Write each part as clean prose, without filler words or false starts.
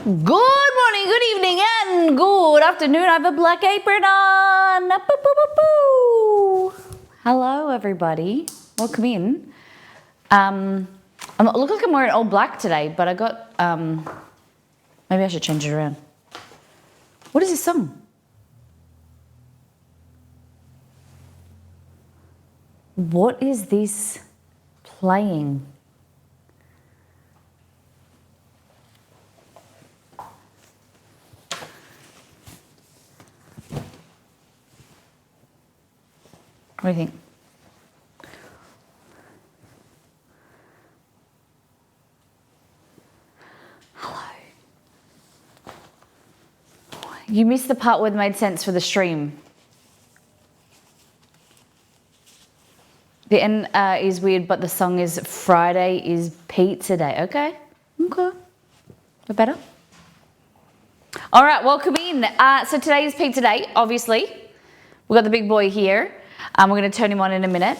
Good morning, good evening, and good afternoon. I have a black apron on. Boo, boo, boo, boo. Hello, everybody. Welcome in. I look like I'm wearing all black today, but I got, maybe I should change it around. What is this song? What is this playing? What do you think? Hello. You missed the part where it made sense for the stream. The end is weird, but the song is Friday is Pizza Day. Okay. Bit better. All right, welcome in. So today is Pizza Day, obviously. We've got the big boy here. We're going to turn him on in a minute.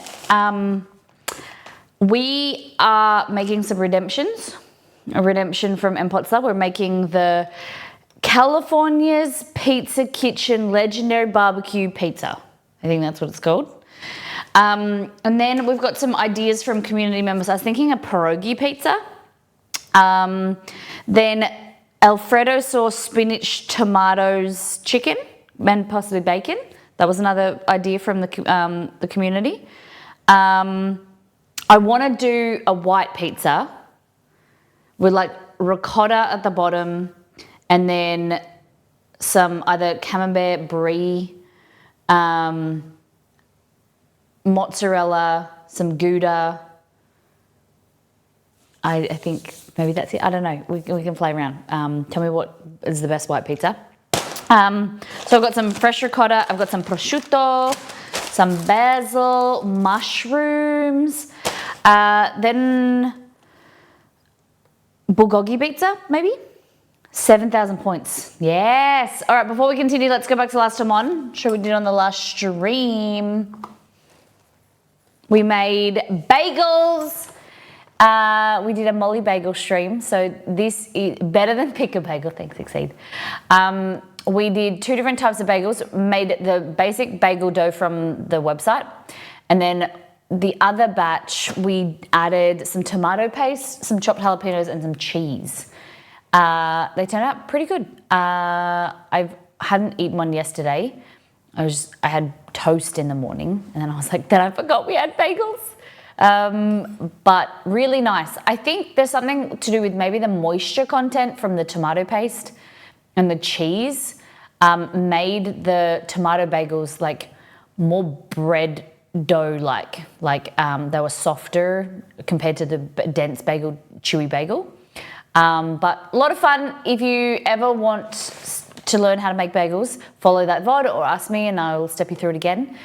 We are making some redemptions. A redemption from Empotza. We're making the California's Pizza Kitchen Legendary Barbecue Pizza. I think that's what it's called. And then we've got some ideas from community members. I was thinking a pierogi pizza. Then Alfredo sauce, spinach, tomatoes, chicken, and possibly bacon. That was another idea from the community. I want to do a white pizza with like ricotta at the bottom and then some either camembert, brie, mozzarella, some Gouda. I think maybe that's it. I don't know. We can play around. Tell me what is the best white pizza. So I've got some fresh ricotta, I've got some prosciutto, some basil, mushrooms, then bulgogi pizza, maybe? 7,000 points. Yes. All right, before we continue, let's go back to last time on. Show what we did on the last stream. We made bagels. We did a molly bagel stream. So this is better than pick a bagel. Thanks, Exceed. We did 2 different types of bagels, made the basic bagel dough from the website. And then the other batch, we added some tomato paste, some chopped jalapenos, and some cheese. They turned out pretty good. I hadn't eaten one yesterday. I had toast in the morning, and then I was like, then I forgot we had bagels. But really nice. I think there's something to do with maybe the moisture content from the tomato paste and the cheese made the tomato bagels like more bread dough like they were softer compared to the dense bagel, chewy bagel. But a lot of fun. If you ever want to learn how to make bagels, follow that VOD or ask me and I'll step you through it again.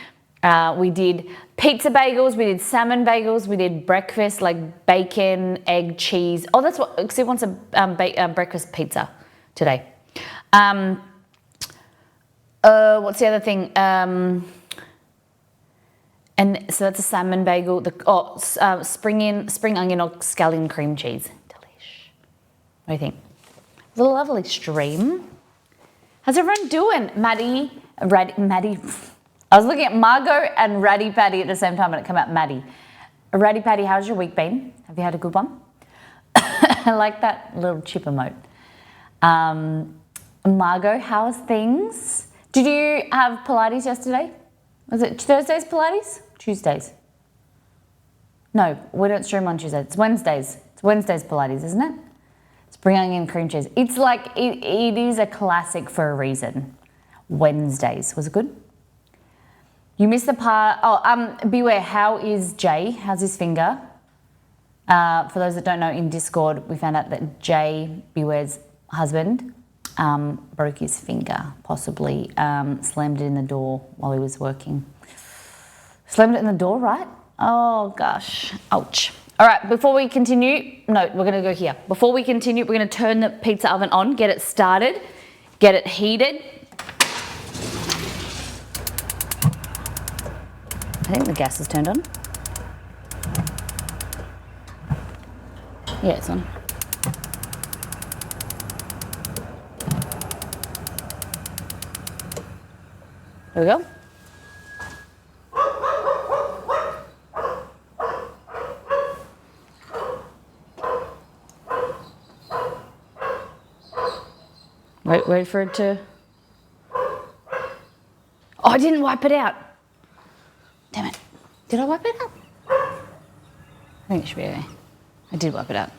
We did pizza bagels, we did salmon bagels, we did breakfast like bacon, egg, cheese. Oh, that's what, because he wants a breakfast pizza today. What's the other thing? And so that's a salmon bagel. Spring onion or scallion cream cheese. Delish. What do you think? It was a lovely stream. How's everyone doing? Maddie. I was looking at Margot and Ratty Patty at the same time and it came out Maddie. Ratty Patty, how's your week been? Have you had a good one? I like that little chip emote. Margot, how's things? Did you have Pilates yesterday? Was it Thursdays Pilates? Tuesdays? No, we don't stream on Tuesdays. It's Wednesdays. It's Wednesdays Pilates, isn't it? Spring onion cream cheese. It's like, it is a classic for a reason. Wednesdays. Was it good? You missed the part. Beware, how is Jay? How's his finger? For those that don't know, in Discord, we found out that Jay, Beware's husband, broke his finger, possibly slammed it in the door while he was working. Slammed it in the door, right? Oh gosh, ouch. All right, before we continue, no, we're gonna go here. Before we continue, we're gonna turn the pizza oven on, get it started, get it heated. I think the gas is turned on. Yeah, it's on. There we go. Wait for it to... Oh, I didn't wipe it out. Damn it. Did I wipe it out? I think it should be okay. I did wipe it out.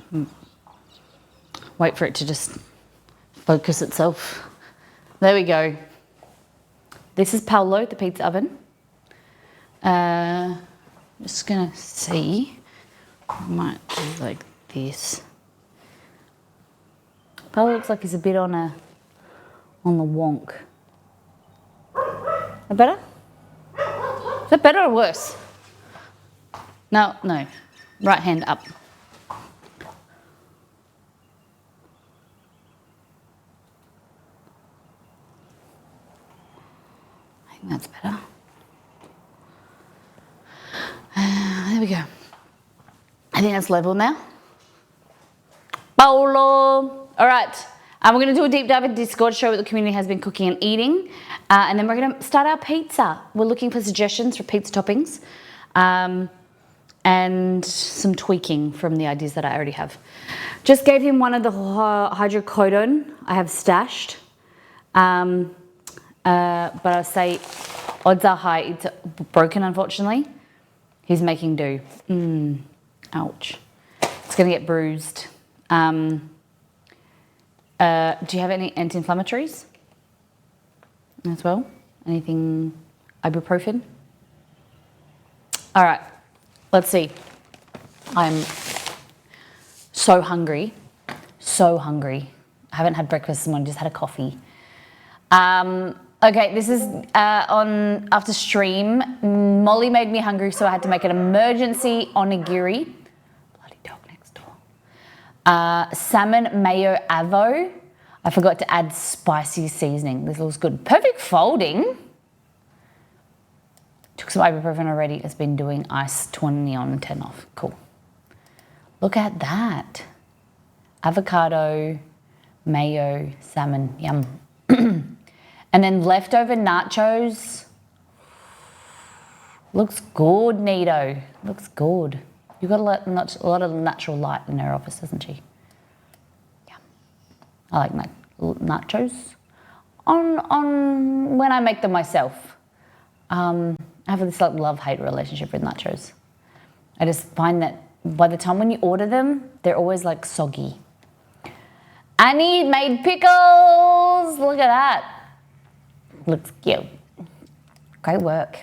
Wait for it to just focus itself. There we go. This is Paolo, the pizza oven. Just gonna see. I might do like this. Paolo looks like he's a bit on the wonk. Is that better? Is that better or worse? No. Right hand up. I think that's better. There we go. I think that's level now. Paolo. All right. We're going to do a deep dive in Discord, show what the community has been cooking and eating. And then we're going to start our pizza. We're looking for suggestions for pizza toppings. And some tweaking from the ideas that I already have. Just gave him one of the hydrocodone I have stashed. But I'll say odds are high it's broken, unfortunately. He's making do. Ouch. It's going to get bruised. Do you have any anti-inflammatories as well? Anything, ibuprofen? All right, let's see. I'm so hungry, I haven't had breakfast this morning, just had a coffee. Okay, this is on after stream. Molly made me hungry, so I had to make an emergency onigiri. Bloody dog next door. Salmon mayo avo. I forgot to add spicy seasoning. This looks good. Perfect folding. Took some ibuprofen already. It's been doing ice 20 on, 10 off. Cool. Look at that. Avocado, mayo, salmon. Yum. And then leftover nachos. Looks good, Nito. Looks good. You've got a lot of natural light in her office, hasn't she? Yeah. I like nachos. On when I make them myself. I have this like love-hate relationship with nachos. I just find that by the time when you order them, they're always like soggy. Annie made pickles. Look at that. Looks cute. Great work.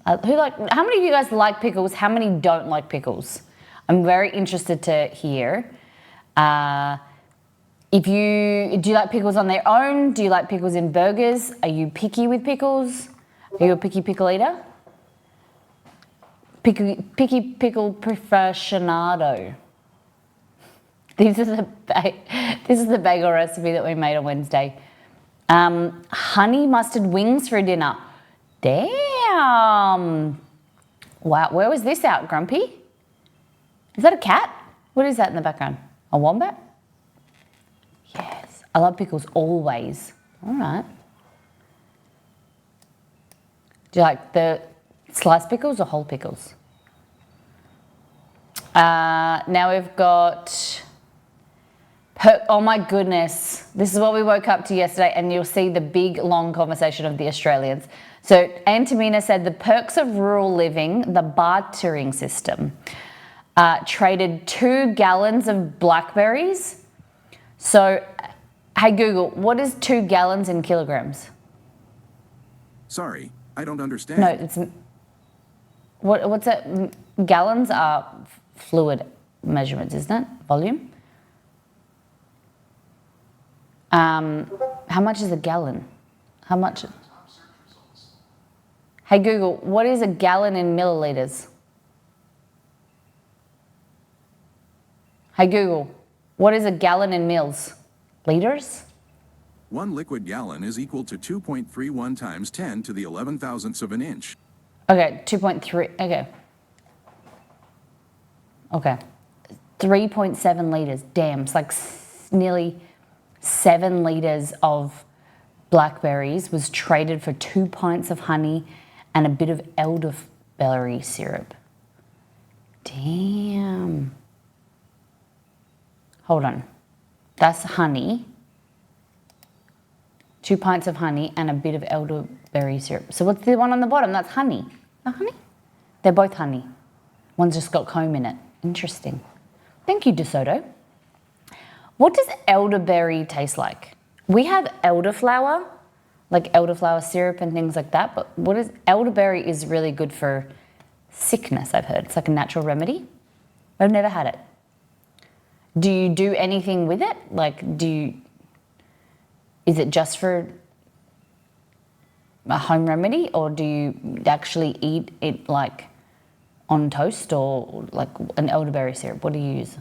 How many of you guys like pickles? How many don't like pickles? I'm very interested to hear. Do you like pickles on their own? Do you like pickles in burgers? Are you picky with pickles? Are you a picky pickle eater? Picky pickle aficionado. This is the bagel recipe that we made on Wednesday. Honey mustard wings for dinner. Damn. Wow, where was this out, Grumpy? Is that a cat? What is that in the background? A wombat? Yes, I love pickles always. All right. Do you like the sliced pickles or whole pickles? Now we've got... Oh my goodness, this is what we woke up to yesterday, and you'll see the big long conversation of the Australians. So Antamina said the perks of rural living, the bartering system, traded 2 gallons of blackberries. So, hey Google, what is 2 gallons in kilograms? Sorry, I don't understand. No, it's, what's it? Gallons are fluid measurements, isn't it? Volume? How much is a gallon? How much? Hey Google, what is a gallon in milliliters? Hey Google, what is a gallon in mils? Liters? 1 liquid gallon is equal to 2.31 times 10 to the 11 thousandths of an inch. Okay, 2.3, okay. Okay, 3.7 liters, damn, it's like nearly 7 liters of blackberries was traded for 2 pints of honey and a bit of elderberry syrup. Damn. Hold on. That's honey. 2 pints of honey and a bit of elderberry syrup. So what's the one on the bottom? That's honey. Not honey? They're both honey. One's just got comb in it. Interesting. Thank you, DeSoto. What does elderberry taste like? We have elderflower, like elderflower syrup and things like that, but elderberry is really good for sickness, I've heard. It's like a natural remedy. I've never had it. Do you do anything with it? Like, is it just for a home remedy, or do you actually eat it like on toast or like an elderberry syrup? What do you use?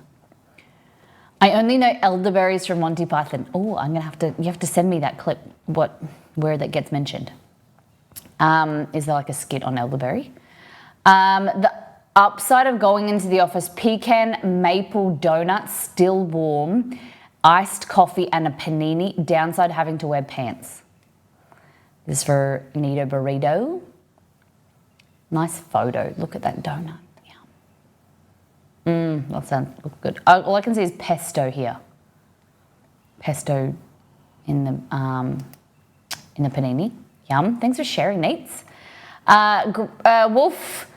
I only know elderberries from Monty Python. Oh, you have to send me that clip, where that gets mentioned. Is there like a skit on elderberry? The upside of going into the office, pecan maple donuts, still warm, iced coffee and a panini. Downside, having to wear pants. This is for Nito Burrito. Nice photo. Look at that donut. That sounds good. All I can see is pesto here. Pesto in the panini. Yum. Thanks for sharing, Nates. Wolf,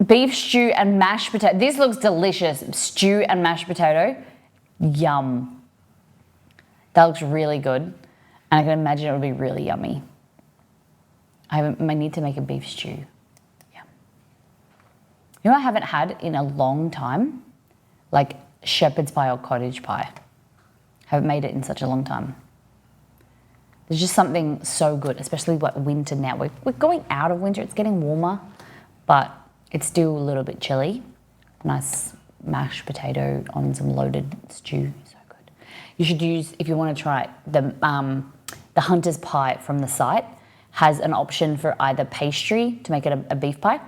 beef stew and mashed potato. This looks delicious. Stew and mashed potato. Yum. That looks really good. And I can imagine it would be really yummy. I need to make a beef stew. You know what I haven't had in a long time? Like shepherd's pie or cottage pie. Haven't made it in such a long time. There's just something so good, especially like winter now. We're going out of winter, it's getting warmer, but it's still a little bit chilly. Nice mashed potato on some loaded stew, so good. You should use, if you want to try it, the Hunter's Pie from the site has an option for either pastry to make it a beef pie,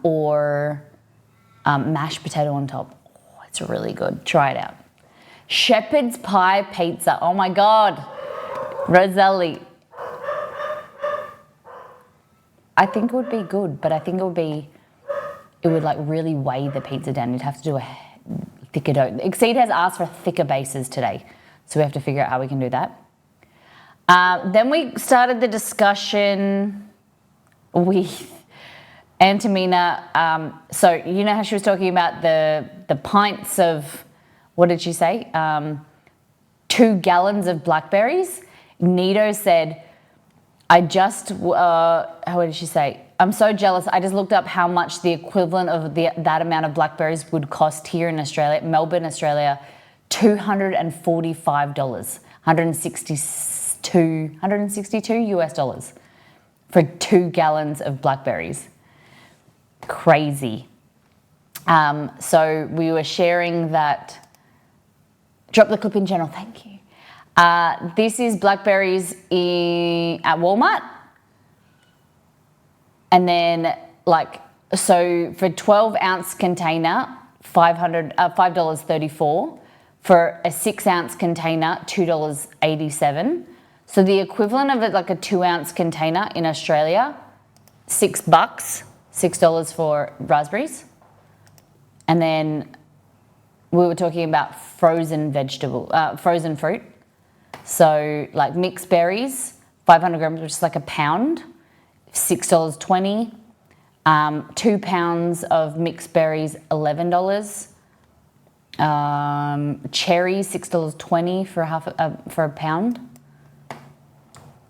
or mashed potato on top. Oh, it's really good. Try it out. Shepherd's pie pizza. Oh my God. Roselli. I think it would be good, but I think it would like really weigh the pizza down. You'd have to do a thicker dough. Exceed has asked for thicker bases today, so we have to figure out how we can do that. Then we started the discussion with Antamina. So you know how she was talking about the pints of, what did she say? 2 gallons of blackberries. Nito said, how did she say? I'm so jealous. I just looked up how much the equivalent of that amount of blackberries would cost here in Australia, Melbourne, Australia, $245, 162 US dollars for 2 gallons of blackberries. Crazy. So we were sharing that. Drop the clip in channel, thank you. This is blackberries at Walmart. And then so for 12-ounce container, $5.34. For a 6-ounce container, $2.87. So the equivalent of it, like a 2-ounce container in Australia, $6, $6 for raspberries. And then we were talking about frozen fruit. So like mixed berries, 500 grams, which is like a pound, $6.20. 2 pounds of mixed berries, $11. Cherries, $6.20 for a pound.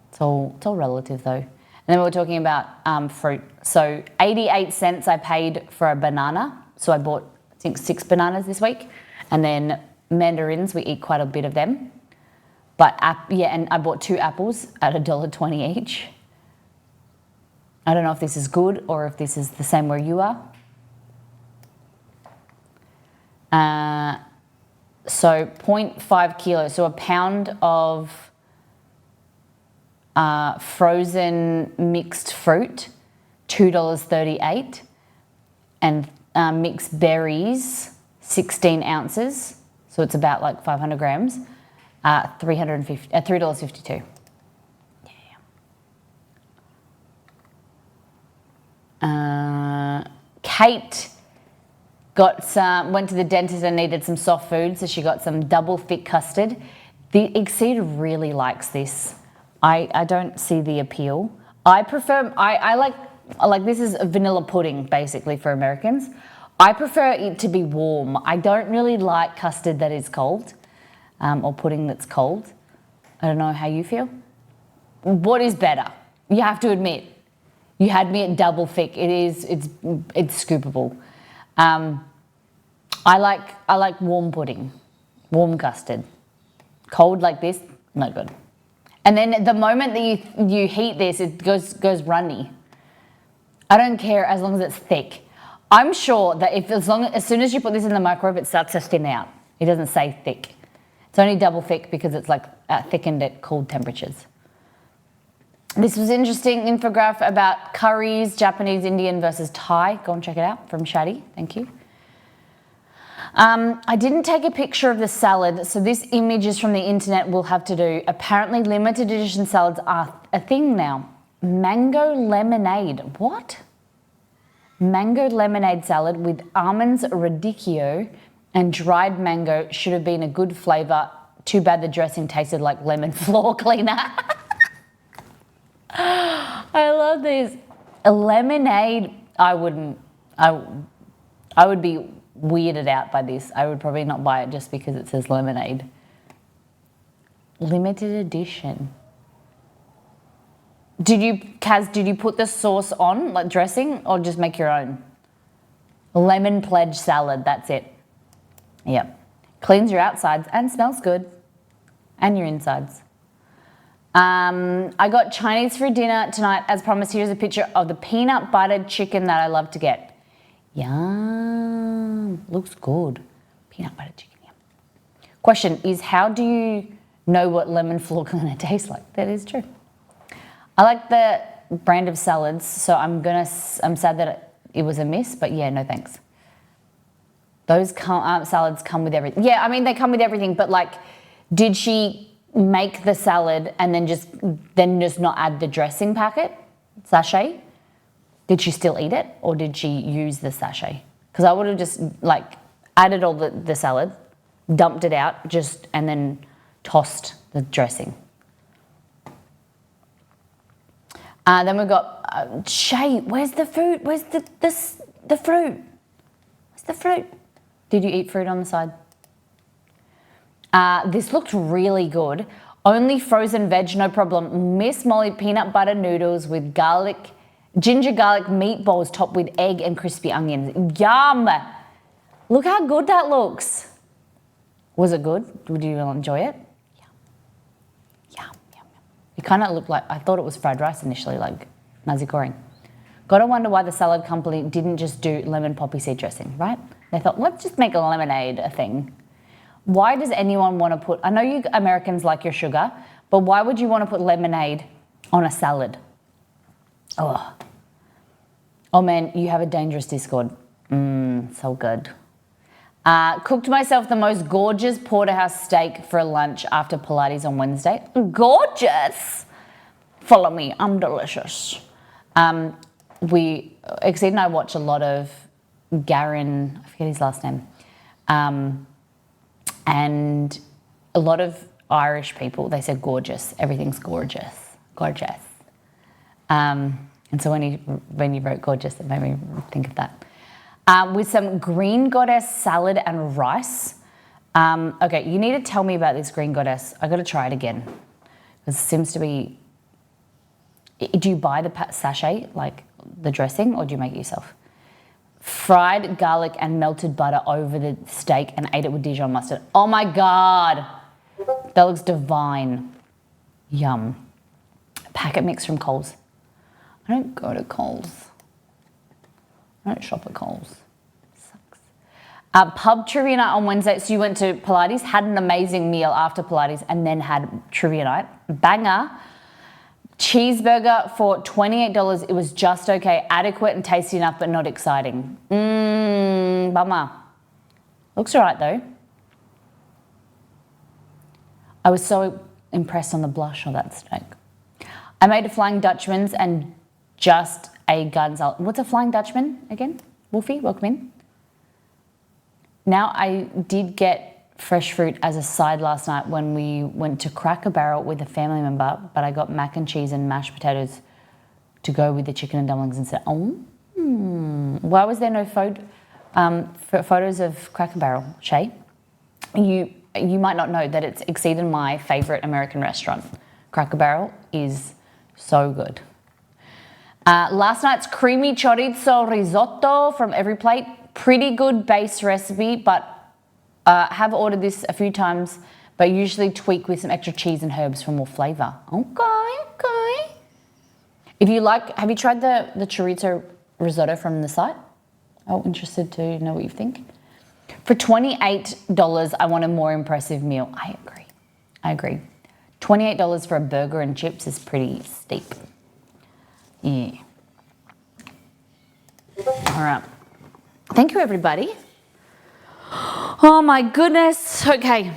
It's all relative though. And then we were talking about fruit. So 88 cents I paid for a banana. So I bought, I think, 6 bananas this week. And then mandarins, we eat quite a bit of them. But and I bought 2 apples at $1.20 each. I don't know if this is good or if this is the same where you are. So 0.5 kilos, so a pound of frozen mixed fruit, $2.38, and mixed berries, 16 ounces, so it's about like 500 grams, $3.52. Kate went to the dentist and needed some soft food, so she got some double thick custard. The Exceed really likes this. I don't see the appeal. I prefer, I like this is a vanilla pudding basically for Americans. I prefer it to be warm. I don't really like custard that is cold, or pudding that's cold. I don't know how you feel. What is better? You have to admit. You had me at double thick. It's scoopable. I like warm pudding, warm custard. Cold like this, no good. And then the moment that you heat this, it goes runny. I don't care as long as it's thick. I'm sure that as soon as you put this in the microwave, it starts to thin out. It doesn't say thick. It's only double thick because it's like thickened at cold temperatures. This was an interesting infographic about curries, Japanese, Indian versus Thai. Go and check it out from Shadi. Thank you. I didn't take a picture of the salad, so this image is from the internet. We'll have to do. Apparently, limited edition salads are a thing now. Mango lemonade. What? Mango lemonade salad with almonds, radicchio, and dried mango should have been a good flavour. Too bad the dressing tasted like lemon floor cleaner. I love this. A lemonade, I would be weirded out by this. I would probably not buy it just because it says lemonade. Limited edition. Kaz, did you put the sauce on, like dressing, or just make your own? Lemon pledge salad, that's it. Yep. Cleans your outsides and smells good. And your insides. I got Chinese for dinner tonight. As promised, here's a picture of the peanut buttered chicken that I love to get. Yum. Looks good. Peanut buttered chicken, yum. Question is, how do you know what lemon floor cleaner tastes like? That is true. I like the brand of salads, so I'm sad that it was a miss, but yeah, no thanks. Those salads come with everything. Yeah, I mean, they come with everything, but like, did she make the salad and then just not add the dressing packet, sachet? Did she still eat it, or did she use the sachet? Because I would have just like added all the salad, dumped it out, and then tossed the dressing. Then we've got Shay. Where's the food? Where's the fruit? Where's the fruit? Did you eat fruit on the side? This looked really good. Only frozen veg, no problem. Miss Molly peanut butter noodles with ginger garlic meatballs topped with egg and crispy onions. Yum! Look how good that looks. Was it good? Would you enjoy it? Yum. Yum, yum, yum. It kind of looked like, I thought it was fried rice initially, like nasi goreng. Gotta wonder why the salad company didn't just do lemon poppy seed dressing, right? They thought, let's just make a lemonade a thing. Why does anyone want to put, I know you Americans like your sugar, but why would you want to put lemonade on a salad? Oh man, you have a dangerous Discord. So good. Cooked myself the most gorgeous porterhouse steak for lunch after Pilates on Wednesday. Gorgeous. Follow me, I'm delicious. Exceed and I watch a lot of Garen, I forget his last name, and a lot of Irish people, they say gorgeous. Everything's gorgeous. Gorgeous. And so when you wrote gorgeous, it made me think of that. With some Green Goddess salad and rice. Okay, you need to tell me about this Green Goddess. I got to try it again. It seems to be... Do you buy the sachet, like the dressing, or do you make it yourself? Fried garlic and melted butter over the steak and ate it with Dijon mustard. Oh my God. That looks divine. Yum. Packet mix from Coles. I don't go to Coles. I don't shop at Coles. Sucks. Pub trivia night on Wednesday. So you went to Pilates, had an amazing meal after Pilates, and then had trivia night. Banger. Cheeseburger for $28. It was just okay. Adequate and tasty enough, but not exciting. Bummer. Looks all right though. I was so impressed on the blush of that steak. I made a Flying Dutchman's and just a Gonzalo. What's a Flying Dutchman again? Wolfie, welcome in. Now, I did get fresh fruit as a side last night when we went to Cracker Barrel with a family member, but I got mac and cheese and mashed potatoes to go with the chicken and dumplings instead. Why was there no photos of Cracker Barrel, Shay? You might not know that it's exceeded my favourite American restaurant. Cracker Barrel is so good. Last night's creamy chorizo risotto from Every Plate. Pretty good base recipe, but have ordered this a few times, but usually tweak with some extra cheese and herbs for more flavour. Okay. If you like, have you tried the chorizo risotto from the site? Oh, interested to know what you think. For $28, I want a more impressive meal. I agree. $28 for a burger and chips is pretty steep. Yeah. All right. Thank you, everybody. Oh my goodness. Okay.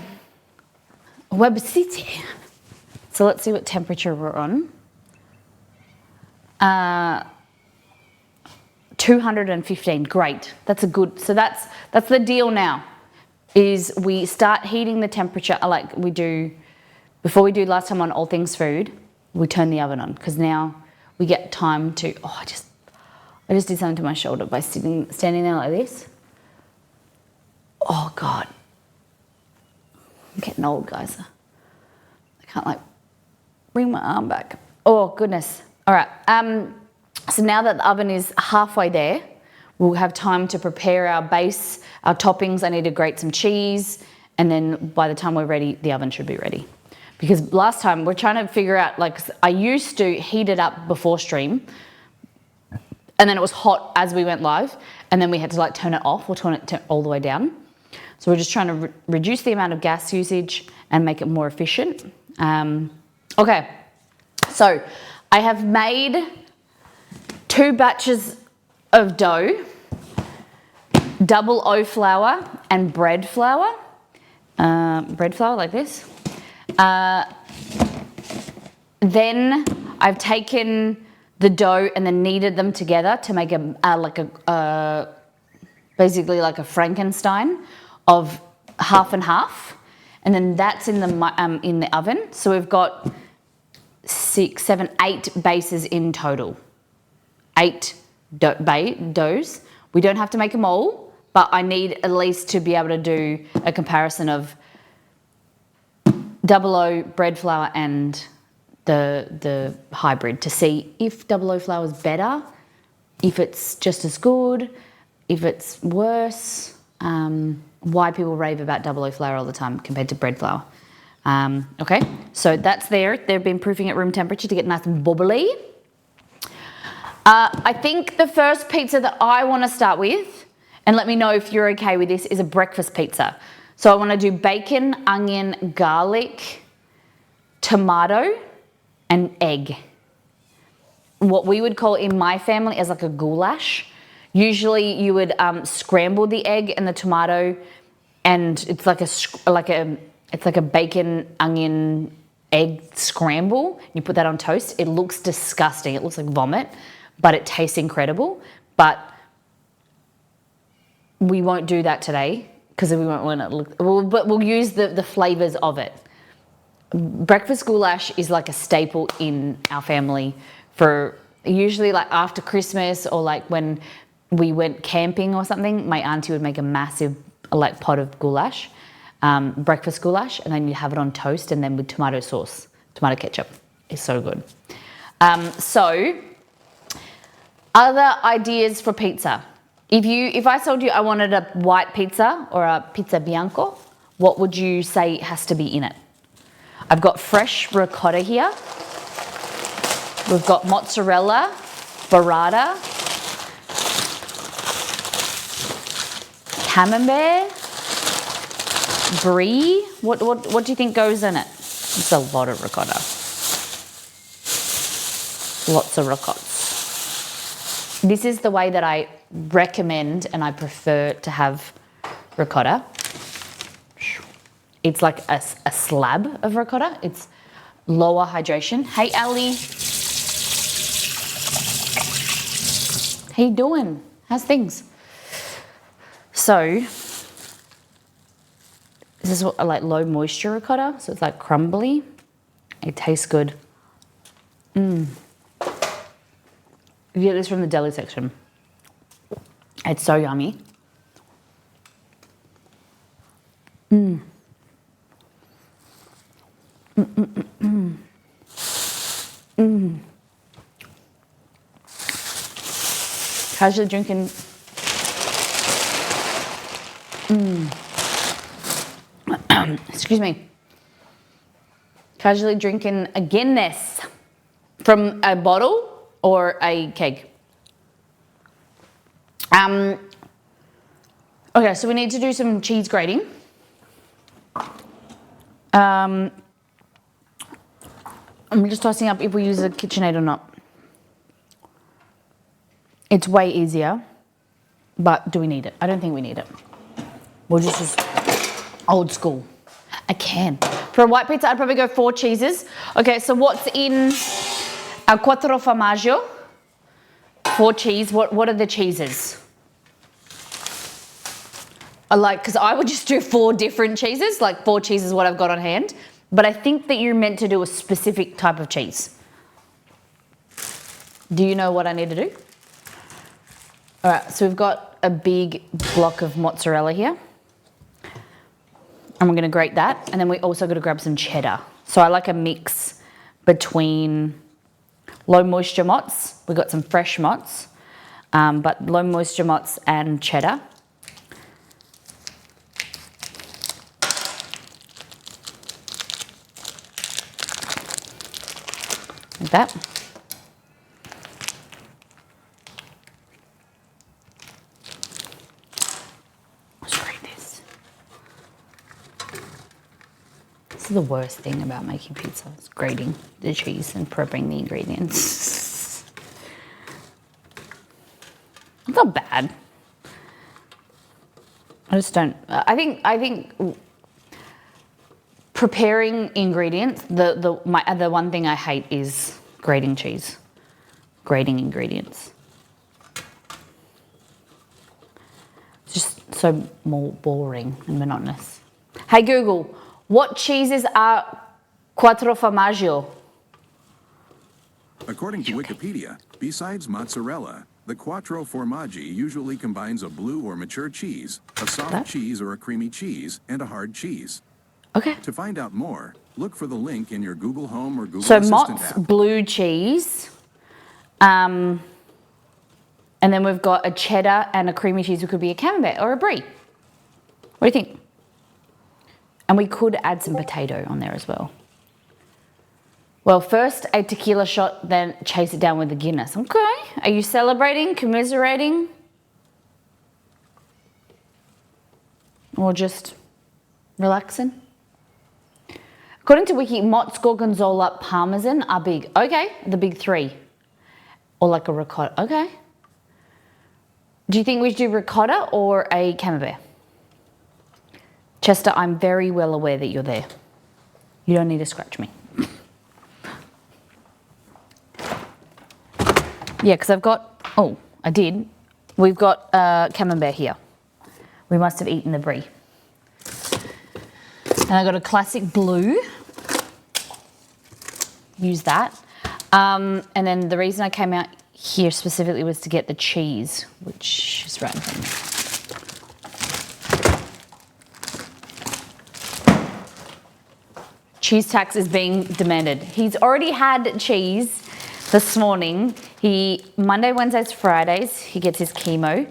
Web City. So let's see what temperature we're on. 215. Great. That's a good. So that's the deal now. Is we start heating the temperature like we do before we do last time on All Things Food. We turn the oven on because now we get time to. Oh, I just did something to my shoulder by standing there like this. Oh God. I'm getting old, guys. I can't like bring my arm back. Oh goodness. All right. So now that the oven is halfway there, we'll have time to prepare our base, our toppings. I need to grate some cheese, and then by the time we're ready, the oven should be ready. Because last time we're trying to figure out, like, I used to heat it up before stream, and then it was hot as we went live, and then we had to like turn it off or turn it all the way down. So we're just trying to reduce the amount of gas usage and make it more efficient. Okay, so I have made 2 batches of dough, double O flour and bread flour. Bread flour like this. Then I've taken the dough and then kneaded them together to make basically like a Frankenstein of half and half, and then that's in the oven. So we've got 6, 7, 8 bases in total. 8 doughs. We don't have to make them all, but I need at least to be able to do a comparison of double O bread flour and the hybrid to see if double O flour is better, if it's just as good, if it's worse, why people rave about double O flour all the time compared to bread flour. Okay, so that's there. They've been proofing at room temperature to get nice and bubbly. I think the first pizza that I want to start with, and let me know if you're okay with this, is a breakfast pizza. So I want to do bacon, onion, garlic, tomato, and egg. What we would call in my family as like a goulash. Usually you would scramble the egg and the tomato, and it's like a bacon, onion, egg scramble. You put that on toast. It looks disgusting. It looks like vomit, but it tastes incredible. But we won't do that today because we won't want it to look. But we'll use the flavors of it. Breakfast goulash is like a staple in our family for usually like after Christmas or like when we went camping or something. My auntie would make a massive like pot of goulash, breakfast goulash, and then you have it on toast and then with tomato sauce, tomato ketchup. It's so good. So other ideas for pizza. If I told you I wanted a white pizza or a pizza bianco, what would you say has to be in it? I've got fresh ricotta here. We've got mozzarella, burrata, camembert, brie. What do you think goes in it? It's a lot of ricotta. Lots of ricottas. This is the way that I recommend and I prefer to have ricotta. it's like a slab of ricotta. It's lower hydration. Hey, Ali. How you doing? How's things? So, this is what I like, low moisture ricotta. So it's like crumbly. It tastes good. You get this from the deli section. It's so yummy. Casually drinking. Excuse me. Casually drinking a Guinness from a bottle or a keg. Okay, so we need to do some cheese grating. I'm just tossing up if we use a KitchenAid or not. It's way easier, but do we need it? I don't think we need it. We'll just use old school. I can. For a white pizza, I'd probably go 4 cheeses. Okay, so what's in a quattro formaggio? 4 cheese. What are the cheeses? Because I would just do 4 different cheeses, like 4 cheeses what I've got on hand. But I think that you're meant to do a specific type of cheese. Do you know what I need to do? All right, so we've got a big block of mozzarella here. And we're gonna grate that. And then we also gotta grab some cheddar. So I like a mix between low moisture mozz. We've got some fresh mozz, but low moisture mozz and cheddar. Like that. Let's grate this. This is the worst thing about making pizza, is grating the cheese and prepping the ingredients. It's not bad. I just don't. I think preparing ingredients. The one thing I hate is grating cheese, grating ingredients. It's just so more boring and monotonous. Hey Google, what cheeses are quattro formaggio? According to Wikipedia, besides mozzarella, the quattro formaggi usually combines a blue or mature cheese, a soft cheese or a creamy cheese, and a hard cheese. Okay. To find out more, look for the link in your Google Home or Google So Assistant mozz, app. blue cheese, and then we've got a cheddar and a creamy cheese. It could be a camembert or a brie. What do you think? And we could add some potato on there as well. Well, first a tequila shot, then chase it down with a Guinness. Okay. Are you celebrating, commiserating? Or just relaxing? According to Wiki, mozz, gorgonzola, parmesan are big. Okay, the big 3. Or like a ricotta. Okay. Do you think we should do ricotta or a camembert? Chester, I'm very well aware that you're there. You don't need to scratch me. Yeah, because I've got, oh, I did. We've got camembert here. We must have eaten the brie. And I got a classic blue. Use that. And then the reason I came out here specifically was to get the cheese, which is right in front of me. Cheese tax is being demanded. He's already had cheese this morning. Monday, Wednesdays, Fridays, he gets his chemo.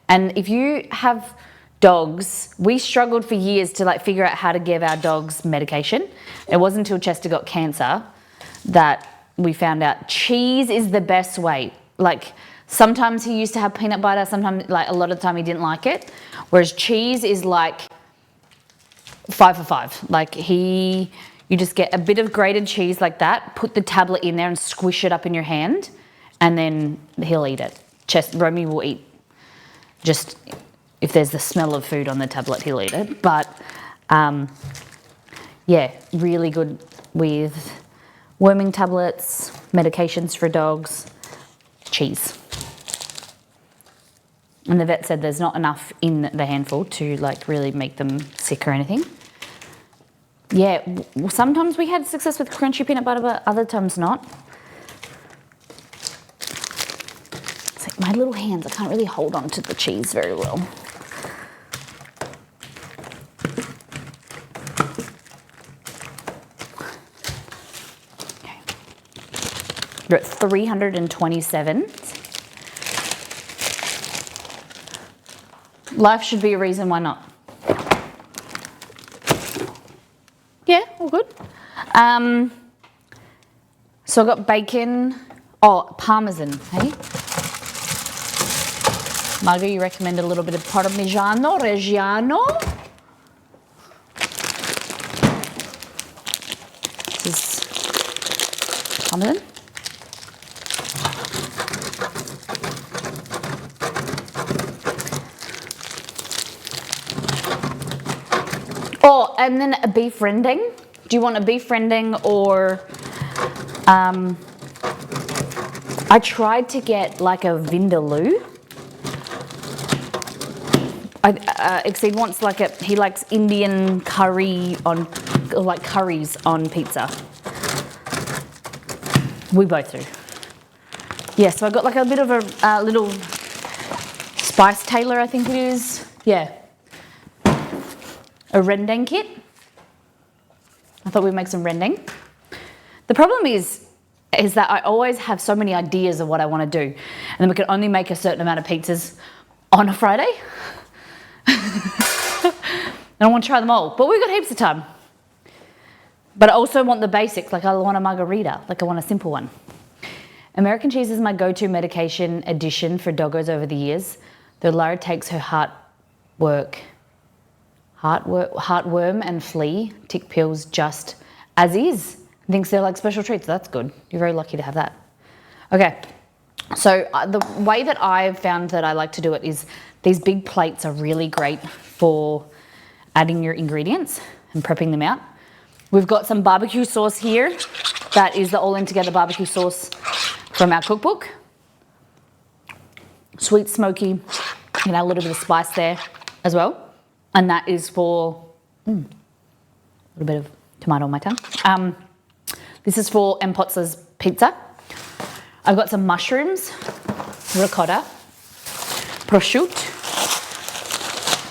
And if you have dogs, we struggled for years to figure out how to give our dogs medication. It wasn't until Chester got cancer that we found out cheese is the best way. Sometimes he used to have peanut butter, sometimes a lot of the time he didn't like it. Whereas cheese is 5 for 5. You just get a bit of grated cheese like that, put the tablet in there and squish it up in your hand, and then he'll eat it. Romy will eat just if there's the smell of food on the tablet, he'll eat it. But yeah, really good with worming tablets, medications for dogs, cheese. And the vet said there's not enough in the handful to like really make them sick or anything. Yeah, sometimes we had success with crunchy peanut butter, but other times not. It's like my little hands, I can't really hold on to the cheese very well. Okay. We're at 327. Life should be a reason why not. Yeah, all good. So I've got bacon. Oh, Parmesan, hey? Margot, you recommend a little bit of Parmigiano Reggiano. This is Parmesan. Oh, and then a beef rendang. Do you want a beef rendang or I tried to get like a vindaloo. Exceed wants like he likes Indian curry on, like curries on pizza. We both do. Yeah, so I got like a bit of a little spice tailor, I think it is. Yeah. A rendang kit. I thought we'd make some rendang. The problem is that I always have so many ideas of what I want to do, and then we can only make a certain amount of pizzas on a Friday. And I want to try them all, but we've got heaps of time. But I also want the basics, like I want a margarita, like I want a simple one. American cheese is my go-to medication addition for doggos over the years. Though Lara takes her heartworm and flea tick pills just as is. Thinks they're like special treats. That's good. You're very lucky to have that. Okay, so the way that I've found that I like to do it is these big plates are really great for adding your ingredients and prepping them out. We've got some barbecue sauce here. That is the all-in together barbecue sauce from our cookbook. Sweet, smoky, you can add a little bit of spice there as well. And that is for a little bit of tomato on my tongue. This is for M. Potts' pizza. I've got some mushrooms, ricotta, prosciutto,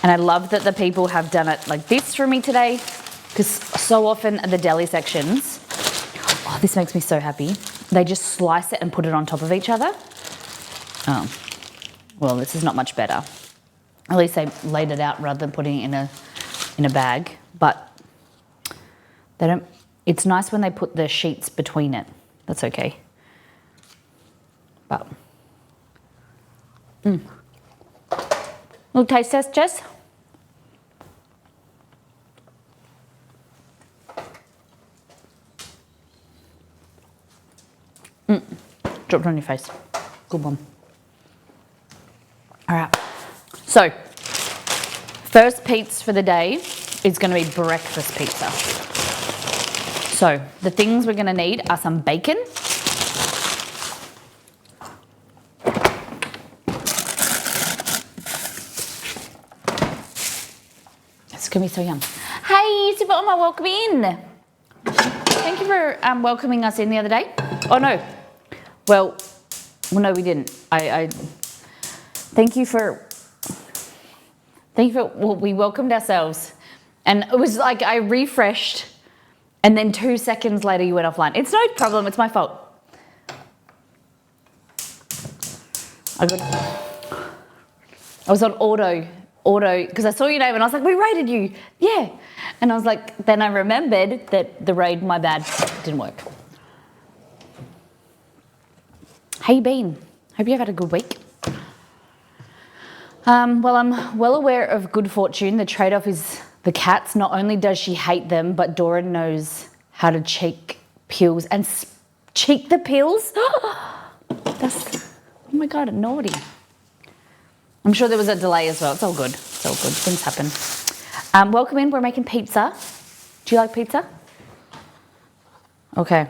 and I love that the people have done it like this for me today, because so often at the deli sections, oh, this makes me so happy. They just slice it and put it on top of each other. Oh, well, this is not much better. At least they laid it out rather than putting it in a bag. But they don't. It's nice when they put the sheets between it. That's okay. But little taste test, Jess. Dropped on your face. Good one. All right. So, first pizza for the day is going to be breakfast pizza. So, the things we're going to need are some bacon. It's going to be so yum. Hey, Super Oma, welcome in. Thank you for welcoming us in the other day. Oh, no. Well, no, we didn't. Thank you for, well, we welcomed ourselves, and it was like I refreshed, and then 2 seconds later you went offline. It's no problem, it's my fault. I was on auto, because I saw your name and I was like, we raided you, yeah. And I was like, then I remembered that the raid, my bad, didn't work. How you been? Hope you've had a good week. Well, I'm well aware of good fortune. The trade-off is the cats. Not only does she hate them, but Dora knows how to cheek pills and cheek the pills. That's, oh my God, naughty. I'm sure there was a delay as well. It's all good. It's all good. Things happen. Welcome in. We're making pizza. Do you like pizza? Okay.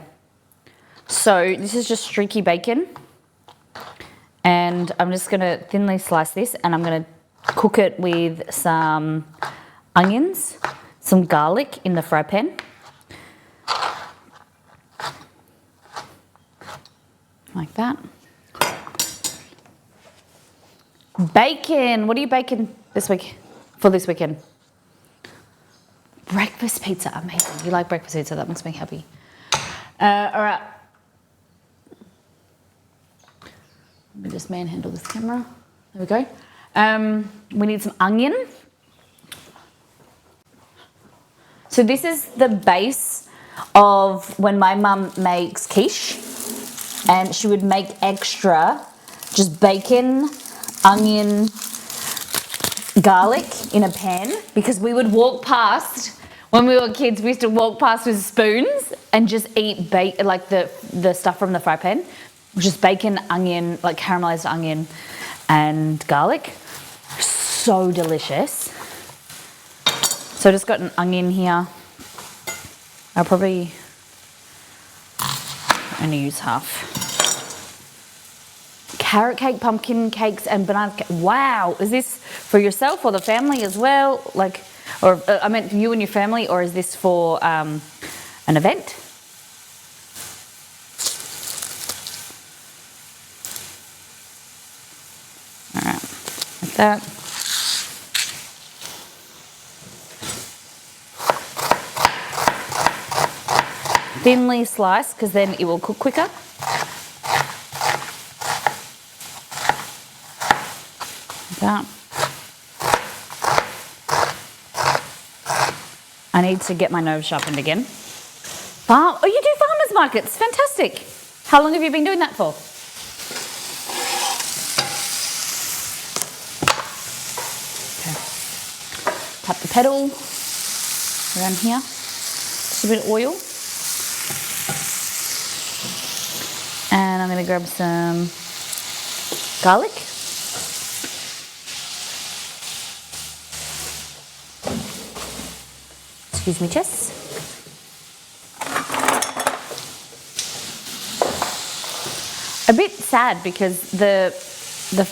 So this is just streaky bacon. And I'm just gonna thinly slice this and I'm gonna cook it with some onions, some garlic in the fry pan. Like that. Bacon. What are you baking this week? For this weekend? Breakfast pizza. Amazing. You like breakfast pizza. That makes me happy. All right. Let me just manhandle this camera. There we go. We need some onion. So this is the base of when my mum makes quiche. And she would make extra just bacon, onion, garlic in a pan because we would walk past, when we were kids, we used to walk past with spoons and just eat like the stuff from the fry pan. Just bacon, onion, like caramelized onion and garlic. So delicious. So I just got an onion here. I'll probably only use half. Carrot cake, pumpkin cakes, and banana cake. Wow, is this for yourself or the family as well? Like, or I meant you and your family, or is this for an event? All right, like that. Thinly sliced, because then it will cook quicker. That. I need to get my nose sharpened again. Oh, you do farmers markets. Fantastic. How long have you been doing that for? Okay. Tap the pedal around here. Just a bit of oil. And I'm going to grab some garlic. Excuse me, Jess. A bit sad because the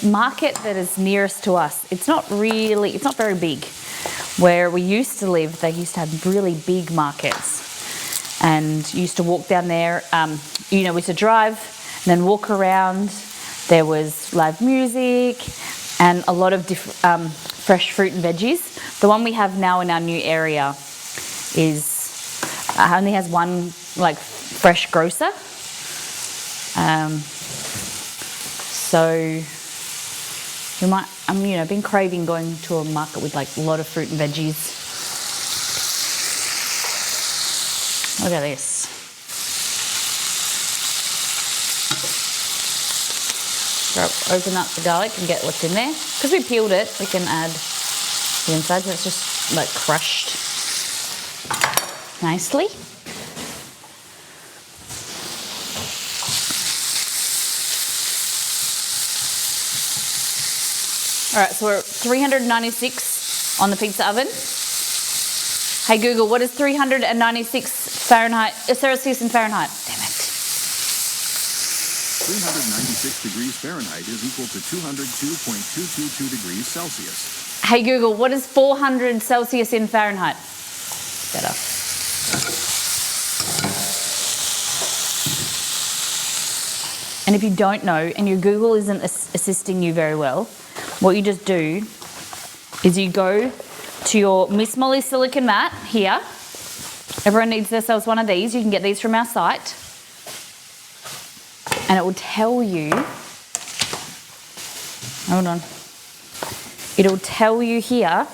market that is nearest to us, it's not very big. Where we used to live, they used to have really big markets, and used to walk down there. We used to drive and then walk around. There was live music and a lot of different fresh fruit and veggies. The one we have now in our new area only has one like fresh grocer. So I've been craving going to a market with like a lot of fruit and veggies. Look at this. So open up the garlic and get what's in there. Because we peeled it, we can add the inside, so it's just like crushed nicely. All right, so we're at 396 on the pizza oven. Hey Google, what is 396 Celsius in Fahrenheit? Damn it. 396 degrees Fahrenheit is equal to 202.222 degrees Celsius. Hey Google, what is 400 Celsius in Fahrenheit? Better. And if you don't know, and your Google isn't assisting you very well, what you just do is you go to your Miss Molly silicone mat here. Everyone needs themselves one of these. You can get these from our site. And it will tell you, hold on, it'll tell you here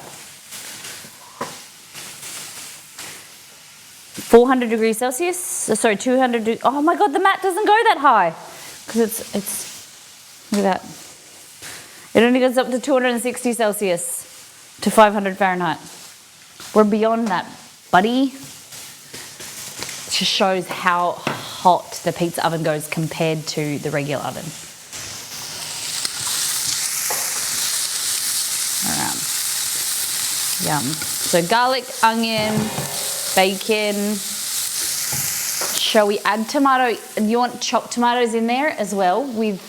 400 degrees Celsius, sorry, 200, oh my God, the mat doesn't go that high. Because it's, look at that. It only goes up to 260 Celsius to 500 Fahrenheit. We're beyond that, buddy. It just shows how hot the pizza oven goes compared to the regular oven. Yum. So garlic, onion, bacon. Shall we add tomato? Do you want chopped tomatoes in there as well with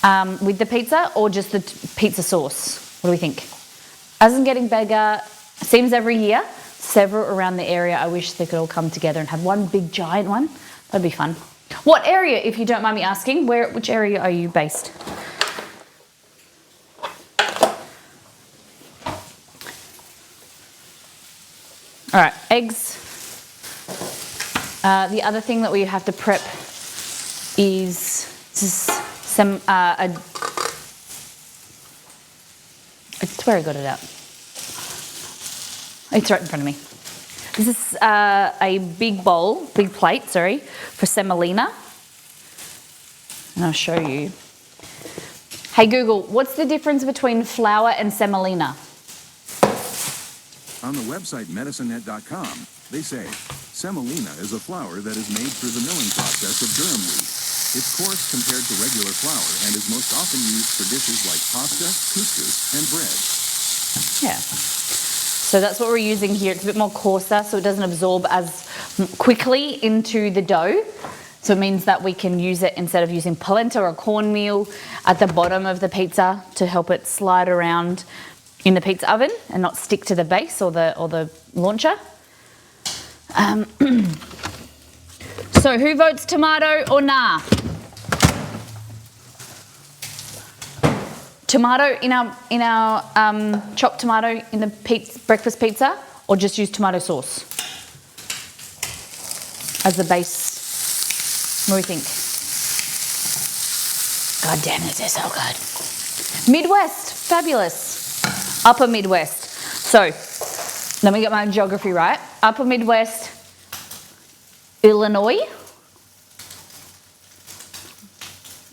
the pizza, or just the pizza sauce? What do we think? As I'm getting bigger, seems every year, several around the area, I wish they could all come together and have one big giant one. That'd be fun. What area, if you don't mind me asking, which area are you based? All right, eggs. The other thing that we have to prep is some, it's where I got it out. It's right in front of me. This is a big plate, for semolina. And I'll show you. Hey Google, what's the difference between flour and semolina? On the website medicinenet.com, they say, semolina is a flour that is made through the milling process of durum wheat. It's coarse compared to regular flour and is most often used for dishes like pasta, couscous, and bread. Yeah. So that's what we're using here. It's a bit more coarser, so it doesn't absorb as quickly into the dough. So it means that we can use it instead of using polenta or cornmeal at the bottom of the pizza to help it slide around in the pizza oven and not stick to the base or the launcher. So who votes tomato or nah? Tomato in our chopped tomato in the breakfast pizza, or just use tomato sauce as the base? What do we think? God damn it, they're so good. Midwest, fabulous. Upper Midwest. So, let me get my geography right. Upper Midwest, Illinois,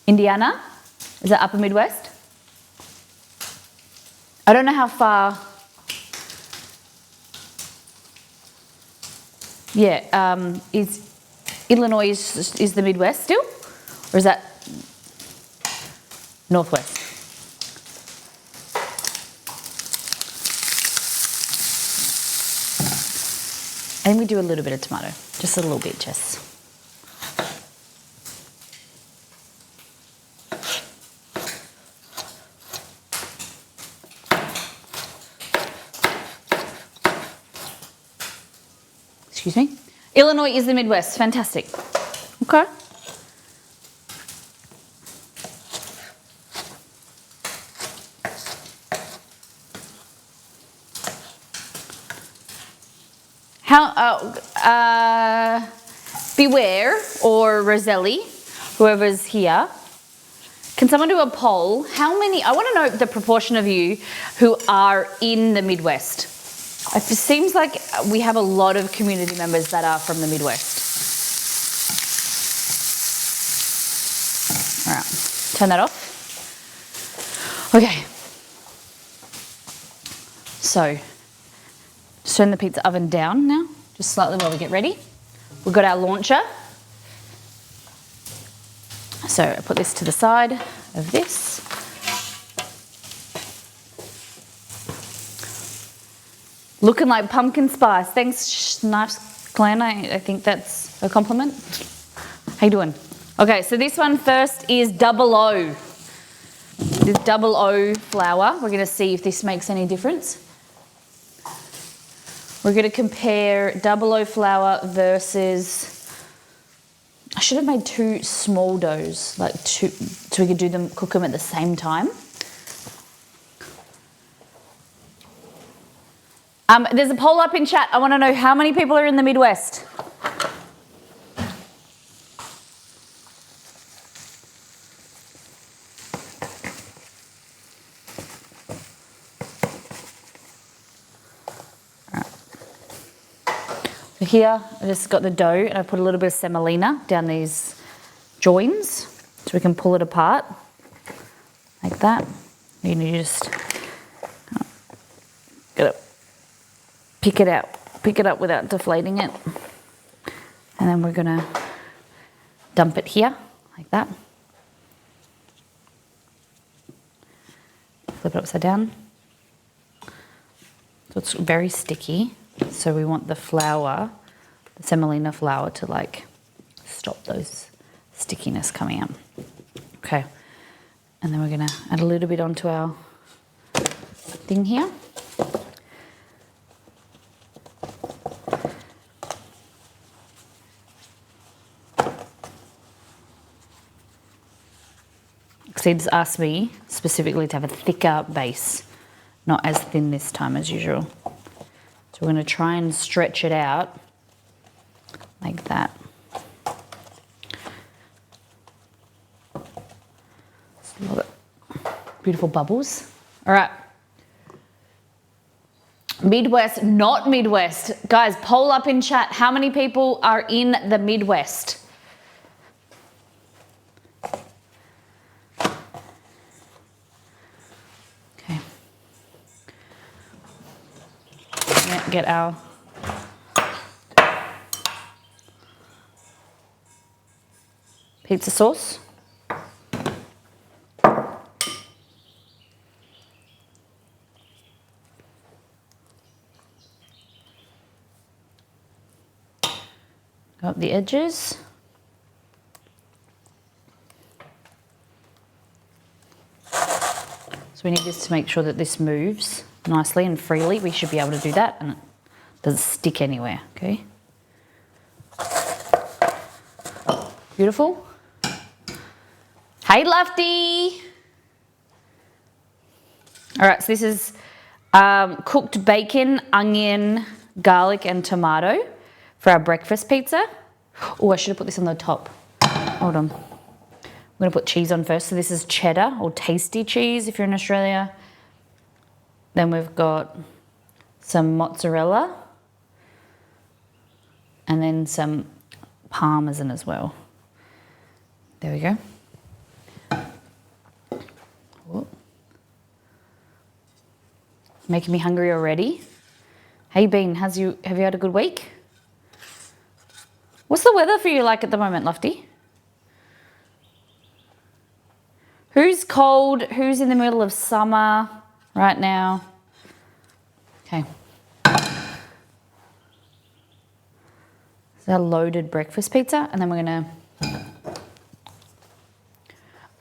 Indiana. Is that Upper Midwest? I don't know how far. Yeah, is Illinois is the Midwest still? Or is that Northwest? I think we do a little bit of tomato, just a little bit, Jess. Excuse me. Illinois is the Midwest. Fantastic. Okay. Beware or Roselli, whoever's here, can someone do a poll? How many, I want to know the proportion of you who are in the Midwest. It seems like we have a lot of community members that are from the Midwest. All right, turn that off. Okay. So, just turn the pizza oven down now, just slightly while we get ready. We've got our launcher. So I put this to the side of this. Looking like pumpkin spice. Thanks, Nice Glenn. I think that's a compliment. How you doing? Okay, so this one first is double O. This double O flour. We're gonna see if this makes any difference. We're going to compare double O flour versus, I should have made two small doughs, like two, so we could cook them at the same time. There's a poll up in chat. I want to know how many people are in the Midwest. Here, I just got the dough and I put a little bit of semolina down these joins so we can pull it apart like that. You just gotta pick it up without deflating it. And then we're gonna dump it here like that. Flip it upside down. So it's very sticky. So we want the flour, the semolina flour, to like stop those stickiness coming out. Okay, and then we're gonna add a little bit onto our thing here. Seeds asked me specifically to have a thicker base, not as thin this time as usual. So we're going to try and stretch it out like that. Beautiful bubbles. All right. Midwest, not Midwest. Guys, poll up in chat. How many people are in the Midwest? Get our pizza sauce. Go up the edges. So we need this to make sure that this moves nicely and freely. We should be able to do that and it doesn't stick anywhere, okay? Beautiful. Hey, Lufty. All right, so this is cooked bacon, onion, garlic, and tomato for our breakfast pizza. Oh, I should have put this on the top. Hold on. I'm gonna put cheese on first. So this is cheddar or tasty cheese if you're in Australia. Then we've got some mozzarella and then some parmesan as well. There we go. Whoa. Making me hungry already. Hey Bean, have you had a good week? What's the weather for you like at the moment, Lofty? Who's cold? Who's in the middle of summer right now? Okay. It's a loaded breakfast pizza, and then we're gonna.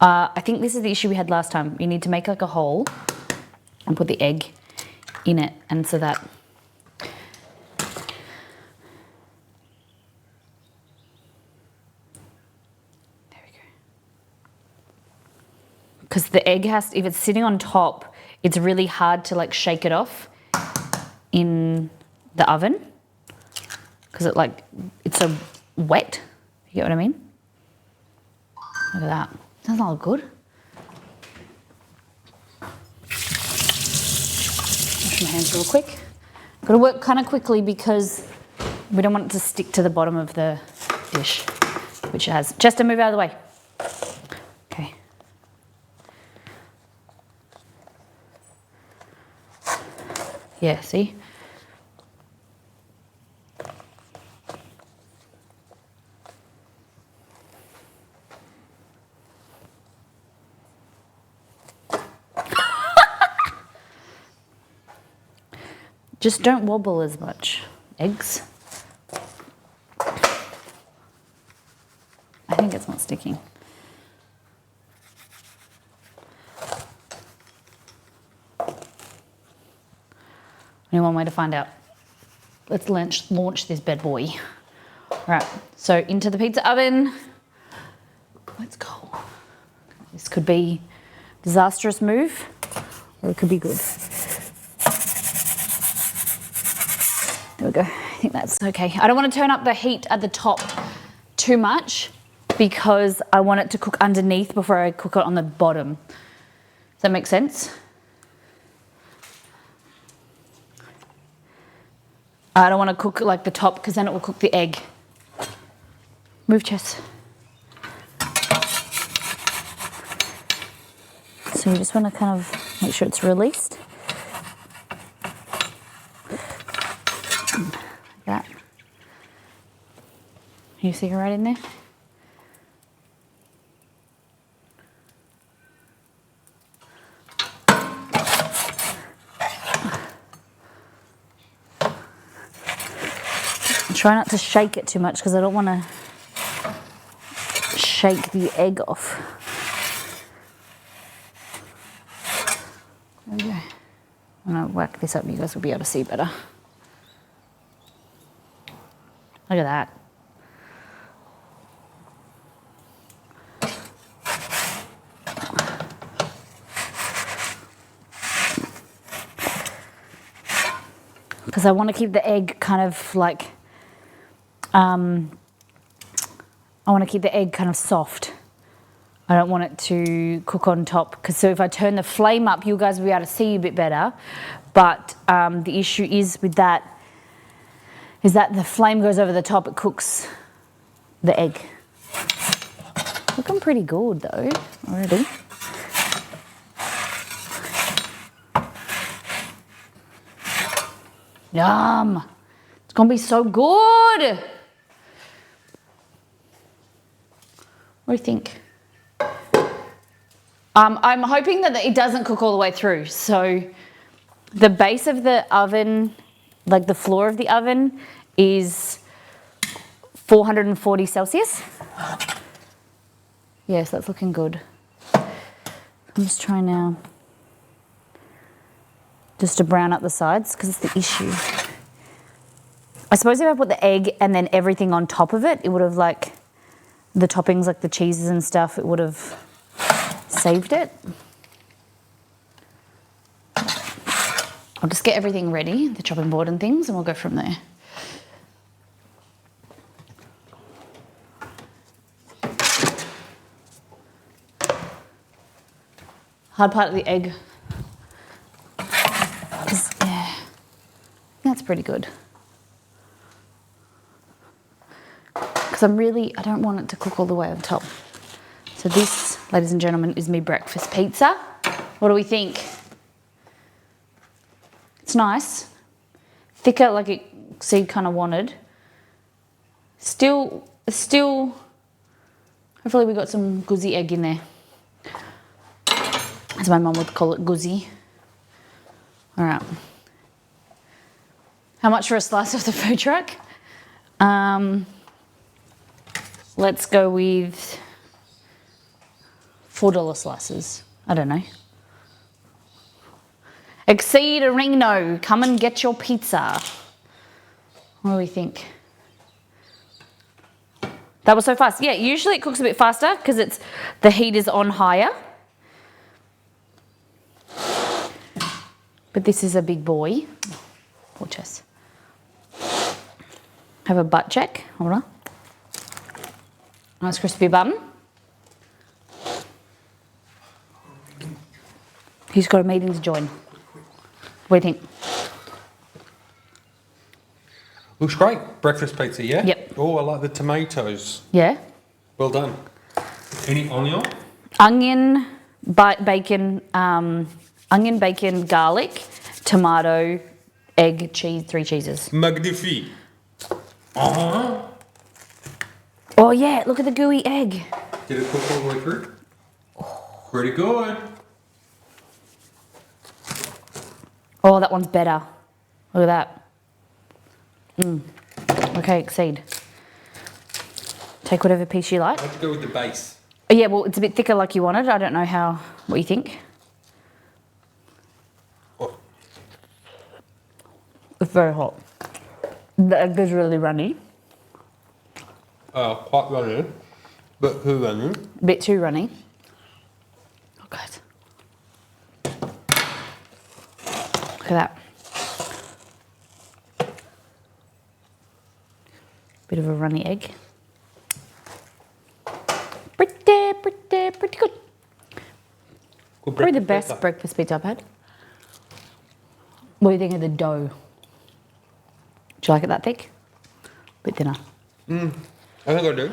I think this is the issue we had last time. You need to make like a hole and put the egg in it, and so that. Because the egg has, if it's sitting on top, it's really hard to like shake it off in the oven because it's so wet. You get what I mean? Look at that. Doesn't that look good? Wash my hands real quick. Got to work kind of quickly because we don't want it to stick to the bottom of the dish, which it has. Just to move out of the way. Okay. Yeah, see? Just don't wobble as much. Eggs. I think it's not sticking. Only one way to find out. Let's launch this bad boy. All right, so into the pizza oven. Let's go. This could be a disastrous move, or it could be good. There we go. I think that's okay. I don't want to turn up the heat at the top too much because I want it to cook underneath before I cook it on the bottom. Does that make sense? I don't want to cook like the top because then it will cook the egg. Move, Chess. So you just want to kind of make sure it's released. Like that. You see her right in there? Try not to shake it too much because I don't want to shake the egg off. There we go. I'm going to whack this up, you guys will be able to see better. Look at that. Because I want to keep the egg kind of like, I want to keep the egg kind of soft. I don't want it to cook on top. Because so if I turn the flame up, you guys will be able to see a bit better. But the issue is with that, is that the flame goes over the top, it cooks the egg. Looking pretty good though, already. Yum! It's gonna be so good! What do you think? I'm hoping that it doesn't cook all the way through. So the base of the oven, like the floor of the oven, is 440 Celsius. Yes, that's looking good. I'm just trying now just to brown up the sides because it's the issue. I suppose if I put the egg and then everything on top of it, it would have like the toppings like the cheeses and stuff, it would have saved it. I'll just get everything ready, the chopping board and things, and we'll go from there. Hard part of the egg. Yeah, that's pretty good. Because I don't want it to cook all the way on top. So this, ladies and gentlemen, is me breakfast pizza. What do we think? It's nice. Thicker like it Seed kind of wanted. Still, hopefully we got some guzzi egg in there. As my mum would call it, guzzi. All right. How much for a slice of the food truck? Let's go with $4 slices. I don't know. Exceed Reno, come and get your pizza. What do we think? That was so fast. Yeah, usually it cooks a bit faster because the heat is on higher. But this is a big boy. Poor chest. Have a butt check. Hold on. Nice crispy bun. He's got a meeting to join. What do you think? Looks great. Breakfast pizza, yeah? Yep. Oh, I like the tomatoes. Yeah? Well done. Any onion? Onion, bacon, garlic, tomato, egg, cheese, 3 cheeses. Magnifique. Uh-huh. Oh yeah, look at the gooey egg. Did it cook all the way through? Pretty good. Oh, that one's better. Look at that. Okay, Exceed. Take whatever piece you like. How'd you go with the base? Oh, yeah, well, it's a bit thicker like you wanted. I don't know what you think. Oh. It's very hot. The egg is really runny. Quite runny, but too runny. A bit too runny. Oh, God. Look at that. Bit of a runny egg. Pretty good. Probably the best breakfast pizza I've had. What do you think of the dough? Do you like it that thick? Bit thinner. I think I do.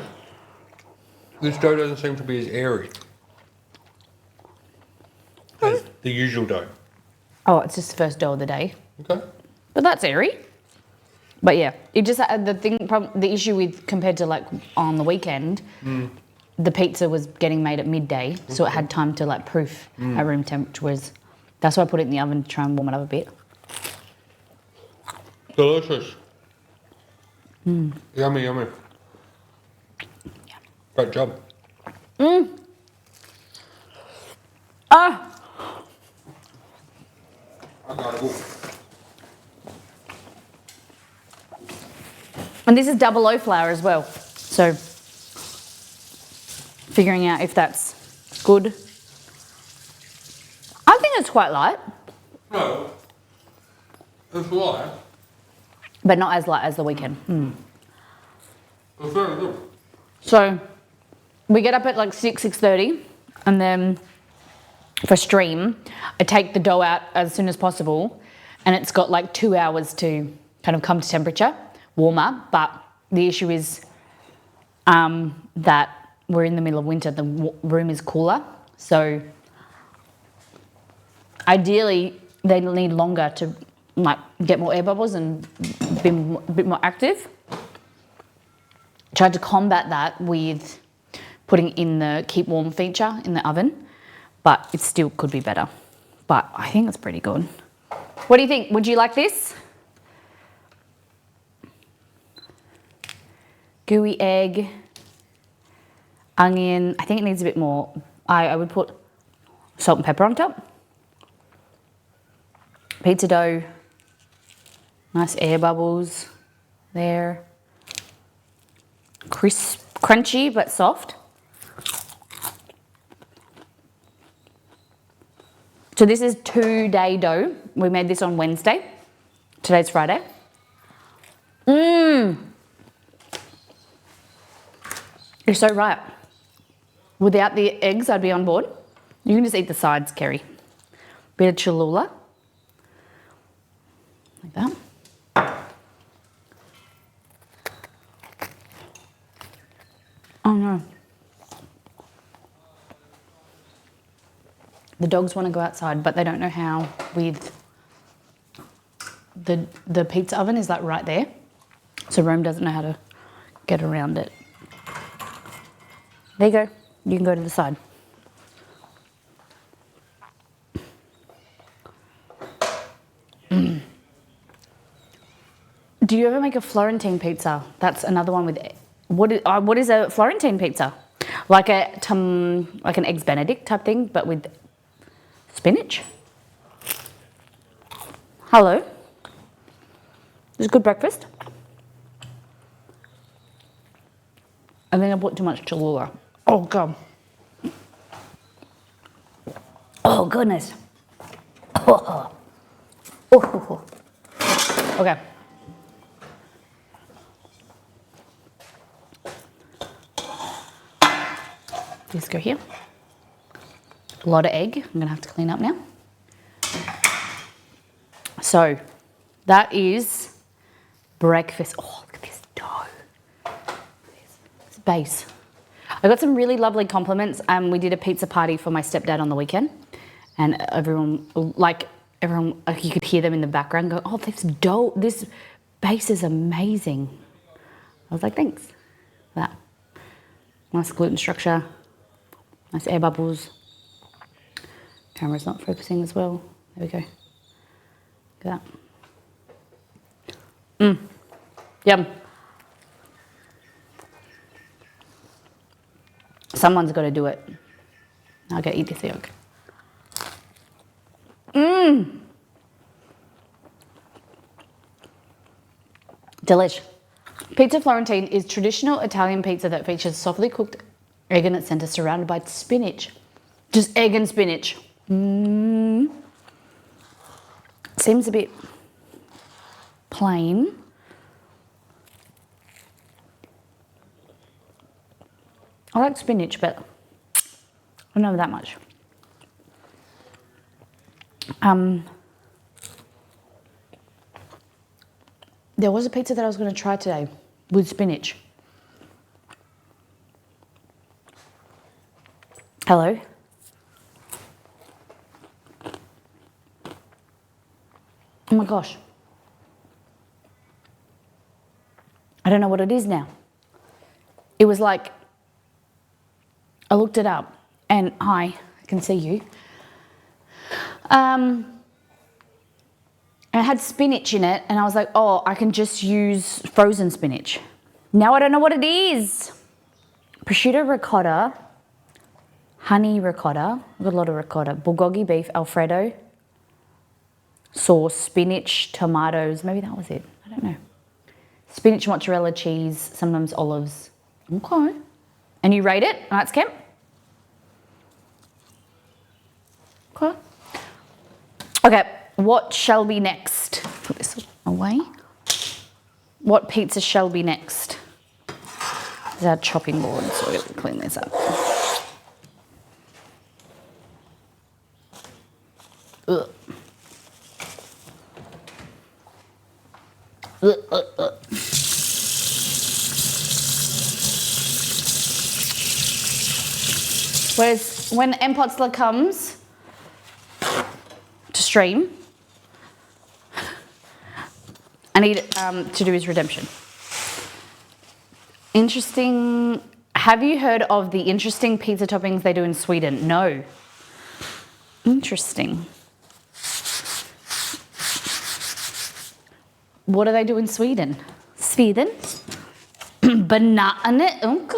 This dough doesn't seem to be as airy as the usual dough. Oh, it's just the first dough of the day. Okay. But that's airy. But yeah, it just the issue with compared to like on the weekend, the pizza was getting made at midday, so it had time to like proof at room temperature. Whereas that's why I put it in the oven to try and warm it up a bit. Delicious. Yummy, yummy. Great job. Ah, I got it all. and this is double O flour as well. So figuring out if that's good. I think it's quite light, No. It's light. but not as light as the weekend. It's very good. So we get up at like 6:30, and then for stream, I take the dough out as soon as possible, and it's got like 2 hours to kind of come to temperature, warmer. But the issue is that we're in the middle of winter, the room is cooler. So ideally, they need longer to like get more air bubbles and be a bit more active. Tried to combat that with putting in the keep warm feature in the oven, but it still could be better. But I think it's pretty good. What do you think? Would you like this? Gooey egg, onion. I think it needs a bit more. I would put salt and pepper on top. Pizza dough. Nice air bubbles there. Crisp, crunchy but soft. So this is 2-day dough. We made this on Wednesday. Today's Friday. You're so right. Without the eggs, I'd be on board. You can just eat the sides, Kerry. Bit of Cholula. Like that. Oh no. The dogs want to go outside, but they don't know how with the pizza oven is like right there. So Rome doesn't know how to get around it. There you go. You can go to the side. Do you ever make a Florentine pizza? That's another one with... What is a Florentine pizza? Like like an eggs Benedict type thing, but with spinach? Hello. It's a good breakfast. I think I put too much Cholula. Oh God. Oh goodness. Oh. Oh. Okay. These go here. A lot of egg. I'm gonna have to clean up now. So that is breakfast. Oh, look at this dough. It's base. I got some really lovely compliments. We did a pizza party for my stepdad on the weekend, and everyone, you could hear them in the background go, "Oh, this base is amazing." I was like, "Thanks for that." Nice gluten structure, nice air bubbles. Camera's not focusing as well. There we go. Look at that. Yum. Someone's got to do it. I'll go eat this yolk. Delish. Pizza Florentine is traditional Italian pizza that features softly cooked egg in its center surrounded by spinach. Just egg and spinach. Seems a bit plain. I like spinach, but I don't know that much. There was a pizza that I was going to try today with spinach. Hello? Oh my gosh. I don't know what it is now. It was like, I looked it up and I can see you. And And it had spinach in it, and I was like, oh, I can just use frozen spinach. Now I don't know what it is. Prosciutto ricotta, honey ricotta, I've got a lot of ricotta, bulgogi beef, Alfredo, sauce, spinach, tomatoes, maybe that was it, I don't know. Spinach, mozzarella, cheese, sometimes olives. Okay. And you rate it, Knights Camp? Okay. Okay, what shall be next? Put this away. What pizza shall be next? This is our chopping board, so we're going to clean this up. Ugh. Whereas when M. Potzler comes to stream, I need to do his redemption. Interesting. Have you heard of the interesting pizza toppings they do in Sweden? No. Interesting. What do they do in Sweden? Sweden? Banana. Okay.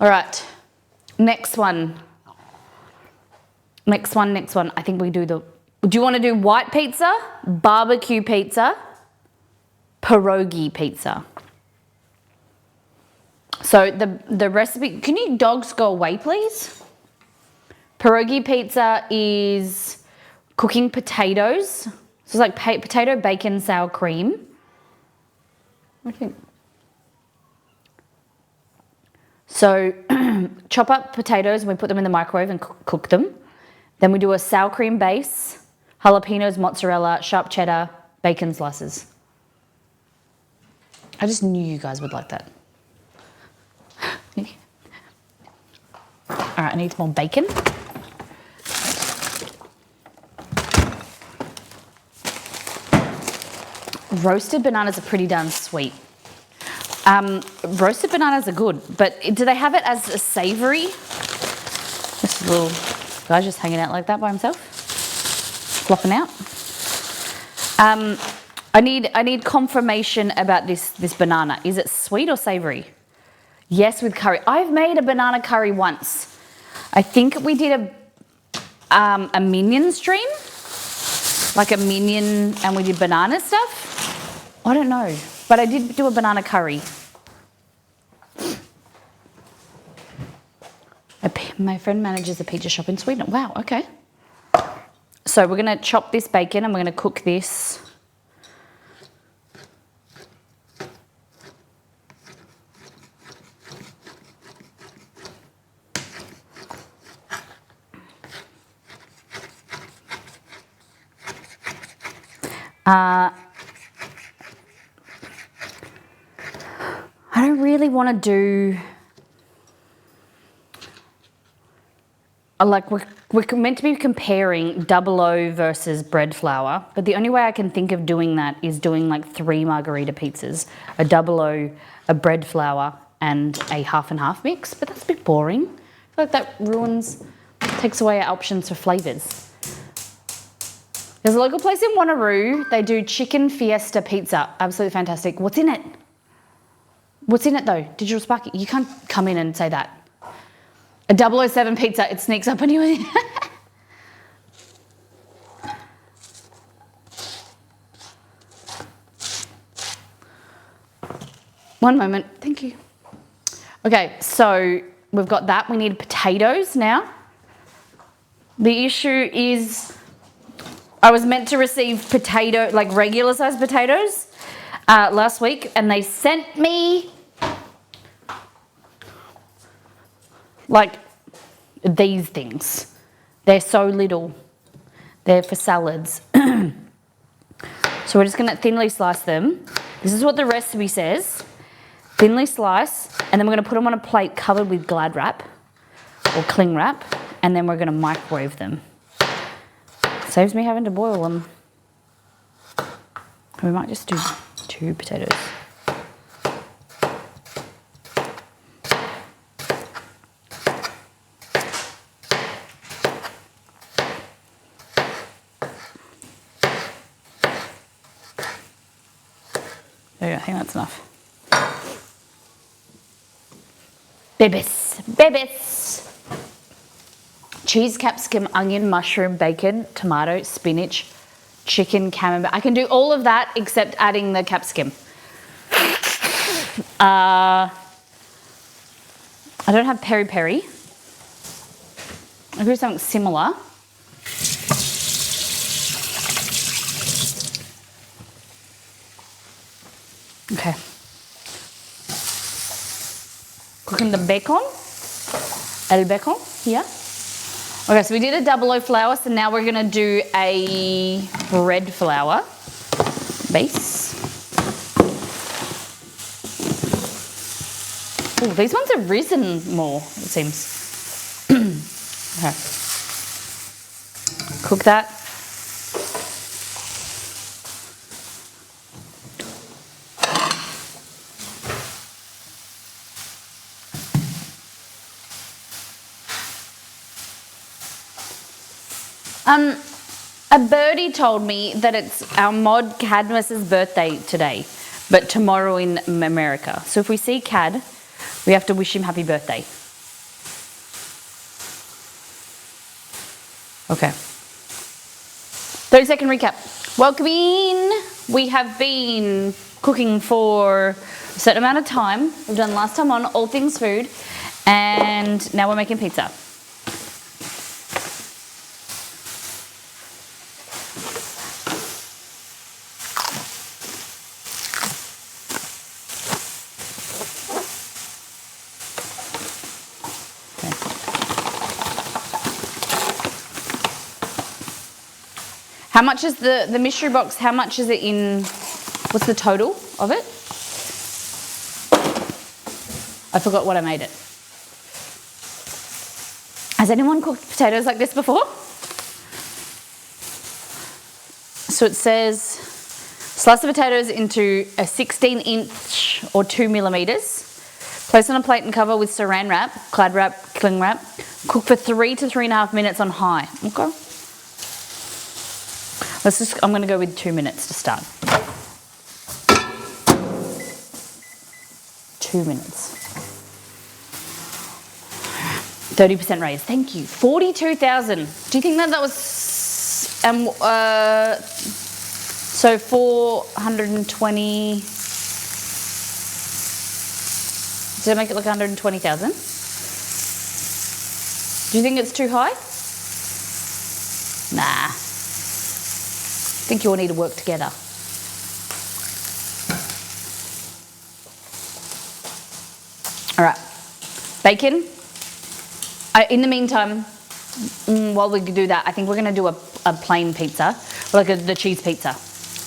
All right. Next one. Next one. I think we do the... Do you want to do white pizza, barbecue pizza, pierogi pizza? So the recipe... Can you dogs go away, please? Pierogi pizza is cooking potatoes. So it's like potato, bacon, sour cream. Okay. So chop up potatoes and we put them in the microwave and cook them. Then we do a sour cream base, jalapenos, mozzarella, sharp cheddar, bacon slices. I just knew you guys would like that. All right, I need some more bacon. Roasted bananas are pretty darn sweet. Roasted bananas are good, but do they have it as a savoury? This little guy just hanging out like that by himself, flopping out. I need confirmation about this banana. Is it sweet or savoury? Yes, with curry. I've made a banana curry once. I think we did a minion stream, like a minion, and we did banana stuff. I don't know, but I did do a banana curry. My friend manages a pizza shop in Sweden. Wow, okay. So we're going to chop this bacon and we're going to cook this. I don't really want to do... Like we're meant to be comparing 00 versus bread flour, but the only way I can think of doing that is doing like 3 margarita pizzas, a 00, a bread flour, and a half and half mix. But that's a bit boring. I feel like that takes away our options for flavours. There's a local place in Wanneroo. They do chicken fiesta pizza. Absolutely fantastic. What's in it? What's in it though? Digital Sparky. You can't come in and say that. A 007 pizza, it sneaks up on you. One moment, thank you. Okay, so we've got that. We need potatoes now. The issue is I was meant to receive like regular sized potatoes last week, and they sent me like these things. They're so little. They're for salads. So we're just going to thinly slice them. This is what the recipe says. Thinly slice, and then we're going to put them on a plate covered with Glad wrap or cling wrap, and then we're going to microwave them. Saves me having to boil them. We might just do 2 potatoes. There you go, I think that's enough. Bibis. Cheese, capsicum, onion, mushroom, bacon, tomato, spinach, chicken, camembert. I can do all of that except adding the capsicum. I don't have peri peri. I'll do something similar. Okay. Cooking the bacon. El bacon here. Okay, so we did a double O flour, so now we're gonna do a bread flour base. Oh, these ones have risen more, it seems. Okay. Cook that. A birdie told me that it's our mod Cadmus's birthday today, but tomorrow in America. So if we see Cad, we have to wish him happy birthday. Okay. 30-second recap. Welcome in. We have been cooking for a certain amount of time. We've done last time on all things food, and now we're making pizza. How much is the mystery box? How much is it in, what's the total of it? I forgot what I made it. Has anyone cooked potatoes like this before? So it says, slice the potatoes into a 16-inch or 2 millimeters. Place on a plate and cover with saran wrap, Glad wrap, cling wrap. Cook for 3 to 3.5 minutes on high. Okay. I'm going to go with 2 minutes to start. 2 minutes. 30% raise. Thank you. 42,000. Do you think that was so 420? Did I make it like 120,000? Do you think it's too high? Nah. I think you all need to work together. All right, bacon. In the meantime, while we do that, I think we're gonna do a plain pizza, like the cheese pizza,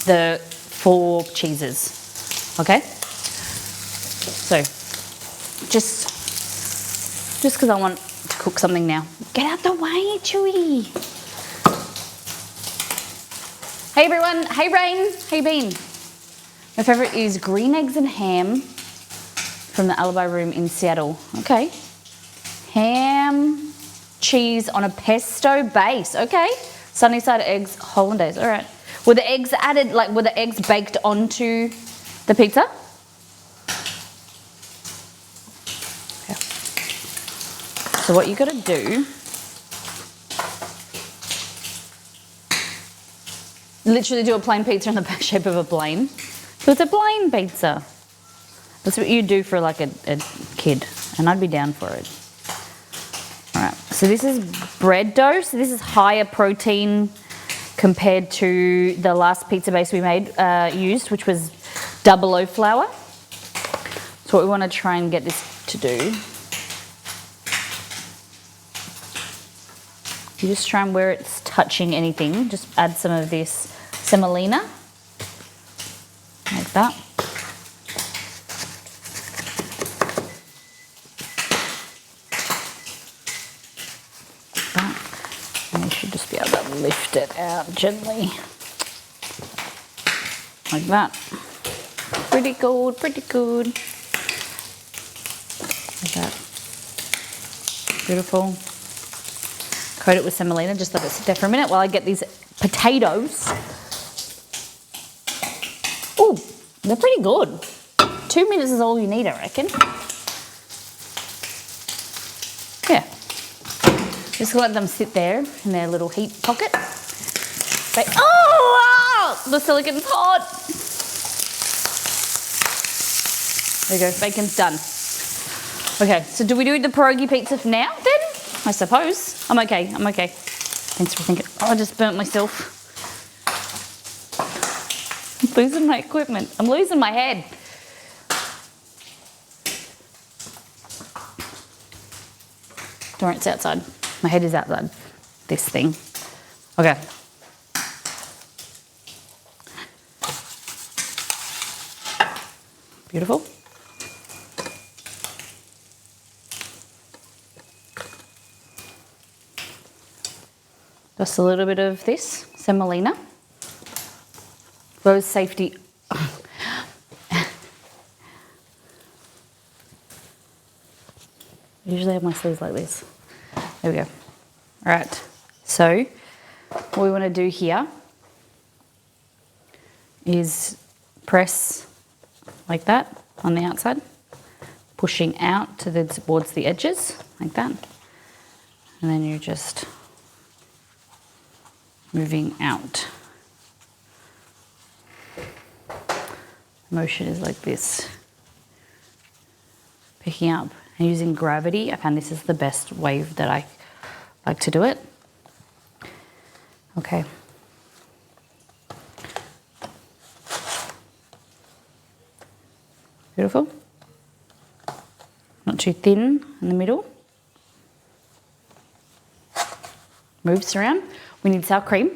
the 4 cheeses, okay? So, just because I want to cook something now. Get out the way, Chewy. Hey everyone, hey Rain, how you been? My favourite is green eggs and ham from the Alibi Room in Seattle. Okay. Ham, cheese on a pesto base. Okay. Sunny side eggs, hollandaise. All right. Were the eggs added, like were the eggs baked onto the pizza? Okay. So what you gotta do, literally do a plain pizza in the back shape of a plane. So it's a plain pizza. That's what you do for like a kid, and I'd be down for it. All right, so this is bread dough. So this is higher protein compared to the last pizza base we made, used, which was double O flour. So what we want to try and get this to do, you just try and where it's touching anything, just add some of this semolina, like that. And you should just be able to lift it out gently, like that. Pretty good, pretty good. Like that. Beautiful. Coat it with semolina, just let it sit there for a minute while I get these potatoes. Ooh, They're pretty good. 2 minutes is all you need, I reckon. Yeah. Just let them sit there in their little heat pocket. Oh, the silicon's hot. There you go, bacon's done. Okay, so do we do the pierogi pizza for now then? I suppose. I'm okay. Thanks for thinking. Oh, I just burnt myself. I'm losing my equipment. I'm losing my head. Don't worry, it's outside. My head is outside this thing. Okay. Beautiful. Just a little bit of this, semolina. Rose safety. Usually I have my sleeves like this. There we go. All right, so what we want to do here is press like that on the outside, pushing out towards the edges, like that. And then you're just moving out. Motion is like this. Picking up and using gravity. I found this is the best way that I like to do it. Okay. Beautiful. Not too thin in the middle. Moves around. We need sour cream.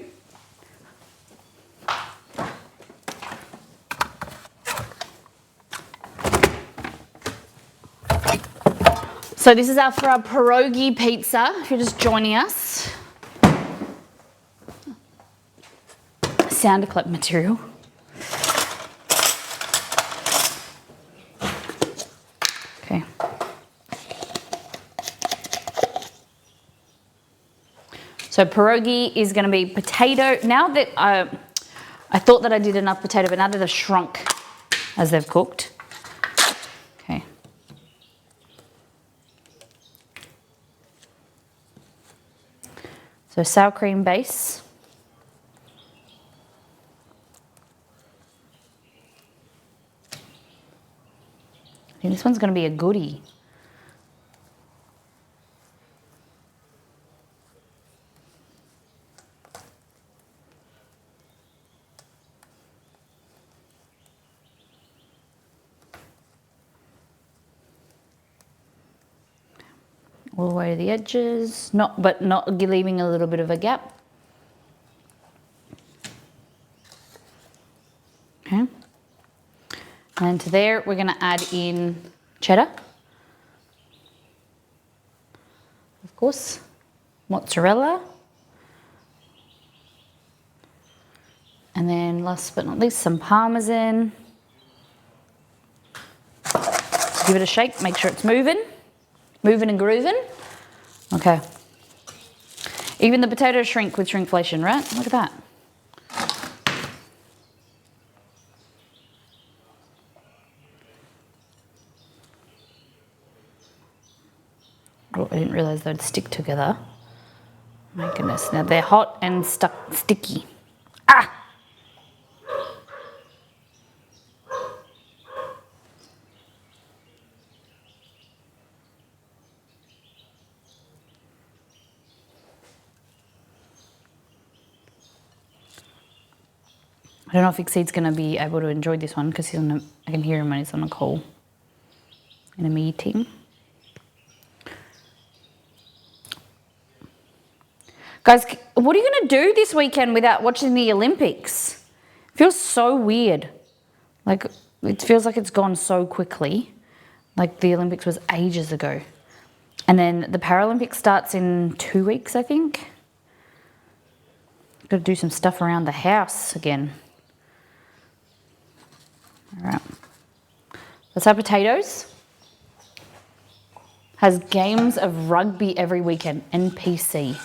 So this is for our pierogi pizza, if you're just joining us. Sound clip material. Okay. So pierogi is going to be potato. Now that I thought that I did enough potato, but now that they've shrunk as they've cooked. Okay. So sour cream base. I think this one's going to be a goodie. All the way to the edges, but not leaving a little bit of a gap. Okay. And to there, we're going to add in cheddar. Of course, mozzarella. And then last but not least, some parmesan. Give it a shake, make sure it's moving and grooving. Okay. Even the potatoes shrink with shrinkflation, right? Look at that. Oh, I didn't realize they'd stick together. My goodness. Now they're hot and sticky. Ah! I don't know if Exceed's going to be able to enjoy this one because I can hear him when he's on a call in a meeting. Guys, what are you going to do this weekend without watching the Olympics? It feels so weird. Like, it feels like it's gone so quickly. Like the Olympics was ages ago. And then the Paralympics starts in 2 weeks, I think. Got to do some stuff around the house again. All right. That's our potatoes. Has games of rugby every weekend. NPC.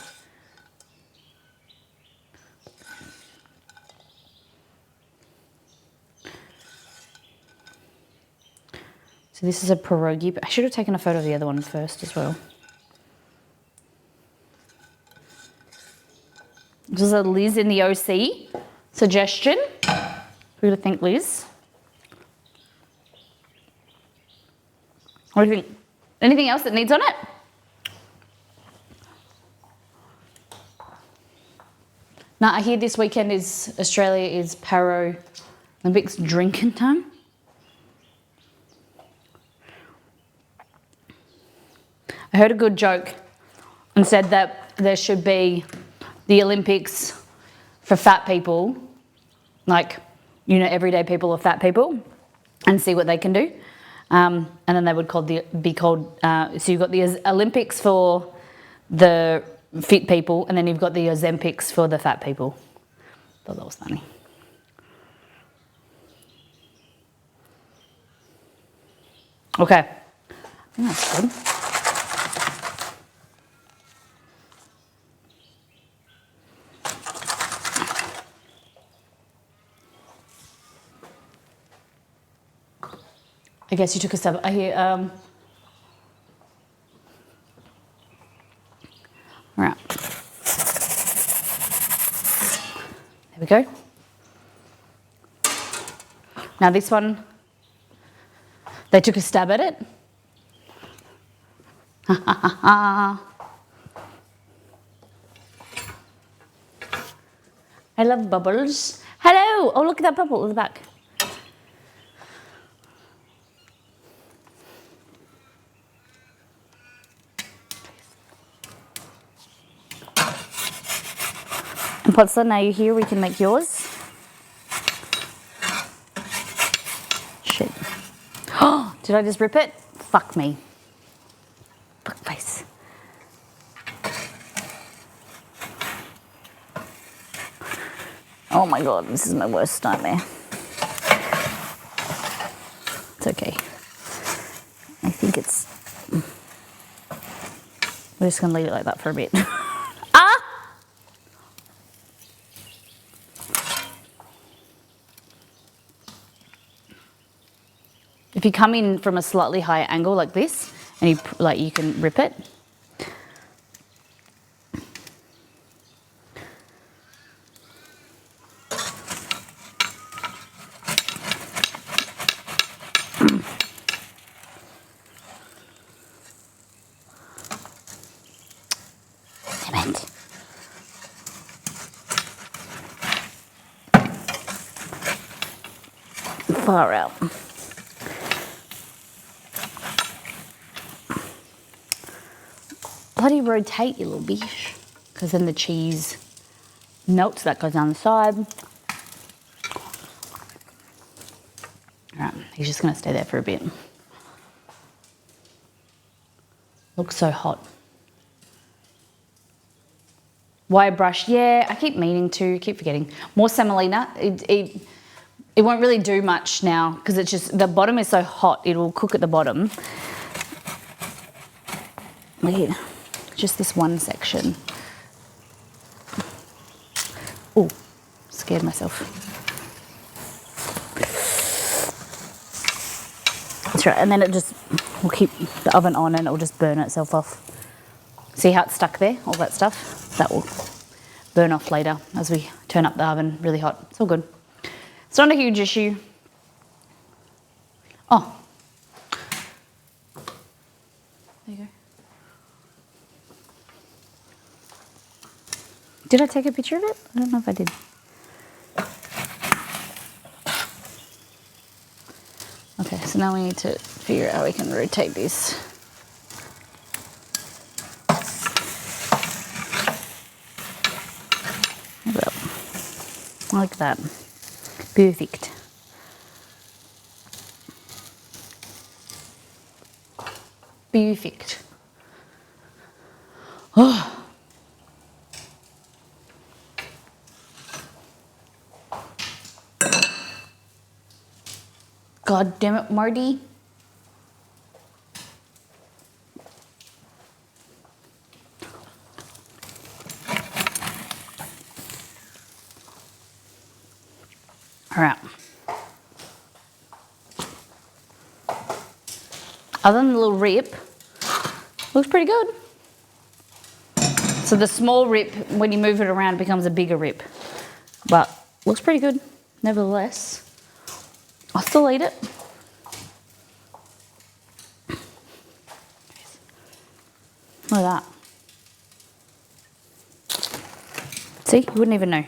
So this is a pierogi. I should have taken a photo of the other one first as well. This is a Liz in the OC suggestion. Who do you think, Liz? What do you think? Anything else that needs on it? Now, I hear this weekend Australia is Paralympics drinking time. I heard a good joke and said that there should be the Olympics for fat people, like, you know, everyday people are fat people, and see what they can do. And then they would be called, so you've got the Olympics for the fit people, and then you've got the Ozempics for the fat people. Thought that was funny. Okay, I think that's good. I guess you took a stab. I hear, right. There we go. Now this one, they took a stab at it. I love bubbles. Hello! Oh, look at that bubble at the back. And Potsdam, now you're here, we can make yours. Shit. Oh, did I just rip it? Fuck me. Fuck face. Oh my god, this is my worst nightmare. It's okay. I think it's... We're just going to leave it like that for a bit. Ah! If you come in from a slightly higher angle like this, and you can rip it. Damn it. Far out. Bloody rotate, you little bitch, because then the cheese melts. That goes down the side. All right, he's just going to stay there for a bit. Looks so hot. Wire brush, yeah, I keep meaning to, keep forgetting. More semolina. It won't really do much now because it's just, the bottom is so hot, it will cook at the bottom. Wait, just this one section. Oh, scared myself. That's right, and then it just will keep the oven on and it will just burn itself off. See how it's stuck there, all that stuff? That will burn off later as we turn up the oven really hot. It's all good. It's not a huge issue. Oh. There you go. Did I take a picture of it? I don't know if I did. Okay, so now we need to figure out how we can rotate this. Like that. Perfect. Perfect. Oh. God damn it, Marty. All right. other than the little rip, looks pretty good. So the small rip, when you move it around, it becomes a bigger rip. But looks pretty good, nevertheless. I'll still eat it. Look at that. See, you wouldn't even know.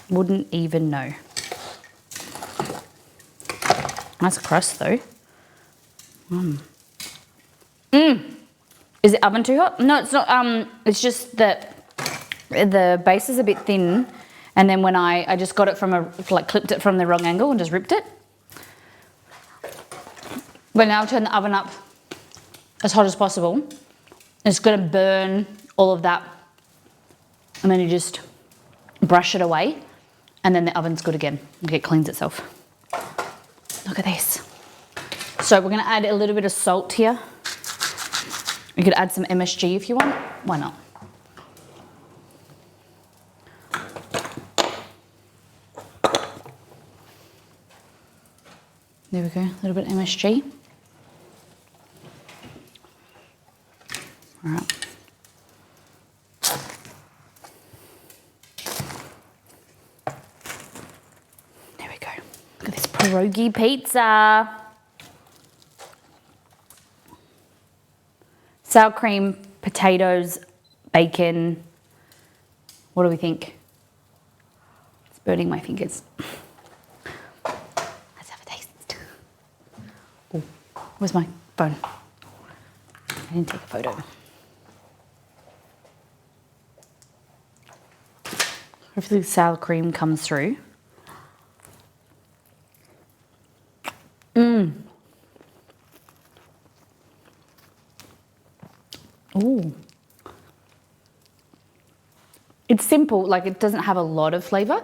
Wouldn't even know. Nice crust though. Is the oven too hot? No, it's not. It's just that the base is a bit thin, and then when I just got it from clipped it from the wrong angle and just ripped it. But now I'll turn the oven up as hot as possible. It's gonna burn all of that, and then you just brush it away, and then the oven's good again. It cleans itself. Look at this. So we're gonna add a little bit of salt here. You could add some MSG if you want. Why not? There we go, a little bit of MSG. All right. There we go. Look at this pierogi pizza. Sour cream, potatoes, bacon. What do we think? It's burning my fingers. Let's have a taste. Oh, where's my phone? I didn't take a photo. Hopefully the sour cream comes through. Ooh. It's simple, like it doesn't have a lot of flavour,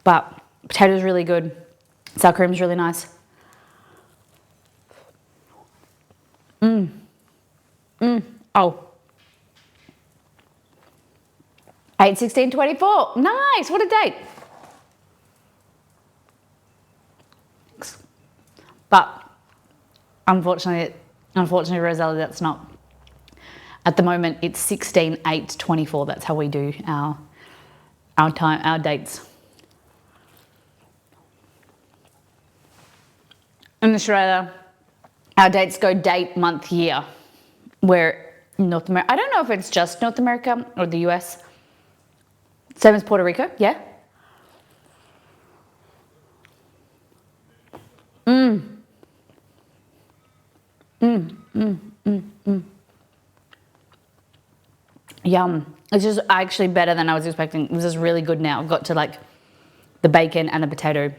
but potatoes really good. Sour cream's really nice. Oh. 8/16/24. Nice, what a date. But unfortunately, Rosella, that's not. At the moment, it's 16/8/24. That's how we do our dates. In Australia, our dates go date, month, year. Where North America, I don't know if it's just North America or the US. Same as Puerto Rico, yeah? Yum. It's just actually better than I was expecting. This is really good now. I've got to like the bacon and the potato.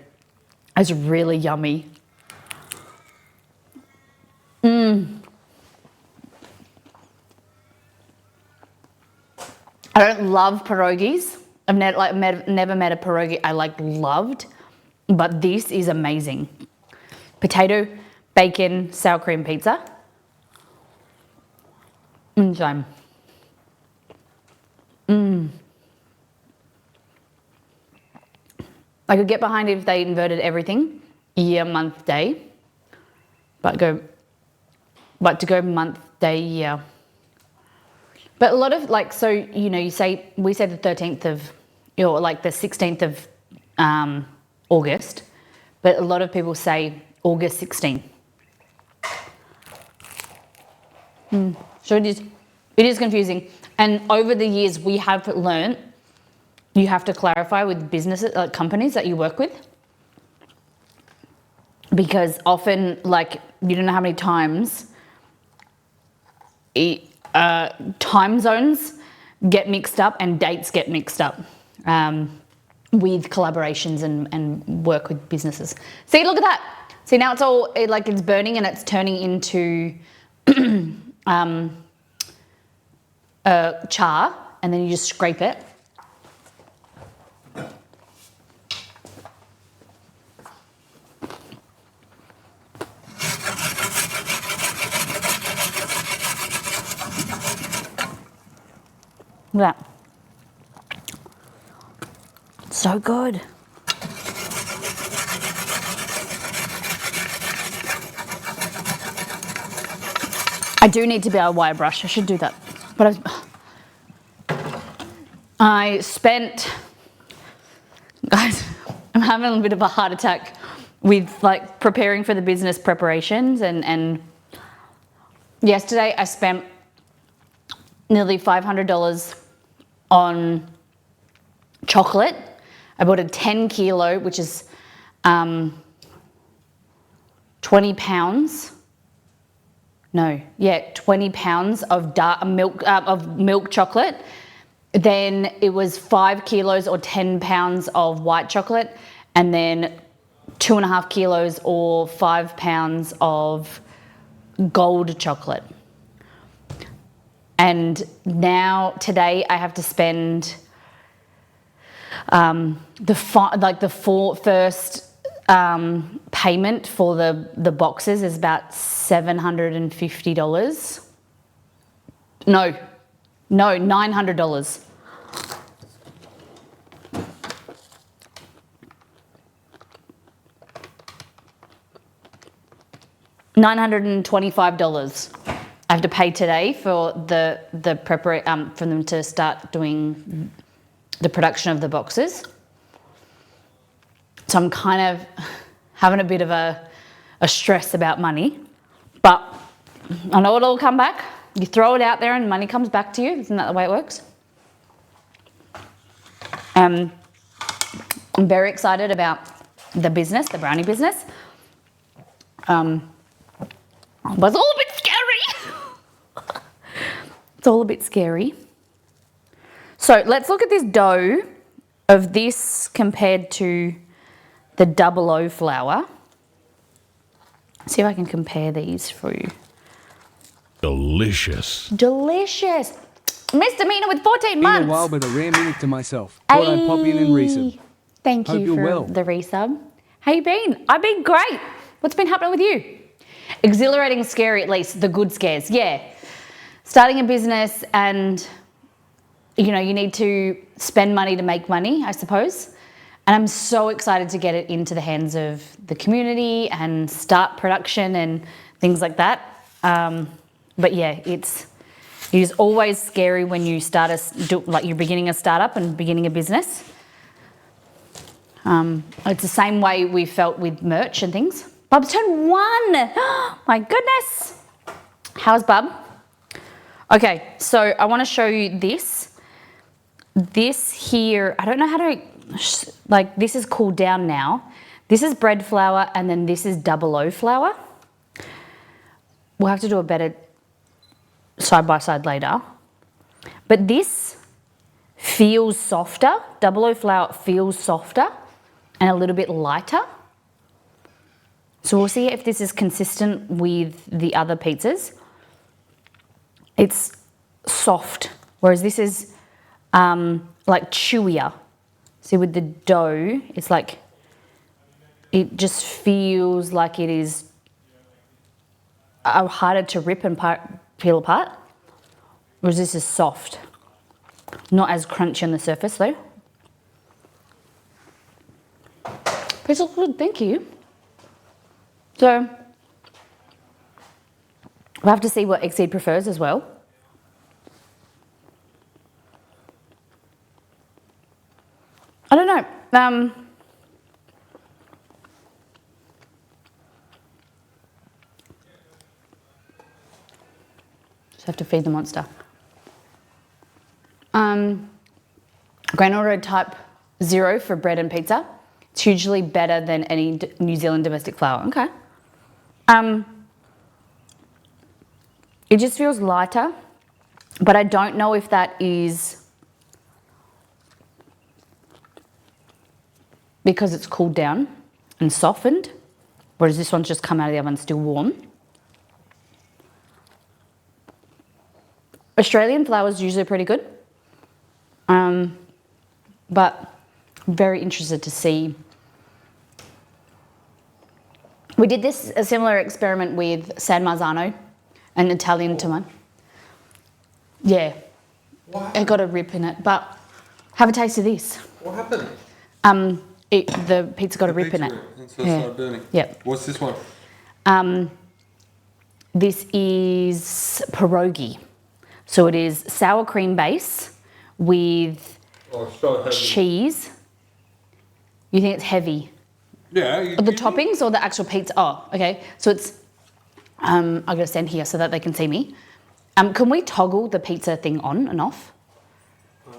It's really yummy. I don't love pierogies. I've never met a pierogi I loved, but this is amazing. Potato, bacon, sour cream pizza. Shame. I could get behind it if they inverted everything, year, month, day, but to go month, day, year. But a lot of so we say the 13th of, like the 16th of August, but a lot of people say August 16. So it is confusing. And over the years, we have learned you have to clarify with businesses, companies that you work with, because often, you don't know how many times time zones get mixed up and dates get mixed up with collaborations and work with businesses. See, look at that. See, now it's all it's burning and it's turning into char, and then you just scrape it. Look at that. So good. I do need to be a wire brush. I should do that. But I spent, guys, I'm having a bit of a heart attack with like preparing for the business preparations, and yesterday I spent nearly $500 on chocolate. I bought a 10 kilo, which is 20 pounds. No, yeah, 20 pounds of dark milk chocolate. Then it was 5 kilos or 10 pounds of white chocolate, and then 2.5 kilos or 5 pounds of gold chocolate. And now today I have to spend the first payment for the boxes is about $750. No, $900. $925 I have to pay today for the preparation for them to start doing the production of the boxes. So I'm kind of having a bit of a stress about money, but I know it'll come back. You throw it out there and money comes back to you. Isn't that the way it works? I'm very excited about the business, the brownie business. But it's all a bit scary. It's all a bit scary. So let's look at this dough of this compared to the 00 flour. See if I can compare these for you. Delicious. Delicious. Misdemeanor with 14 months. Been a while, but a rare minute to myself. Thought I'd pop in and resub. Thank Hope you you're for well. the resub. How you been? I've been great. What's been happening with you? Exhilarating, scary, at least the good scares. Yeah. Starting a business, and you know, you need to spend money to make money, I suppose. And I'm so excited to get it into the hands of the community and start production and things like that. But yeah, it is always scary when you start like you're beginning a startup and beginning a business. It's the same way we felt with merch and things. Bub's turned 1. My goodness. How's Bub? Okay, so I want to show you this. This here, I don't know how to, like, this is cooled down now. This is bread flour, and then this is 00 flour. We'll have to do a better side by side later. But this feels softer. 00 flour feels softer and a little bit lighter. So we'll see if this is consistent with the other pizzas. It's soft, whereas this is like chewier. See, with the dough, it's like, it just feels like it is harder to rip and peel apart, whereas this is soft. Not as crunchy on the surface though. But it's all good, thank you. So, we'll have to see what Exceed prefers as well. I don't know. Just have to feed the monster. Granola type 0 for bread and pizza. It's hugely better than any New Zealand domestic flour. Okay. It just feels lighter, but I don't know if that is because it's cooled down and softened, whereas this one's just come out of the oven still warm. Australian flour is usually pretty good, but I'm very interested to see. We did a similar experiment with San Marzano, an Italian tomato. Yeah, What it got a rip in it, but have a taste of this. What happened? The pizza got a rip in it. And so it Yeah. started burning. Yep. What's this one? This is pierogi. So it is sour cream base with Oh, so heavy. cheese. You think it's heavy? Yeah. The toppings or the actual pizza? Oh, okay. So it's, I'm going to stand here so that they can see me. Can we toggle the pizza thing on and off?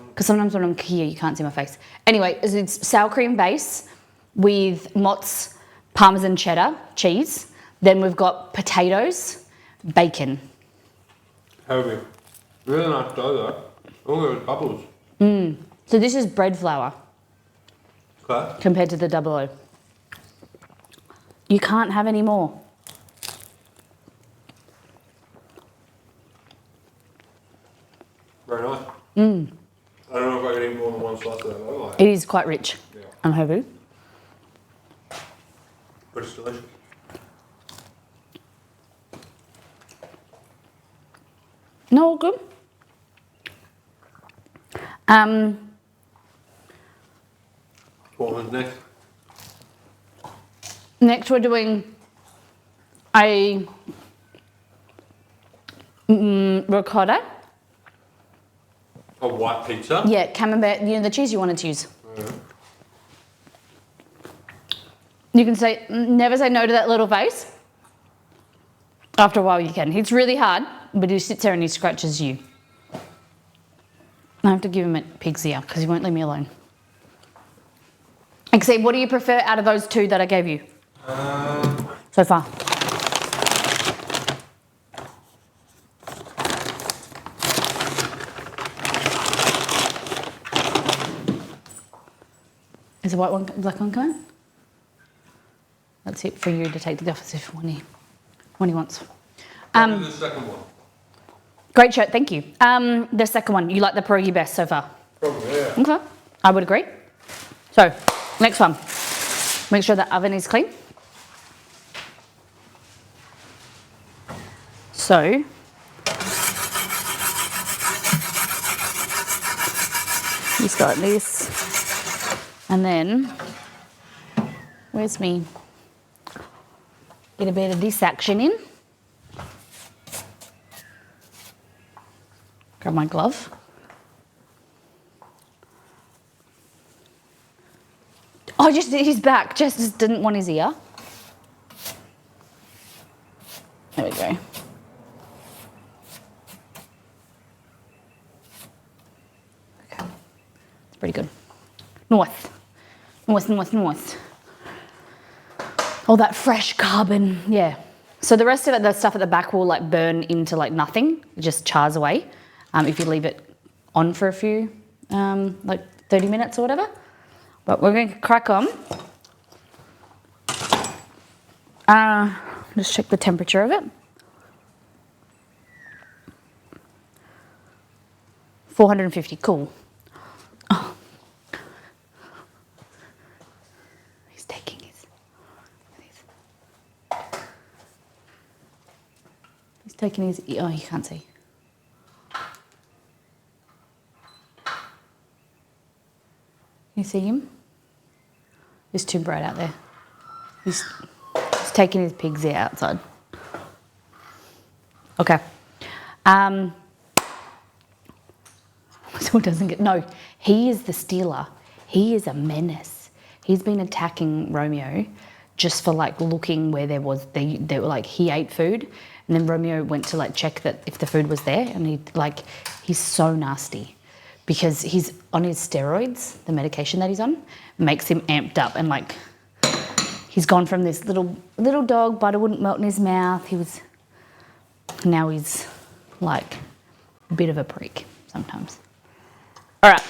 Because sometimes when I'm here, you can't see my face. Anyway, it's sour cream base with Mott's Parmesan cheddar cheese. Then we've got potatoes, bacon. Heavy. Really nice dough though. Oh, there was bubbles. So this is bread flour Okay. compared to the double O. You can't have any more. Very nice. I don't know if I can eat more than one slice of that though. Like, It is quite rich Yeah. and heavy. but it's delicious. No, all good. What was next? Next, we're doing a ricotta. A white pizza? Yeah, camembert. You know the cheese you wanted to use. You can say never say no to that little face. After a while, you can. It's really hard, but he sits there and he scratches you. I have to give him a pig's ear because he won't leave me alone. Except, what do you prefer out of those two that I gave you so far? Is the white one, black one coming? That's it for you to take to the office if when he wants. Probably the second one. Great shirt, thank you. The second one, you like the pierogi best so far? Probably, yeah. Okay, I would agree. So, next one. Make sure the oven is clean. So, you start this, and then, where's me? Get a bit of this action in. Grab my glove. Oh, just his back. Just didn't want his ear. There we go. Okay, it's pretty good. North. All that fresh carbon, yeah. So the rest of it, the stuff at the back will like burn into like nothing. It just chars away if you leave it on for a few, like 30 minutes or whatever. But we're going to crack on. Just check the temperature of it. 450, cool. Oh. He's taking his. He's taking his. Oh, you can't see. You see him? It's too bright out there. He's taking his pig's ear outside. Okay. So it doesn't get, no, he is the stealer. He is a menace. He's been attacking Romeo just for like looking where they were like, he ate food and then Romeo went to like check that if the food was there and he's so nasty. Because he's on his steroids, the medication that he's on, makes him amped up and like, he's gone from this little dog, butter wouldn't melt in his mouth. Now he's like a bit of a prick sometimes. All right,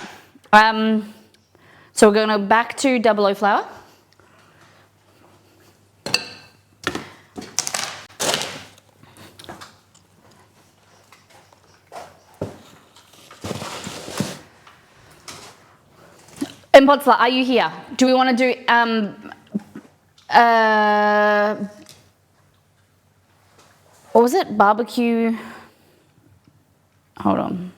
so we're going to back to double O flour. Impotsla, are you here? Do we want to do what was it? Barbecue. Hold on.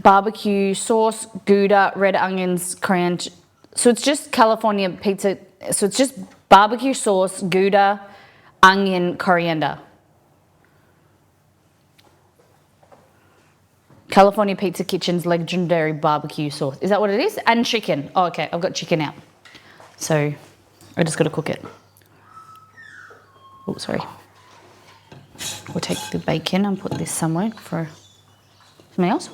barbecue sauce, Gouda, red onions, coriander. So it's just California pizza. So it's just barbecue sauce, Gouda, onion, coriander. California Pizza Kitchen's legendary barbecue sauce. Is that what it is? And chicken. Oh, okay. I've got chicken out. So I just got to cook it. Oh, sorry. We'll take the bacon and put this somewhere for something else.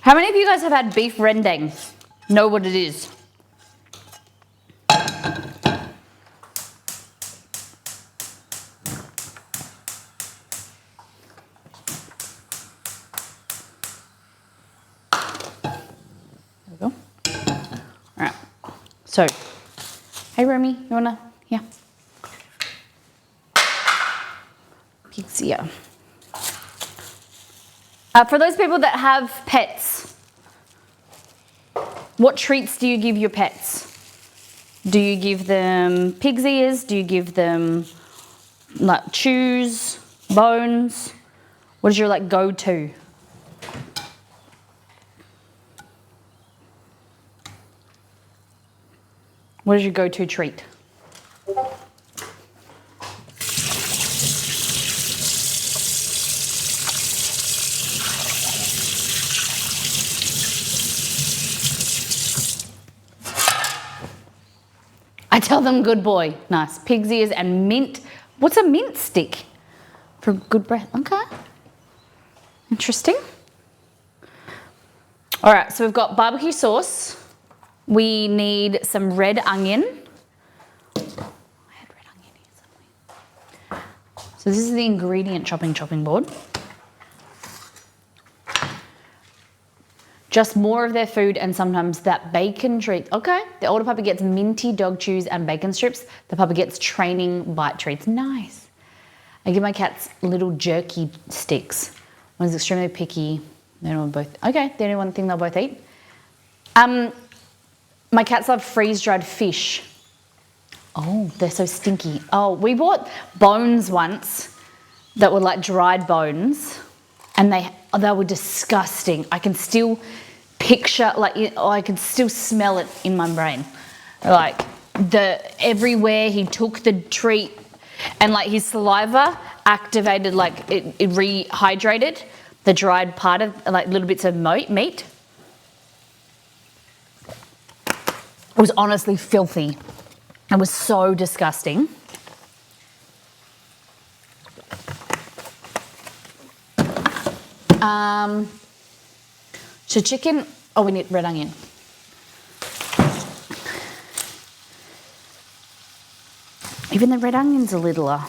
How many of you guys have had beef rendang? Know what it is? There we go. All right. So, hey Romy, you wanna? Yeah. Pizza. For those people that have pets, what treats do you give your pets? Do you give them pig's ears? Do you give them like chews, bones? What is your like go-to? What is your go-to treat? I tell them good boy. Nice. Pig's ears and mint. What's a mint stick? For good breath. Okay. Interesting. All right, so we've got barbecue sauce. We need some red onion. I had red onion here somewhere. So this is the ingredient chopping board. Just more of their food and sometimes that bacon treat. Okay, the older puppy gets minty dog chews and bacon strips. The puppy gets training bite treats. Nice. I give my cats little jerky sticks. One's extremely picky. They don't both. Okay, the only one thing they'll both eat. My cats love freeze-dried fish. Oh, they're so stinky. Oh, we bought bones once that were like dried bones, and they were disgusting. I can still picture, I can still smell it in my brain. Like everywhere he took the treat, and like his saliva activated, like it rehydrated the dried part of like little bits of meat. It was honestly filthy. It was so disgusting. So chicken, oh, we need red onion. Even the red onion's a littler.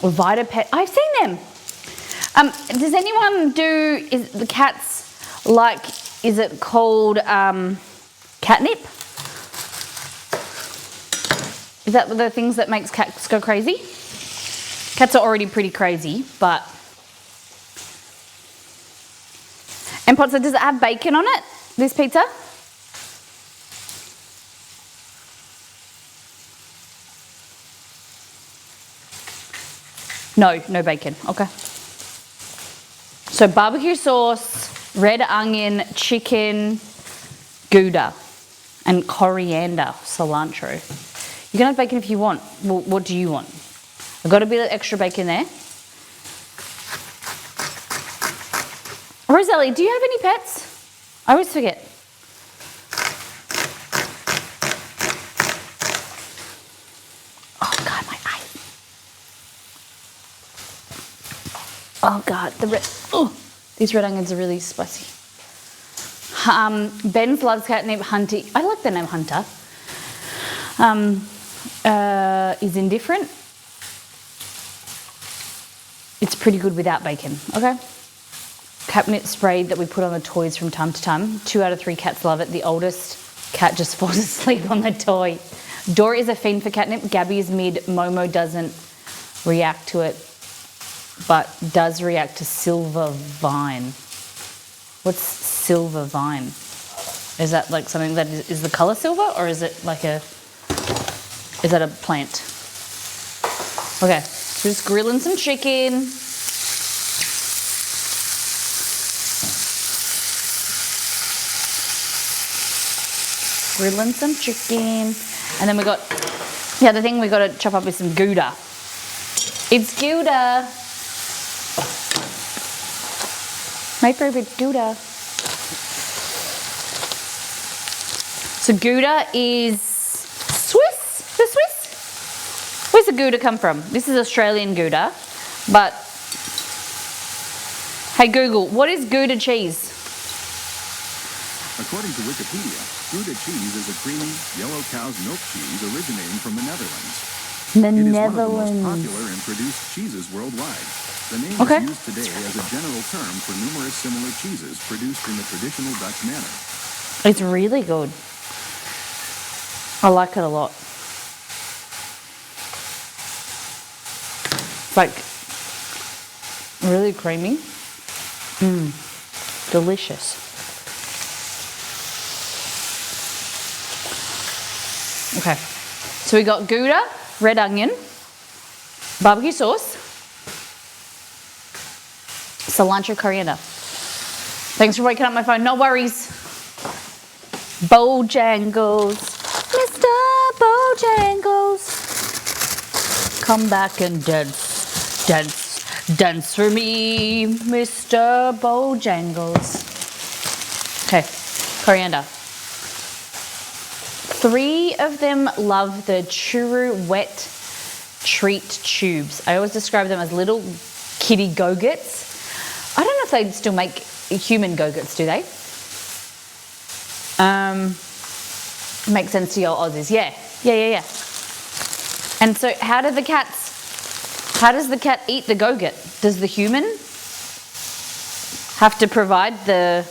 Or Vitapet, I've seen them. Does anyone is the cats like, is it called catnip? Is that the things that makes cats go crazy? Cats are already pretty crazy, but... And Potso, does it have bacon on it, this pizza? No bacon, okay. So barbecue sauce, red onion, chicken, Gouda, and coriander, cilantro. You can have bacon if you want. Well, what do you want? I've got a bit of extra bacon there. Roselli, do you have any pets? I always forget. Oh God, my eye. Oh God, these red onions are really spicy. Ben loves catnip. Hunter, I like the name Hunter. Is indifferent. It's pretty good without bacon, okay? Catnip spray that we put on the toys from time to time. 2 out of 3 cats love it. The oldest cat just falls asleep on the toy. Dora is a fiend for catnip. Gabby is mid. Momo doesn't react to it, but does react to silver vine. What's silver vine? Is that like something that is the color silver, or is it like is that a plant? Okay, just grilling some chicken. Grilling some chicken. And then we got, the other thing we got to chop up is some Gouda. It's Gouda. My favorite Gouda. So Gouda is Swiss? The Swiss? Where's the Gouda come from? This is Australian Gouda, but hey Google, what is Gouda cheese? According to Wikipedia, Gouda cheese is a creamy, yellow cow's milk cheese originating from the Netherlands. The It is one of the most Netherlands. popular and produced cheeses worldwide. The name Okay. is used today as a general term for numerous similar cheeses produced in the traditional Dutch manner. It's really good. I like it a lot. It's like really creamy. Delicious. Okay, so we got Gouda, red onion, barbecue sauce, cilantro, coriander. Thanks for waking up my phone, no worries. Bojangles, Mr. Bojangles. Come back and dance, dance, dance for me, Mr. Bojangles. Okay, coriander. 3 of them love the Churu wet treat tubes. I always describe them as little kitty go-gets. I don't know if they still make human go-gets, do they? Makes sense to your Aussies. Yeah. And so how does the cat eat the go-get? Does the human have to provide the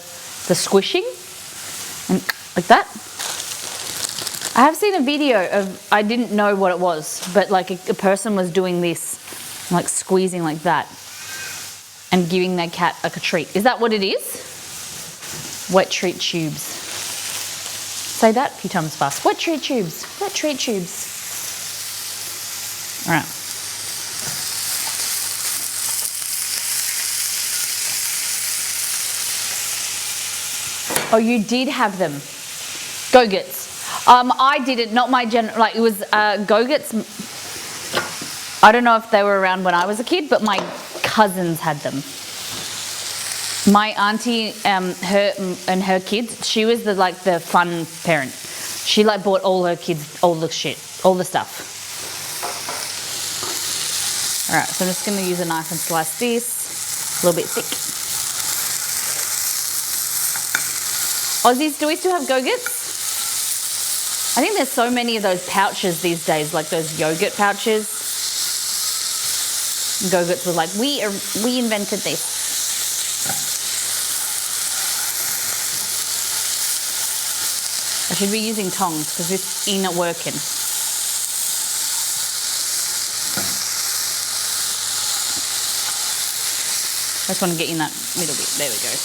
squishing? And like that? I have seen a video of, I didn't know what it was, but like a person was doing this, like squeezing like that and giving their cat like a treat. Is that what it is? Wet treat tubes. Say that a few times fast. Wet treat tubes. Wet treat tubes. All right. Oh, you did have them. Go-gets. I didn't, not my like it was Go-gets. I don't know if they were around when I was a kid, but my cousins had them. My auntie, her and her kids, she was the fun parent. She like bought all her kids all the shit, all the stuff. All right, so I'm just gonna use a knife and slice this, a little bit thick. Aussies, do we still have Go-gets? I think there's so many of those pouches these days, like those yogurt pouches. Go-gets were like, we invented this. I should be using tongs because this ain't working. I just want to get in that middle bit. There we go.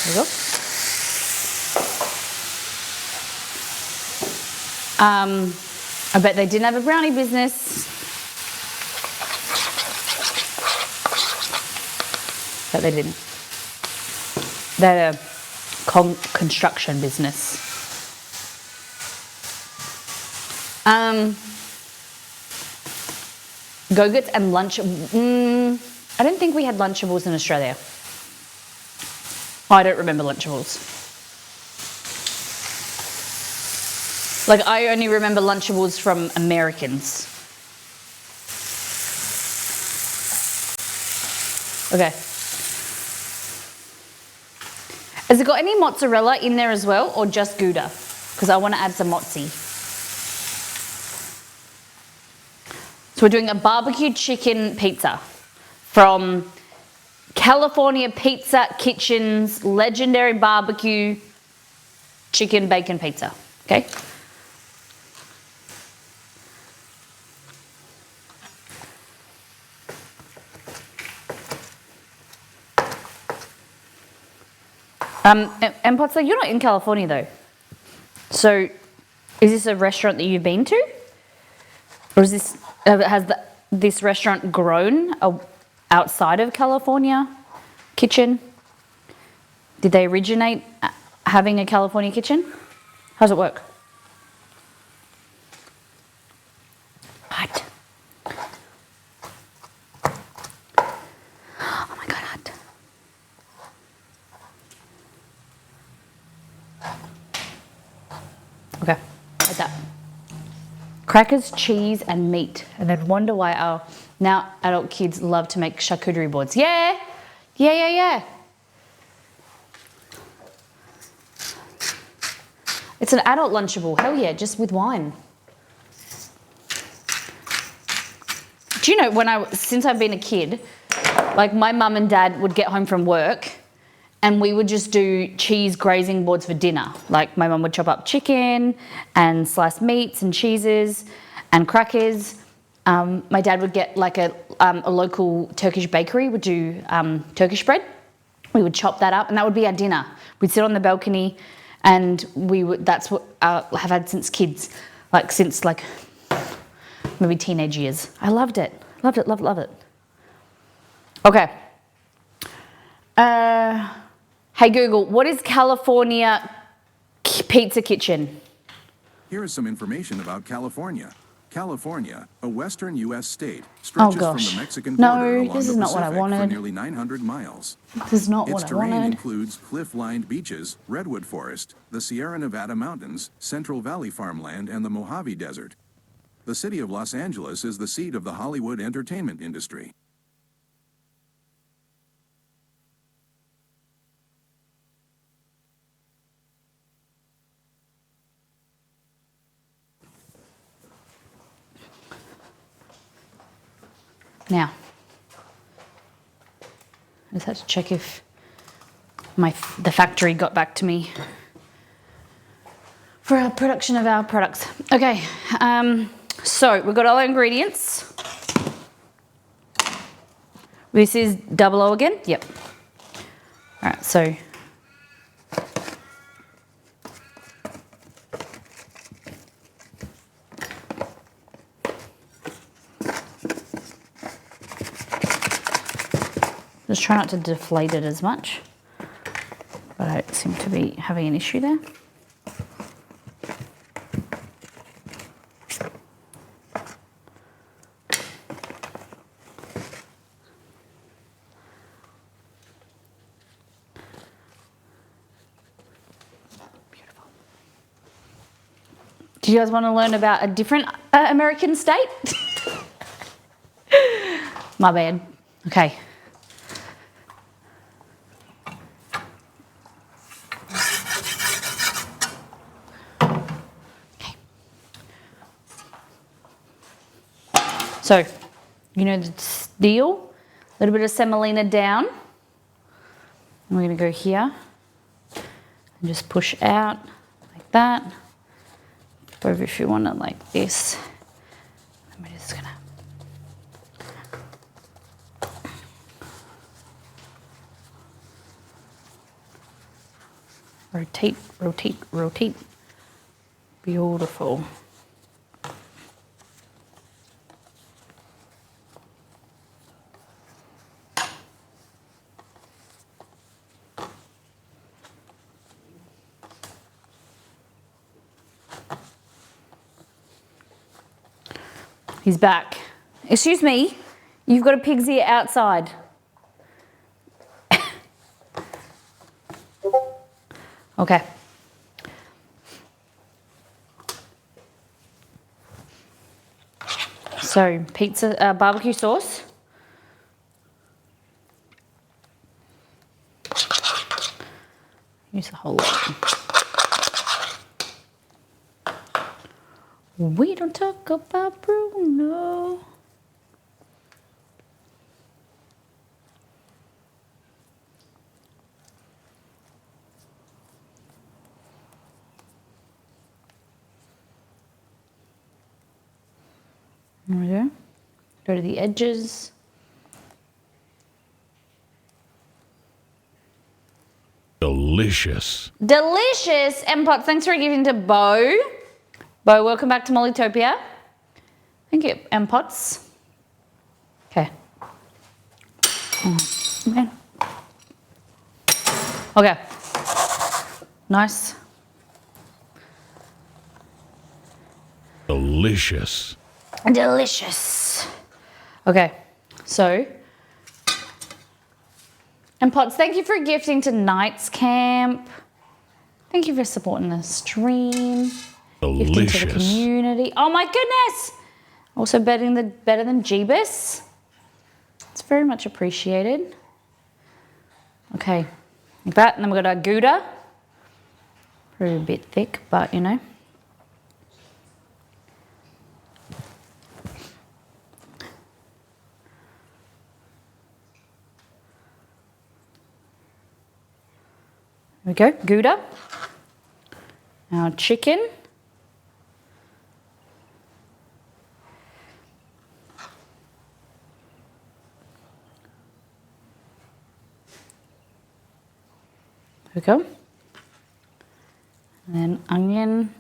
There we go. I bet they didn't have a brownie business. But they didn't. They had a construction business. Go-gets and lunch. I don't think we had Lunchables in Australia. I don't remember Lunchables. Like, I only remember Lunchables from Americans. Okay. Has it got any mozzarella in there as well, or just Gouda? Because I want to add some mozzie. So we're doing a barbecue chicken pizza from California Pizza Kitchen's legendary barbecue chicken bacon pizza. Okay? And Potts, you're not in California though. So, is this a restaurant that you've been to, or is this this restaurant grown outside of California kitchen? Did they originate having a California kitchen? How does it work? What? Oh my God. Okay, like that. Crackers, cheese, and meat. And then wonder why our now adult kids love to make charcuterie boards. Yeah. It's an adult Lunchable. Hell yeah, just with wine. Do you know, since I've been a kid, like my mum and dad would get home from work and we would just do cheese grazing boards for dinner. Like my mum would chop up chicken and sliced meats and cheeses and crackers. My dad would get like a local Turkish bakery would do Turkish bread. We would chop that up and that would be our dinner. We'd sit on the balcony and that's what I have had since kids, since maybe teenage years. I loved it. Loved it. Okay. Hey Google, what is California Pizza Kitchen? Here is some information about California. California, a western U.S. state, stretches from the Mexican border along this the is not what I Pacific for wanted. nearly 900 miles. This is not Its what I terrain wanted. includes cliff-lined beaches, redwood forest, the Sierra Nevada mountains, Central Valley farmland, and the Mojave Desert. The city of Los Angeles is the seat of the Hollywood entertainment industry. Now, I just had to check if the factory got back to me for our production of our products. Okay, so we've got all our ingredients. This is 00 again? Yep. All right, so just try not to deflate it as much, but I don't seem to be having an issue there. Beautiful. Do you guys want to learn about a different American state? My bad. Okay. So, you know the deal, a little bit of semolina down. And we're going to go here and just push out like that. Over if you want it like this. And we're just going to rotate, rotate, rotate. Beautiful. He's back. Excuse me, you've got a pig's ear outside. Okay. So, pizza, barbecue sauce. Use the whole lot. We don't talk about Bruno. There we go. Go to the edges. Delicious. Delicious. M-Pots, thanks for giving to Bo. Bo, welcome back to Mollytopia. Thank you, M-Pots. Okay. Oh, man. Okay. Nice. Delicious. Delicious. Okay, so. M-Pots, thank you for gifting to Knights Camp. Thank you for supporting the stream. Gifting to the Delicious. community. Oh my goodness! Also better than Jeebus. It's very much appreciated. Okay, like that. And then we've got our Gouda. Probably a bit thick, but you know. There we go, Gouda. Our chicken. There we go. And then onion.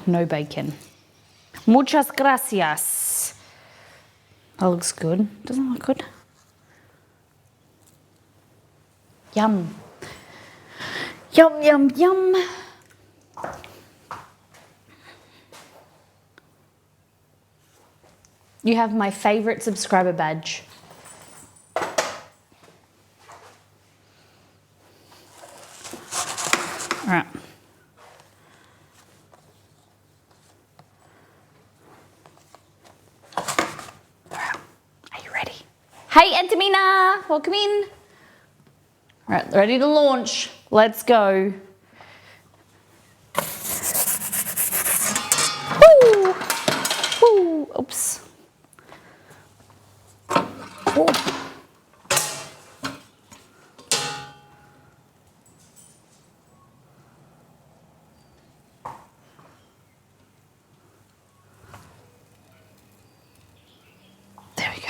No bacon. Muchas gracias. That looks good. Doesn't it look good? Yum. Yum, yum, yum. You have my favorite subscriber badge. All right. Are you ready? Hey, Antamina, welcome in. All right, ready to launch. Let's go. Woo! Woo! Oops. Woo. There we go.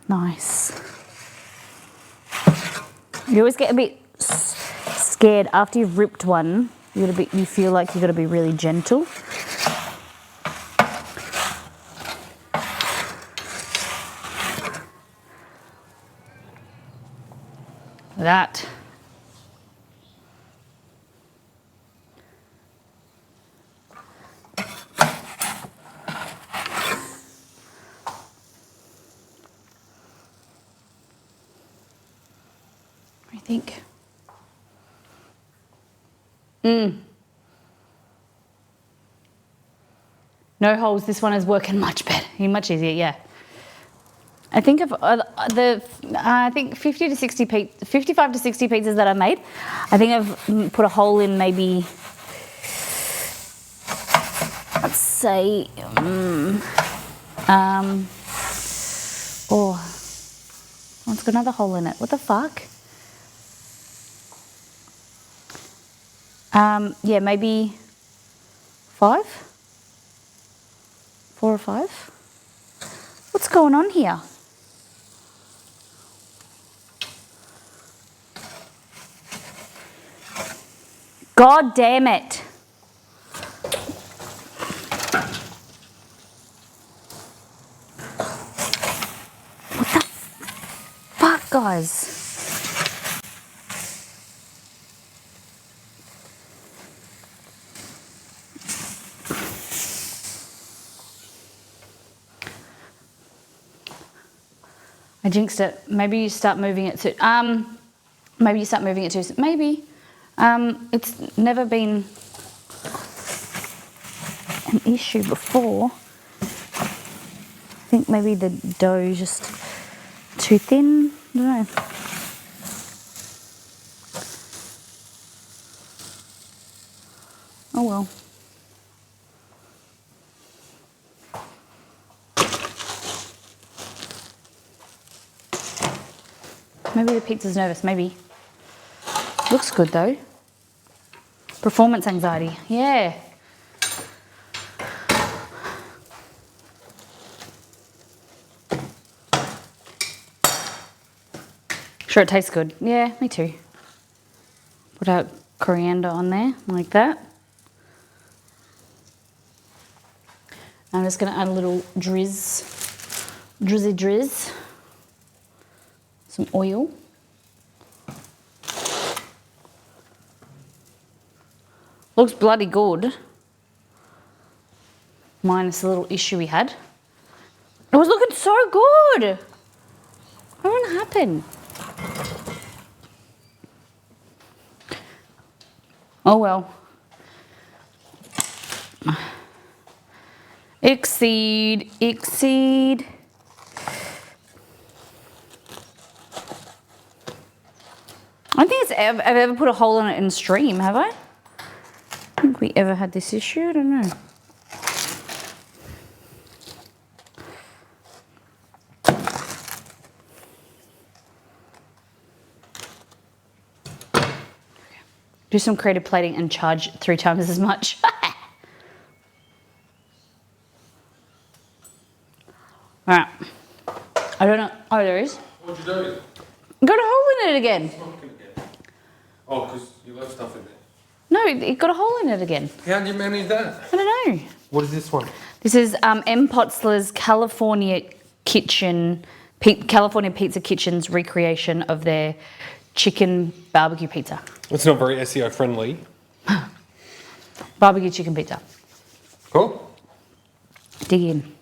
Nice. You always get a bit scared after you've ripped one. You feel like you've got to be really gentle. That. I think. No holes. This one is working much better. Much easier. Yeah. I think of I think 50 to 60 55 to 60 pizzas that I made. I think I've put a hole in maybe. Let's say. Oh, it's got another hole in it. What the fuck? Yeah, maybe 5? 4 or 5? What's going on here? God damn it. What the fuck, guys? I jinxed it. Maybe you start moving it to. Maybe you start moving it to. Maybe. It's never been an issue before. I think maybe the dough is just too thin. I don't know. Oh well. Maybe the pizza's nervous, maybe. Looks good though. Performance anxiety, yeah. Sure, it tastes good. Yeah, me too. Put out coriander on there, like that. I'm just gonna add a little drizzy. Some oil. Looks bloody good. Minus the little issue we had. It was looking so good. What happened? Oh well. Exceed. I don't think I've ever put a hole in it in stream, have I? I don't think we ever had this issue, I don't know. Do some creative plating and charge 3 times as much. Alright. I don't know. Oh, there is. What'd you do? Got a hole in it again. Oh, because you left stuff in there. No, it got a hole in it again. How did you manage that? I don't know. What is this one? This is M. Potzler's California Pizza Kitchen's recreation of their chicken barbecue pizza. It's not very SEO friendly. Barbecue chicken pizza. Cool. Dig in.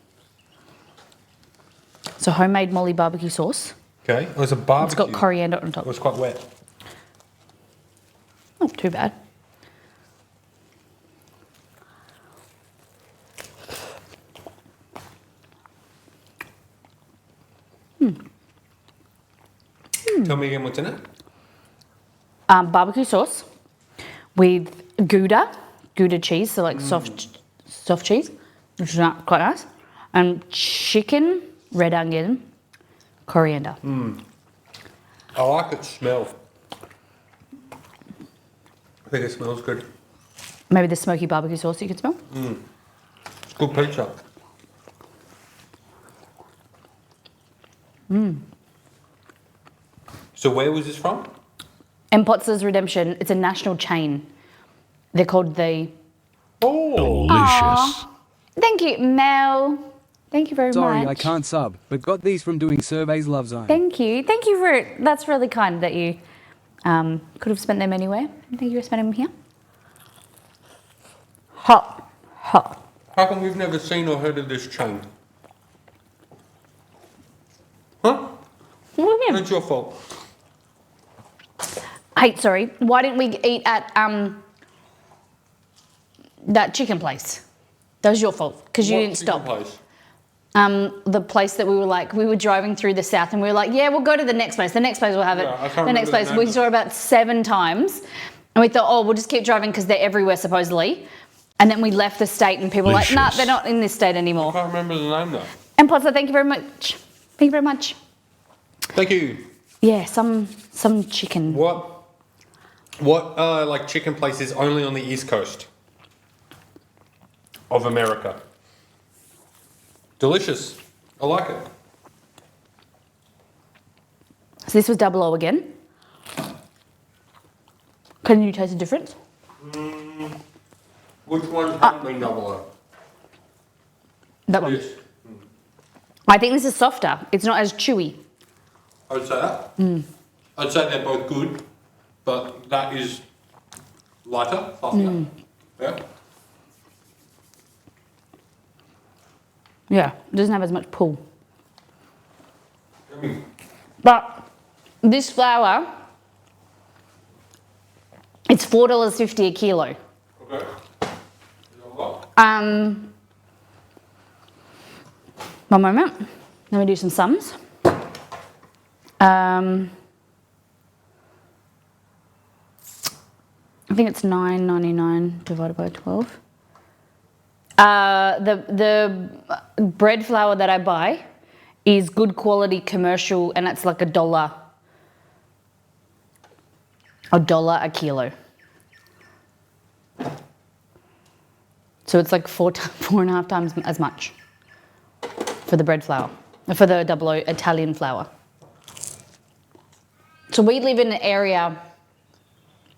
So homemade Molly barbecue sauce. Okay. Oh, it's a barbecue. It's got coriander on It top. was quite wet. Not too bad. Tell me again what's in it. Barbecue sauce with Gouda cheese, so like soft cheese, which is not quite nice, and chicken, red onion, coriander. I like its smell. I think it smells good. Maybe the smoky barbecue sauce you can smell. It's good pizza. So where was this from? And Potzler's Redemption, it's a national chain. They're called the... Oh, Delicious. Thank you, Mel. Thank you very Sorry, much. I can't sub, but got these from doing surveys Love Zone. Thank you. Thank you for... That's really kind that you could have spent them anywhere. Thank you for spending them here. Hot. how come we've never seen or heard of this chain? Huh? What do you mean? It's your fault. Hey, sorry. Why didn't we eat at that chicken place? That was your fault because you What didn't chicken stop. place? The place that we were driving through the south and we were like, yeah, we'll go to the next place. The next place will have it. Yeah, I can't The next remember the place name we of it. saw about 7 times, and we thought, oh, we'll just keep driving because they're everywhere supposedly. And then we left the state and people were like, nah, Delicious. they're not in this state I anymore. can't remember the name though. And Potsdam, thank you very much. Thank you very much. Thank you. Yeah, some chicken. What like chicken places only on the East Coast of America? Delicious. I like it. So this was 00 again. Can you taste the difference? Which one has been double That one. Yes. I think this is softer. It's not as chewy. I would say that. I'd say they're both good, but that is lighter, fluffier. Yeah. Yeah, it doesn't have as much pull. Yummy. But this flour, it's $4.50 a kilo. Okay. Is that a lot? One moment. Let me do some sums. I think it's $9.99 divided by 12. The bread flour that I buy is good quality commercial, and it's like $1 a kilo. So it's like 4.5 times as much for the bread flour, for the double O Italian flour. So we live in an area,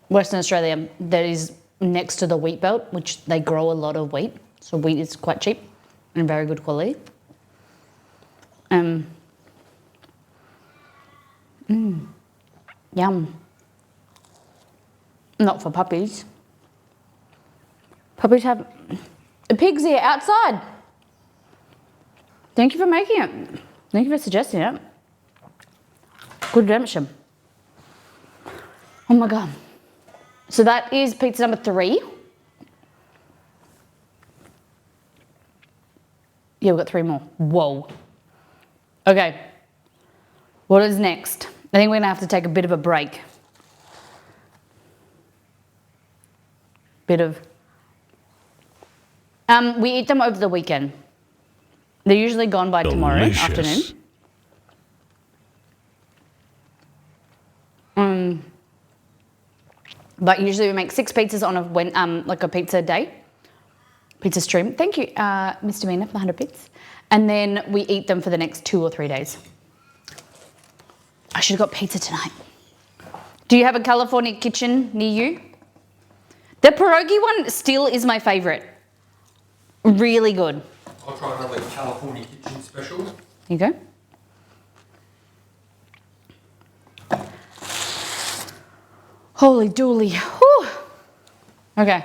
Western Australia, that is next to the wheat belt, which they grow a lot of wheat. So wheat is quite cheap and very good quality. Yum. Not for puppies. Puppies have... The pig's here outside. Thank you for making it. Thank you for suggesting it. Good redemption. Oh my God. So that is pizza number 3. Yeah, we've got 3 more. Whoa. Okay. What is next? I think we're gonna have to take a bit of a break. We eat them over the weekend. They're usually gone by tomorrow afternoon. But usually we make 6 pizzas on like a pizza day. Pizza stream. Thank you, Mr. Mina, for the 100 bits. And then we eat them for the next 2 or 3 days. I should have got pizza tonight. Do you have a California kitchen near you? The pierogi one still is my favourite. Really good. I'll try another California kitchen special. Here you go. Holy dooly. Whew. Okay.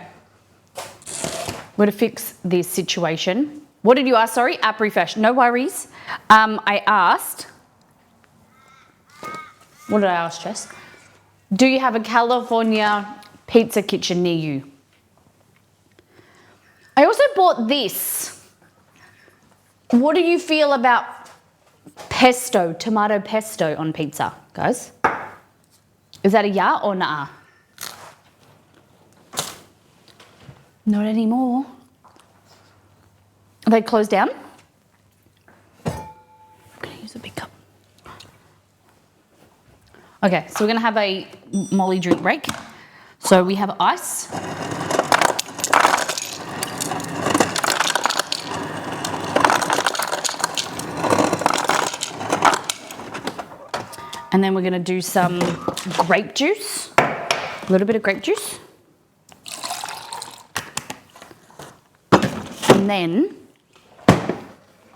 We're going to fix this situation. What did you ask? Sorry, app refresh. No worries. I asked... What did I ask, Jess? Do you have a California pizza kitchen near you? I also bought this. What do you feel about pesto, tomato pesto on pizza, guys? Is that a yeah or nah? Not anymore. Are they closed down? I'm gonna use a big cup. Okay, so we're gonna have a Molly drink break. So we have ice. And then we're gonna do some grape juice, a little bit of grape juice. And then,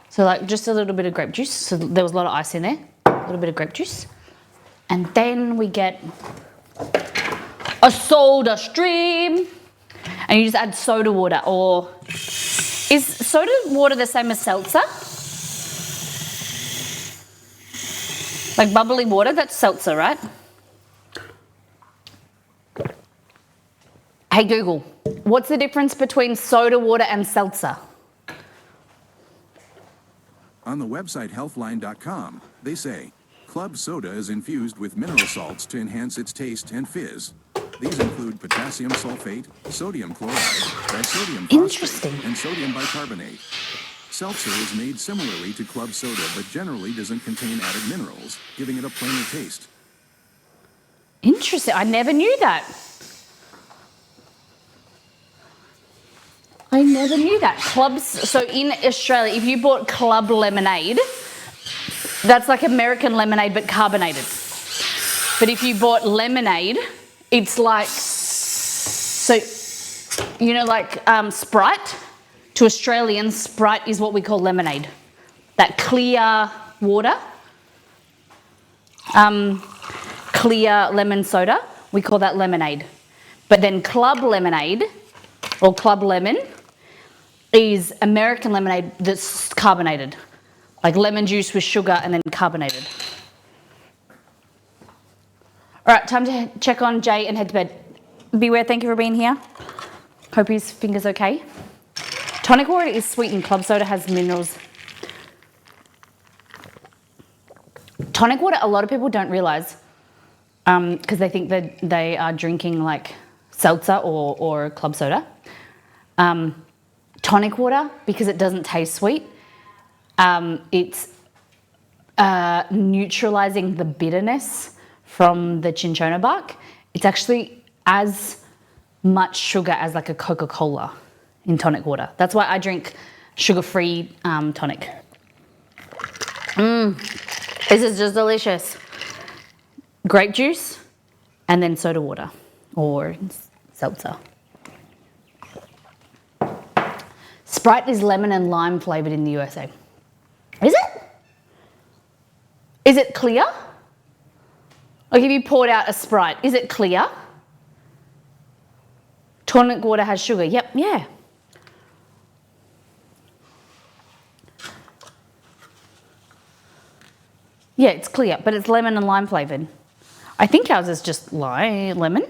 so like just a little bit of grape juice. So there was a lot of ice in there, a little bit of grape juice. And then we get a soda stream. And you just add soda water, or is soda water the same as seltzer? Like bubbly water, that's seltzer, right? Hey Google, what's the difference between soda water and seltzer? On the website healthline.com, they say, Club Soda is infused with mineral salts to enhance its taste and fizz. These include potassium sulfate, sodium chloride, disodium Interesting. phosphate, and sodium bicarbonate. Seltzer is made similarly to club soda, but generally doesn't contain added minerals, giving it a plainer taste. Interesting, I never knew that. I never knew that. Clubs, so in Australia, if you bought Club Lemonade, that's like American lemonade but carbonated. But if you bought lemonade, it's like, so, you know, like Sprite? To Australians, Sprite is what we call lemonade. That clear water, clear lemon soda, we call that lemonade. But then Club Lemonade, or Club Lemon, is American lemonade that's carbonated. Like lemon juice with sugar and then carbonated. All right, time to check on Jay and head to bed. Beware, thank you for being here. Hope his finger's okay. Tonic water is sweetened. Club soda has minerals. Tonic water, a lot of people don't realise because they think that they are drinking like seltzer or club soda. Tonic water, because it doesn't taste sweet. It's neutralizing the bitterness from the cinchona bark. It's actually as much sugar as like a Coca-Cola in tonic water. That's why I drink sugar-free tonic. This is just delicious. Grape juice and then soda water or seltzer. Sprite is lemon and lime flavored in the USA. Is it? Is it clear? Like if you poured out a Sprite, is it clear? Tonic water has sugar. Yep, yeah. Yeah, it's clear, but it's lemon and lime flavored. I think ours is just lemon.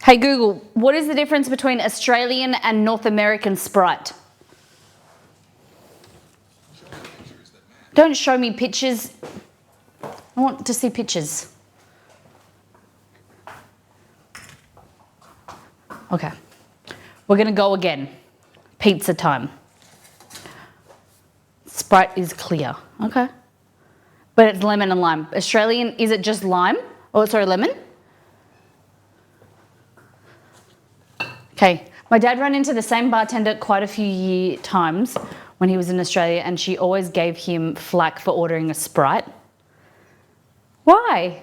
Hey Google, what is the difference between Australian and North American Sprite? Don't show me pictures. I want to see pictures. Okay, we're gonna go again. Pizza time. Sprite is clear, okay. But it's lemon and lime. Australian, is it just lime? Oh, sorry, lemon? Okay, my dad ran into the same bartender quite a few times when he was in Australia, and she always gave him flack for ordering a Sprite. Why?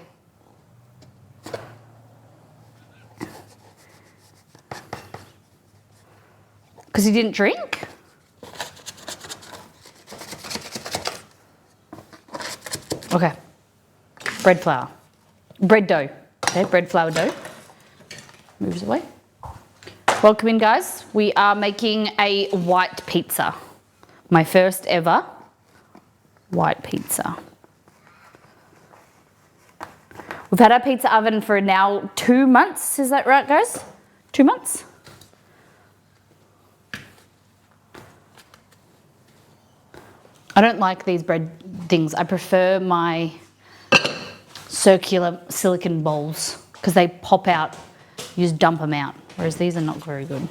Because he didn't drink? Okay, bread flour, bread dough, okay, bread flour dough, moves away. Welcome in guys, we are making a white pizza. My first ever white pizza. We've had our pizza oven for now 2 months, is that right guys? 2 months? I don't like these bread things. I prefer my circular silicone bowls because they pop out, you just dump them out, whereas these are not very good.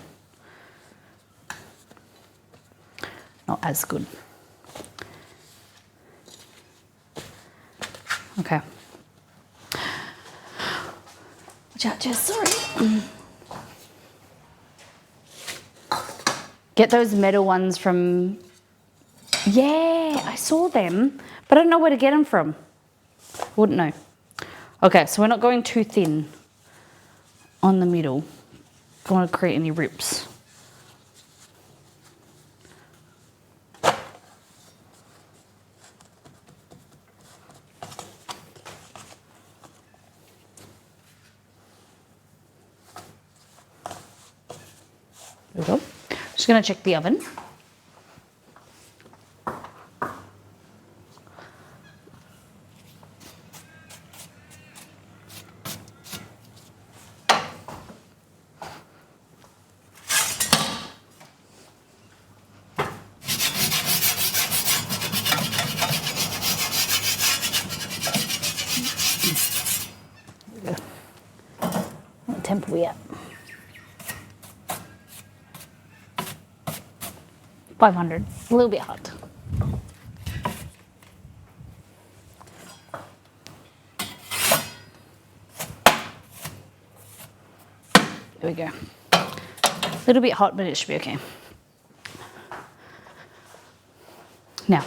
Not as good. Okay. Watch out, Jess, sorry. Get those metal ones from... Yeah, I saw them, but I don't know where to get them from. Wouldn't know. Okay, so we're not going too thin on the middle. Don't want to create any rips. There we go. Just going to check the oven. What temp are we at? 500, a little bit hot. There we go. A little bit hot, but it should be okay. Now,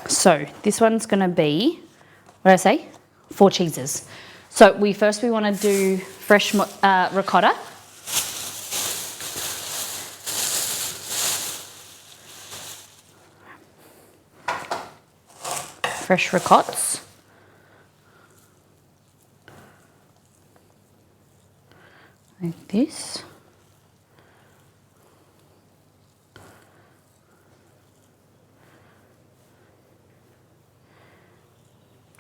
so this one's gonna be, what did I say? 4 cheeses. So we want to do fresh ricotta. Fresh ricotts. Like this.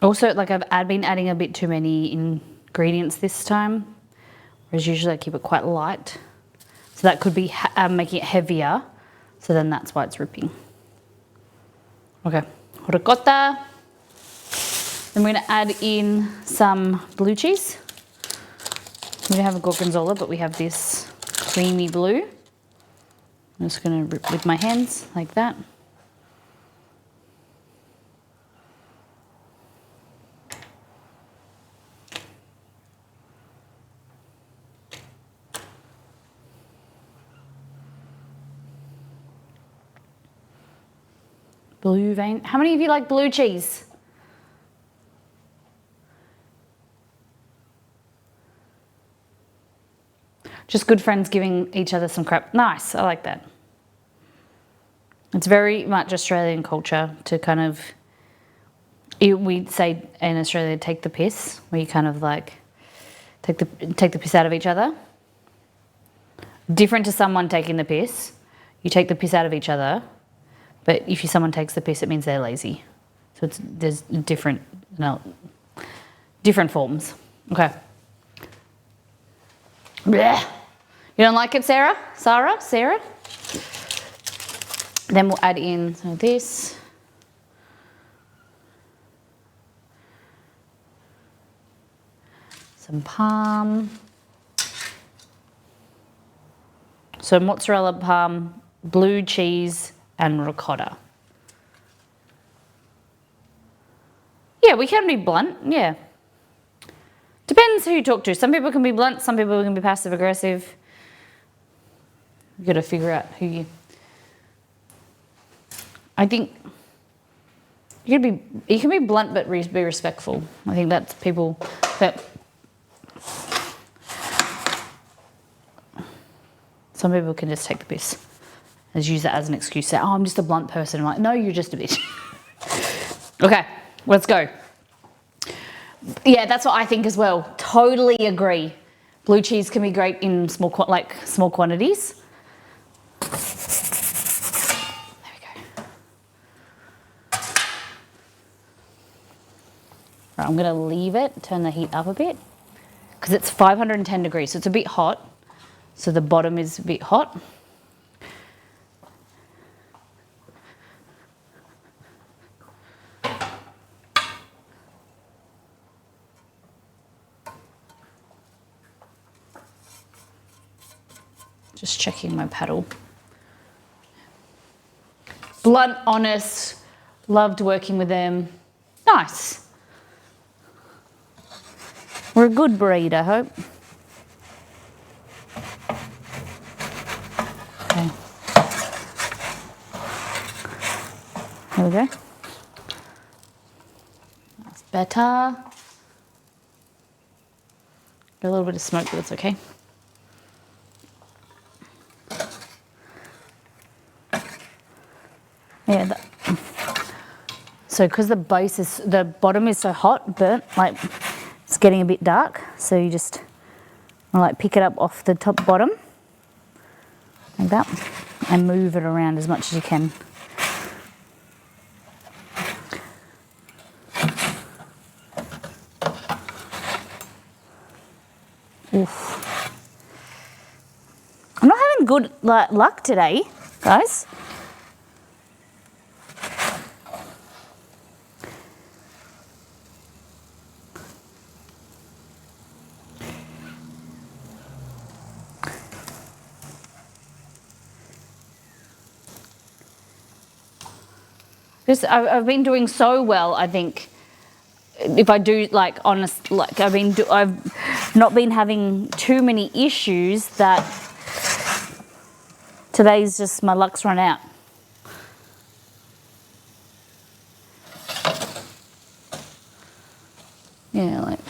Also, like I've been adding a bit too many ingredients this time, whereas usually I keep it quite light. So that could be making it heavier, so then that's why it's ripping. Okay, ricotta. Then we're gonna add in some blue cheese. We don't have a gorgonzola, but we have this creamy blue. I'm just going to rip with my hands like that. Blue vein. How many of you like blue cheese? Just good friends giving each other some crap. Nice, I like that. It's very much Australian culture to kind of, we say in Australia, take the piss, where you kind of like take the piss out of each other. Different to someone taking the piss. You take the piss out of each other, but if someone takes the piss, it means they're lazy. So there's different forms. Okay. Blech. You don't like it, Sarah? Sarah? Then we'll add in some of this. Some parm. So mozzarella, parm, blue cheese, and ricotta. Yeah, we can be blunt, yeah. Depends who you talk to. Some people can be blunt, some people can be passive aggressive. You've got to figure out who you... I think you can be blunt but be respectful. I think that's people that... Some people can just take the piss and use that as an excuse. Say, oh, I'm just a blunt person. I'm like, no, you're just a bitch. Okay, let's go. Yeah, that's what I think as well. Totally agree. Blue cheese can be great in small quantities. There we go. Right, I'm going to leave it, turn the heat up a bit, because it's 510 degrees, so it's a bit hot. So the bottom is a bit hot. Just checking my paddle. Blunt, honest, loved working with them. Nice. We're a good breed, I hope. Okay. There we go. That's better. Got a little bit of smoke, but it's okay. Yeah. So because the bottom is so hot, burnt, like it's getting a bit dark. So you just like pick it up off the top bottom, like that, and move it around as much as you can. Oof. I'm not having good luck today, guys. I've been doing so well, I think. If I do I've not been having too many issues that today's just my luck's run out. Yeah, like.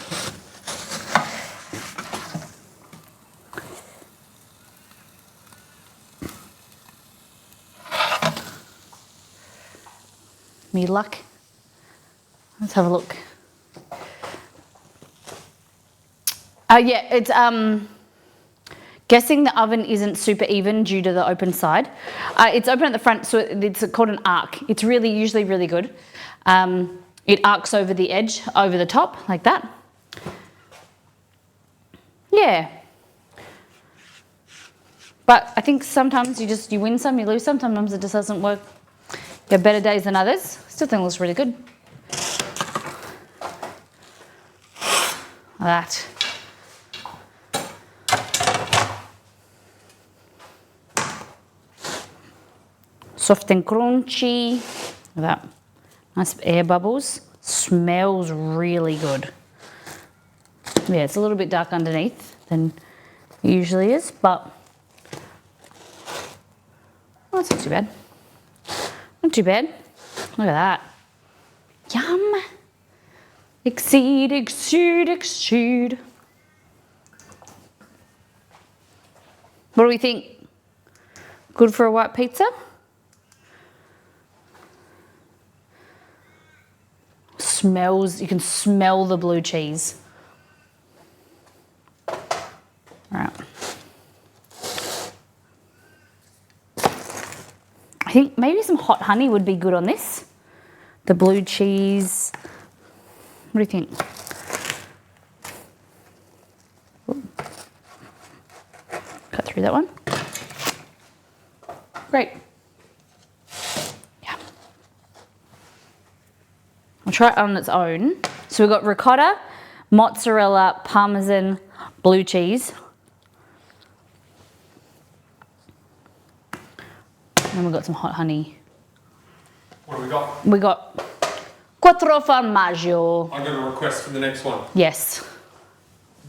Me luck. Let's have a look. Yeah, it's guessing the oven isn't super even due to the open side. It's open at the front, so it's called an arc. It's usually really good. It arcs over the edge, over the top, like that. Yeah. But I think sometimes you win some, you lose some. Sometimes it just doesn't work. You have better days than others. Still think it looks really good. Like that. Soft and crunchy. Look at that. Nice air bubbles. Smells really good. Yeah, it's a little bit dark underneath than it usually is, but oh, it's not too bad. Not too bad. Look at that. Yum. Exceed, exceed, exceed. What do we think? Good for a white pizza? Smells, you can smell the blue cheese. All right. I think maybe some hot honey would be good on this. The blue cheese. What do you think? Ooh. Cut through that one. Great. Yeah. I'll try it on its own. So we've got ricotta, mozzarella, parmesan, blue cheese. And then we've got some hot honey. What do we got? We got quattro formaggio. I got a request for the next one. Yes.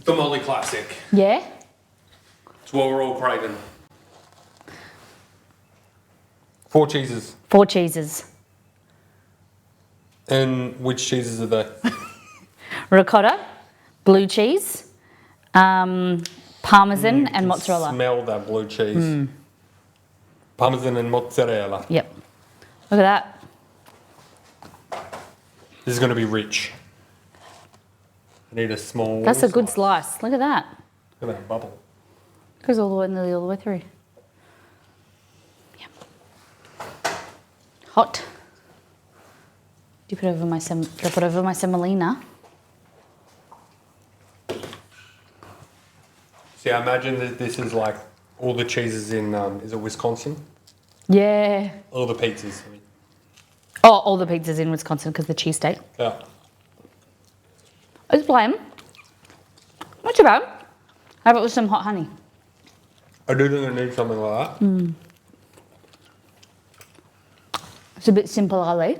The Molly Classic. Yeah? It's what we're all craving. 4 cheeses. 4 cheeses. And which cheeses are they? Ricotta, blue cheese, parmesan and mozzarella. Smell that blue cheese. Parmesan and mozzarella. Yep. Look at that. This is going to be rich. I need a small. That's a good slice. Look at that. Look at that bubble. Goes all the way, nearly all the way through. Yep. Hot. Dip it over my drop it over my semolina. See, I imagine that this is like all the cheeses in, is it Wisconsin? Yeah. All the pizzas. I mean. Oh, all the pizzas in Wisconsin because the cheesesteak. Yeah. It's plain. Not too bad. How about with some hot honey? I do think I need something like that. It's a bit simple, Ale.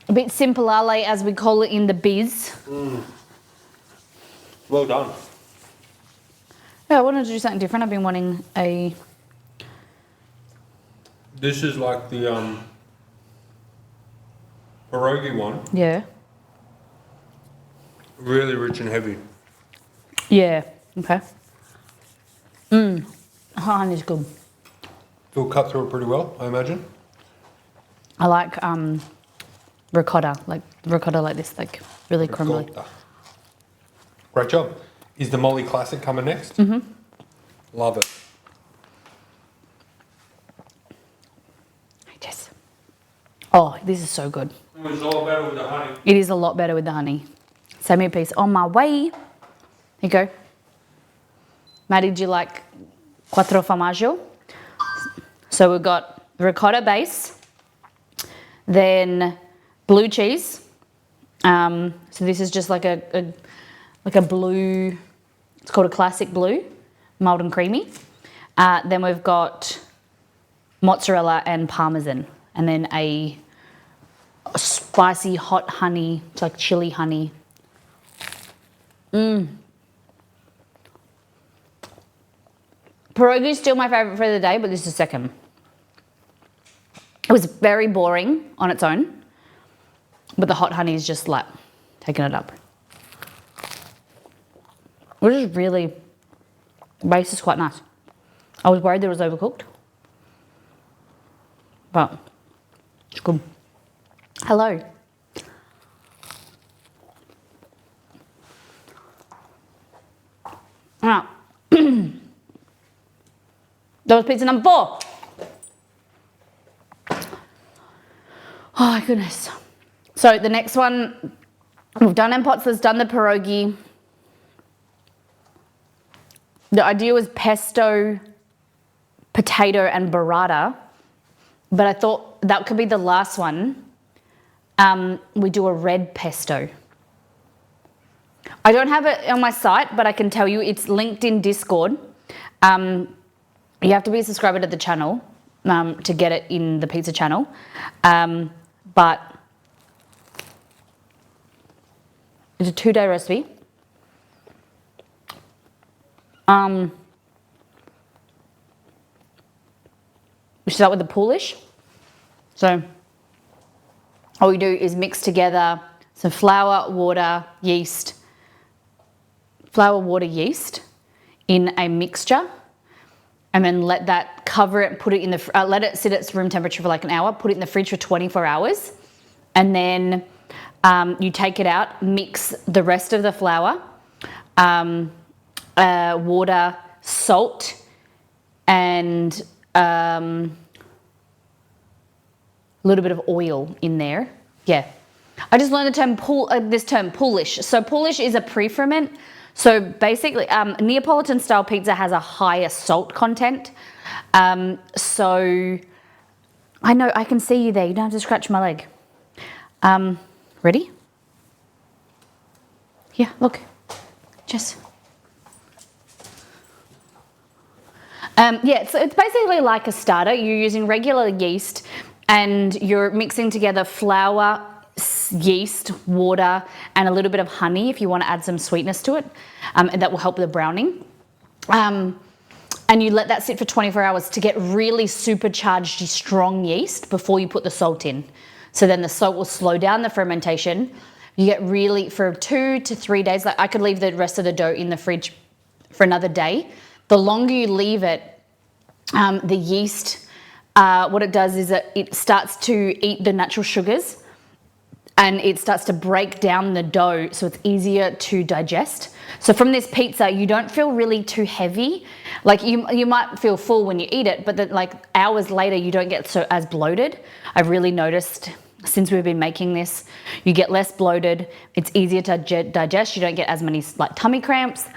A bit simple, Ale, as we call it in the biz. Well done. Yeah, I wanted to do something different. I've been wanting a... This is like the pierogi one. Yeah. Really rich and heavy. Yeah. Okay. Hot honey's good. It'll cut through it pretty well, I imagine. I like ricotta like this, like really crumbly. Ricotta. Great job. Is the Molly Classic coming next? Mm-hmm. Love it. Yes. Oh, this is so good. It's all better with the honey. It is a lot better with the honey. Send me a piece on my way. Here you go. Maddie, do you like quattro formaggio? So we've got ricotta base, then blue cheese. So this is just like a blue, it's called a classic blue, mild and creamy. Then we've got mozzarella and parmesan, and then a spicy hot honey, it's like chili honey. Pierogi is still my favourite for the day, but this is second. It was very boring on its own, but the hot honey is just like taking it up. Which is really, the base is quite nice. I was worried that it was overcooked, but it's good. Hello. Now, that was pizza number 4. Oh my goodness. So the next one, we've done empotza's, done the pierogi. The idea was pesto, potato and burrata, but I thought that could be the last one. We do a red pesto. I don't have it on my site, but I can tell you it's linked in Discord. You have to be a subscriber to the channel to get it in the pizza channel. But it's a 2-day recipe. We start with the Polish. So all we do is mix together some flour, water, yeast in a mixture, and then let that cover it, put it in the, let it sit at room temperature for like an hour, put it in the fridge for 24 hours, and then you take it out, mix the rest of the flour, water, salt, and a little bit of oil in there. Yeah. I just learned the term this term Polish. So Polish is a pre-ferment. So basically, Neapolitan style pizza has a higher salt content. So I know I can see you there. You don't have to scratch my leg. Ready? Yeah, look. Jess. Yeah, so it's basically like a starter. You're using regular yeast and you're mixing together flour, yeast, water, and a little bit of honey if you want to add some sweetness to it, and that will help the browning. And you let that sit for 24 hours to get really supercharged strong yeast before you put the salt in. So then the salt will slow down the fermentation. You get really, for 2 to 3 days, like I could leave the rest of the dough in the fridge for another day. The longer you leave it, the yeast, what it does is it starts to eat the natural sugars and it starts to break down the dough so it's easier to digest. So from this pizza, you don't feel really too heavy. Like you might feel full when you eat it, but then like hours later, you don't get so as bloated. I've really noticed since we've been making this, you get less bloated. It's easier to digest. You don't get as many like tummy cramps.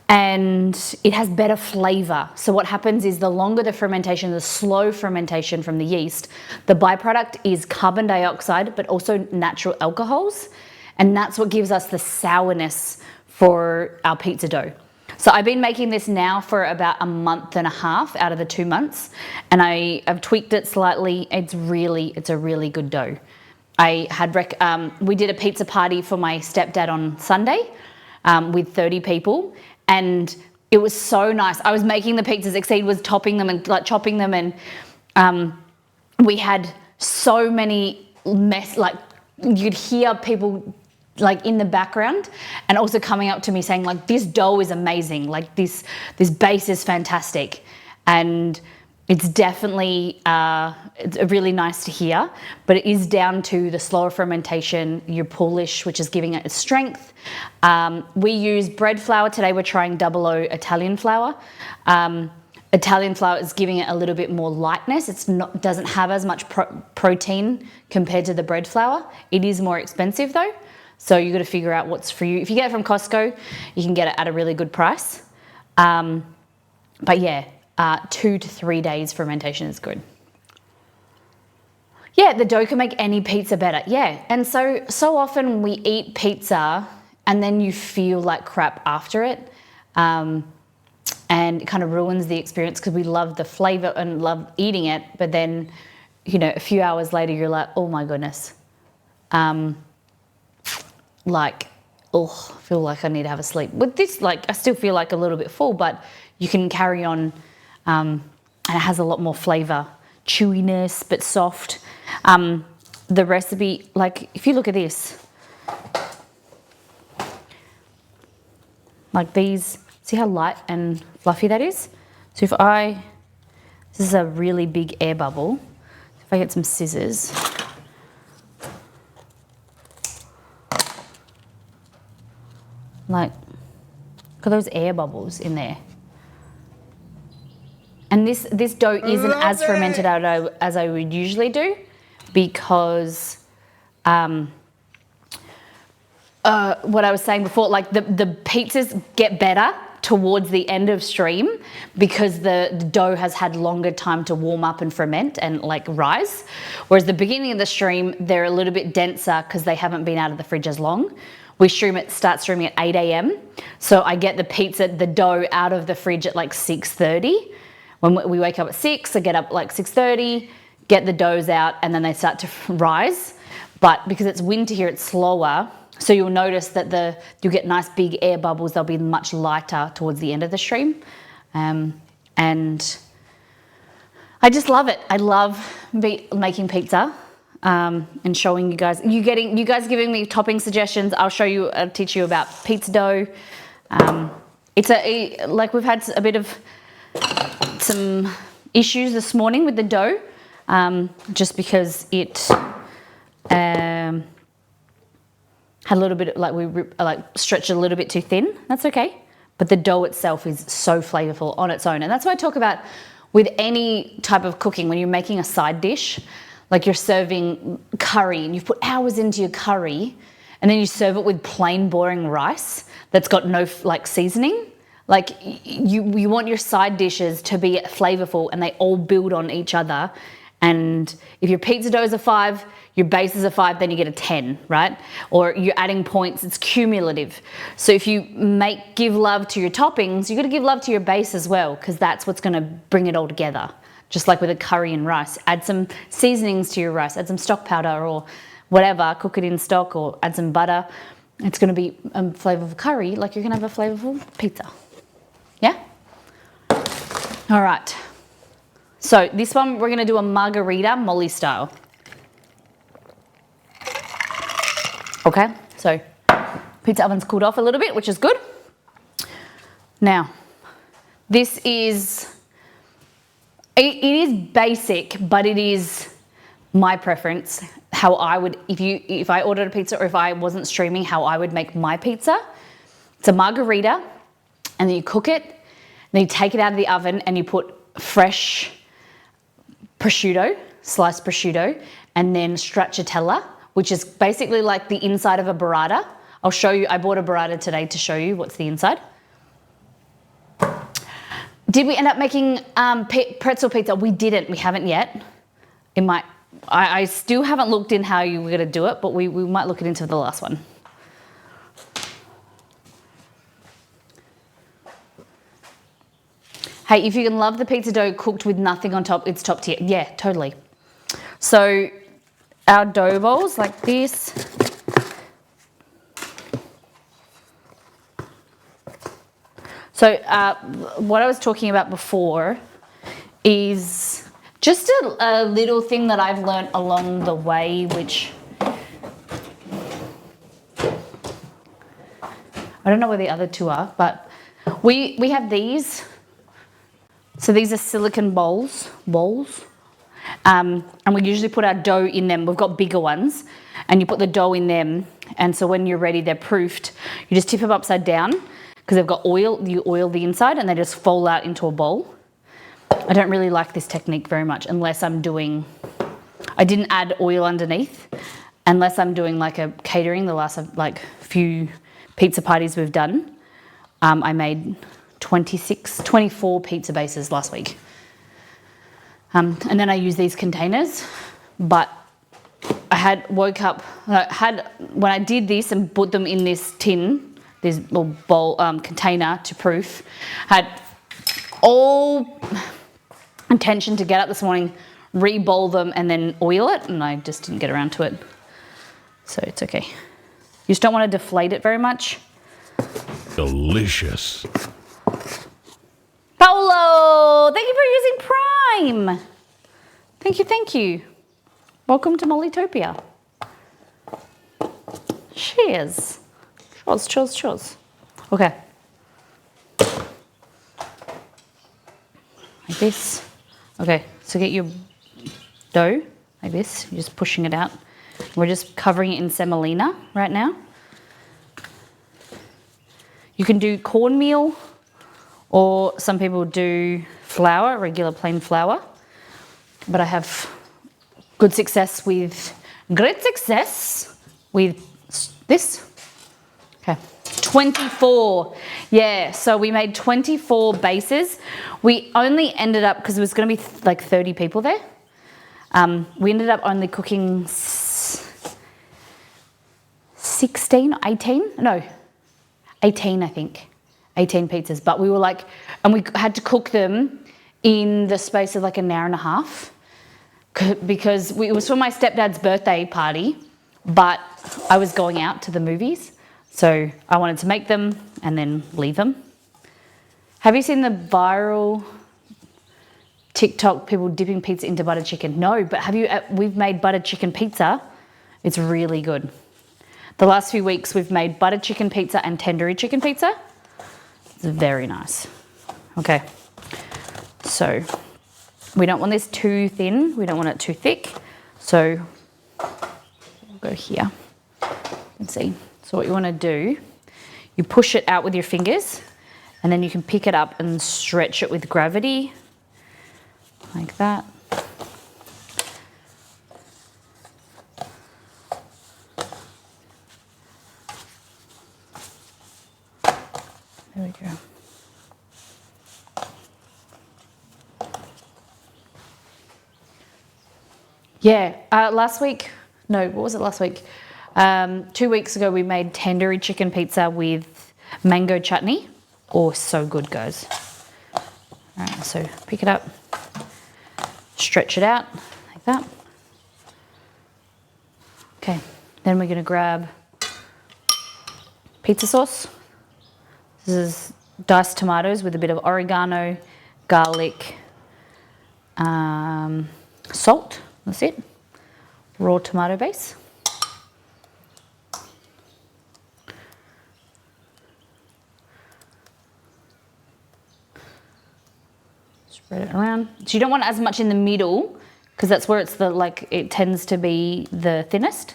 And it has better flavor. So what happens is the longer the fermentation, the slow fermentation from the yeast, the byproduct is carbon dioxide, but also natural alcohols. And that's what gives us the sourness for our pizza dough. So I've been making this now for about a month and a half out of the 2 months. And I've tweaked it slightly. It's a really good dough. We did a pizza party for my stepdad on Sunday with 30 people. And it was so nice. I was making the pizzas, Exceed was topping them and like chopping them, and we had so many like you'd hear people like in the background and also coming up to me saying like, this dough is amazing, like this base is fantastic. And it's definitely it's really nice to hear, but it is down to the slower fermentation, your Polish, which is giving it its strength. We use bread flour. Today we're trying 00 Italian flour. Italian flour is giving it a little bit more lightness. Doesn't have as much protein compared to the bread flour. It is more expensive though, so you got to figure out what's for you. If you get it from Costco, you can get it at a really good price. But yeah. 2 to 3 days fermentation is good. Yeah, the dough can make any pizza better. Yeah, and so often we eat pizza and then you feel like crap after it, and it kind of ruins the experience because we love the flavor and love eating it, but then, you know, a few hours later you're like, oh my goodness, like, oh, I feel like I need to have a sleep. With this, like, I still feel like a little bit full, but you can carry on. And it has a lot more flavor, chewiness, but soft. The recipe, like if you look at this, like these, see how light and fluffy that is? So this is a really big air bubble. If I get some scissors. Like, look at those air bubbles in there. And this dough isn't as fermented out as I would usually do because what I was saying before, like the pizzas get better towards the end of stream because the dough has had longer time to warm up and ferment and like rise. Whereas the beginning of the stream, they're a little bit denser because they haven't been out of the fridge as long. we start streaming at 8 a.m. So I get the dough out of the fridge at like 6:30. When we wake up at 6, I get up like 6:30, get the doughs out, and then they start to rise. But because it's winter here, it's slower. So you'll notice that you'll get nice big air bubbles. They'll be much lighter towards the end of the stream. And I just love it. I love making pizza and showing you guys. You guys giving me topping suggestions. I'll teach you about pizza dough. Like we've had a bit of some issues this morning with the dough, just because it had a little bit of, we stretched it a little bit too thin. That's okay. But the dough itself is so flavorful on its own. And that's what I talk about with any type of cooking. When you're making a side dish, like you're serving curry and you've put hours into your curry, and then you serve it with plain boring rice that's got no seasoning. Like you want your side dishes to be flavorful and they all build on each other. And if your pizza dough is a 5, your base is a 5, then you get a 10, right? Or you're adding points, it's cumulative. So if you give love to your toppings, you got to give love to your base as well, because that's what's going to bring it all together. Just like with a curry and rice, add some seasonings to your rice, add some stock powder or whatever, cook it in stock, or add some butter. It's going to be a flavorful curry, like you're going to have a flavorful pizza. Yeah? All right. So this one, we're going to do a margarita Molly style. Okay, so pizza oven's cooled off a little bit, which is good. Now, this is, it is basic, but it is my preference, how I would, if I ordered a pizza or if I wasn't streaming, how I would make my pizza. It's a margarita, and then you cook it, then you take it out of the oven and you put fresh prosciutto, sliced prosciutto, and then stracciatella, which is basically like the inside of a burrata. I'll show you, I bought a burrata today to show you what's the inside. Did we end up making pretzel pizza? We didn't, we haven't yet. It might, I still haven't looked in how you were gonna do it, but we might look it into the last one. Hey, if you can love the pizza dough cooked with nothing on top, it's top tier. Yeah, totally. So our dough bowls like this. So what I was talking about before is just a little thing that I've learned along the way, which I don't know where the other two are, but we have these. So these are silicone bowls. And we usually put our dough in them. We've got bigger ones, and you put the dough in them. And so when you're ready, they're proofed. You just tip them upside down because they've got oil. You oil the inside and they just fall out into a bowl. I don't really like this technique very much unless I'm doing, I didn't add oil underneath, unless I'm doing like a catering. The last few pizza parties we've done, I made 24 pizza bases last week. And then I use these containers, but I when I did this and put them in this tin, this little bowl container to proof, had all intention to get up this morning, re-bowl them and then oil it, and I just didn't get around to it. So it's okay. You just don't want to deflate it very much. Delicious. Paolo, thank you for using Prime. Thank you. Welcome to Mollytopia. Cheers. Cheers. Okay. Like this. Okay, so get your dough like this. You're just pushing it out. We're just covering it in semolina right now. You can do cornmeal, or some people do flour, regular plain flour. But I have great success with this. Okay, 24. Yeah, so we made 24 bases. We only ended up, because it was going to be like 30 people there, we ended up only cooking 6 16 or 18, no, 18 I think, 18 pizzas. But we were like, and we had to cook them in the space of like an hour and a half because it was for my stepdad's birthday party, but I was going out to the movies. So I wanted to make them and then leave them. Have you seen the viral TikTok people dipping pizza into butter chicken? No, but have you? We've made butter chicken pizza. It's really good. The last few weeks we've made butter chicken pizza and tandoori chicken pizza. It's very nice. Okay, so we don't want this too thin. We don't want it too thick. So we'll go here. Let's see. So what you want to do, you push it out with your fingers, and then you can pick it up and stretch it with gravity, like that. There we go. Yeah, last week, no, what was it last week? 2 weeks ago we made tandoori chicken pizza with mango chutney. Oh, so good, guys. All right, so pick it up, stretch it out like that. Okay, then we're gonna grab pizza sauce. This is diced tomatoes with a bit of oregano, garlic, salt, that's it. Raw tomato base. Spread it around. So you don't want as much in the middle because that's where it's it tends to be the thinnest.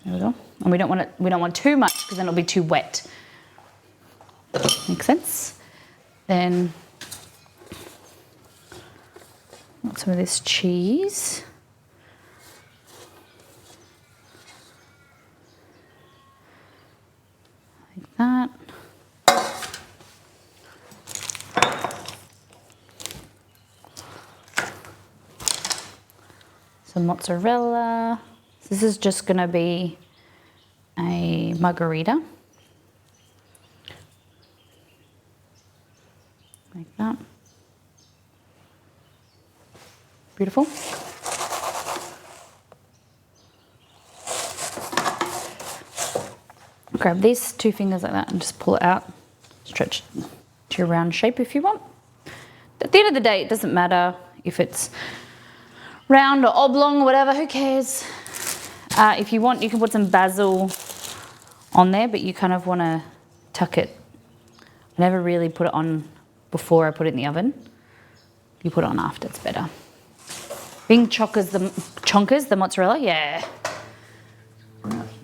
There we go. And we don't want too much because then it'll be too wet. Makes sense? Then want some of this cheese. Like that. Some mozzarella. This is just gonna be a margarita. Like that. Beautiful. Grab these 2 fingers like that and just pull it out. Stretch it to your round shape if you want. At the end of the day, it doesn't matter if it's round or oblong or whatever, who cares? If you want, you can put some basil on there, but you kind of want to tuck it. I never really put it on before I put it in the oven. You put it on after, it's better. Being chonkers, the mozzarella, yeah.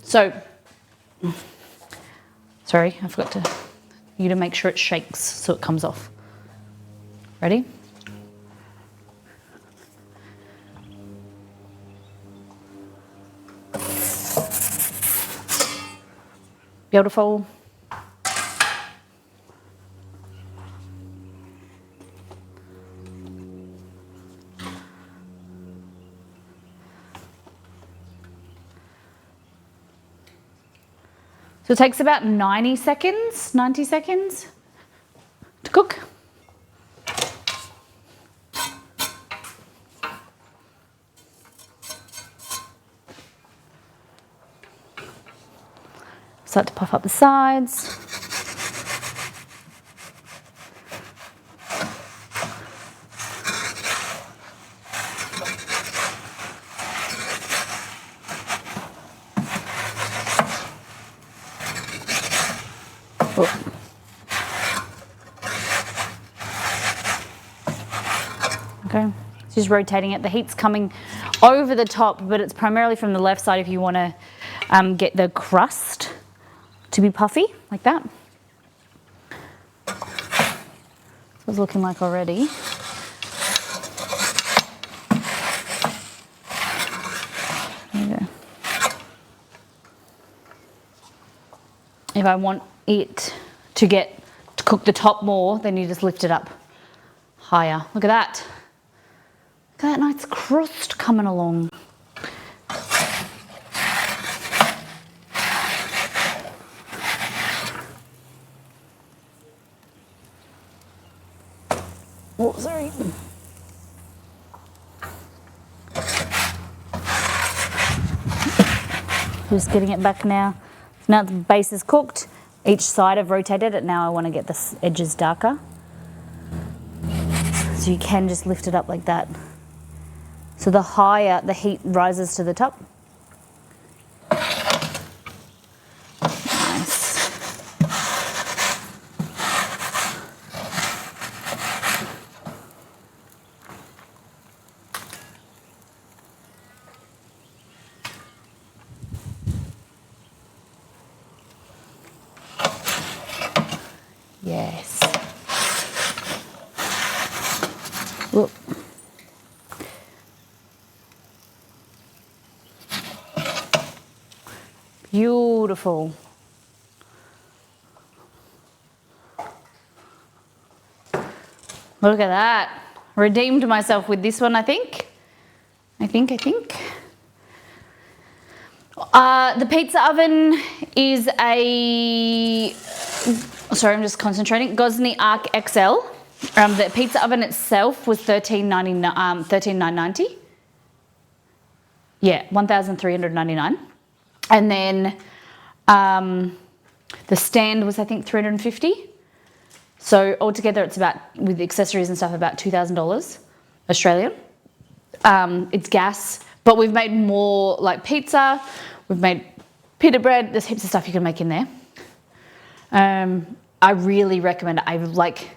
So, sorry, I forgot you to make sure it shakes so it comes off. Ready? Beautiful. So it takes about 90 seconds to cook. Start to puff up the sides. Oh. Okay, just rotating it. The heat's coming over the top, but it's primarily from the left side if you want to get the crust to be puffy, like that. That's what it's looking like already. There you go. If I want it to cook the top more, then you just lift it up higher. Look at that. Look at that nice crust coming along. Just getting it back now. Now the base is cooked. Each side I've rotated it. Now I want to get the edges darker. So you can just lift it up like that. So the higher the heat rises to the top. Nice. Yes. Whoop. Beautiful. Look at that. Redeemed myself with this one, I think. I think. The pizza oven is a, sorry, I'm just concentrating. Gosney Arc XL. The pizza oven itself was $13,990. Yeah, $1,399. And then the stand was, I think, $350. So altogether, it's about, with accessories and stuff, about $2,000 Australian. It's gas, but we've made more like pizza. We've made pita bread. There's heaps of stuff you can make in there. I really recommend it.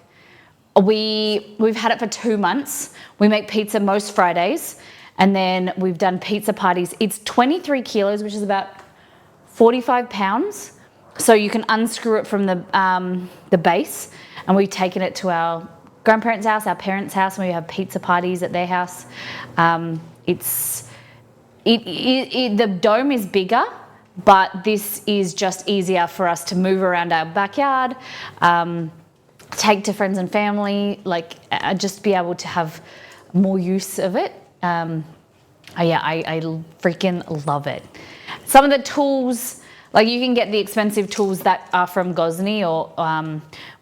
We've had it for 2 months. We make pizza most Fridays, and then we've done pizza parties. It's 23 kilos, which is about 45 pounds. So you can unscrew it from the base, and we've taken it to our grandparents' house, our parents' house, and we have pizza parties at their house. The dome is bigger, but this is just easier for us to move around our backyard, take to friends and family, just be able to have more use of it. I freaking love it. Some of the tools, you can get the expensive tools that are from Gosney or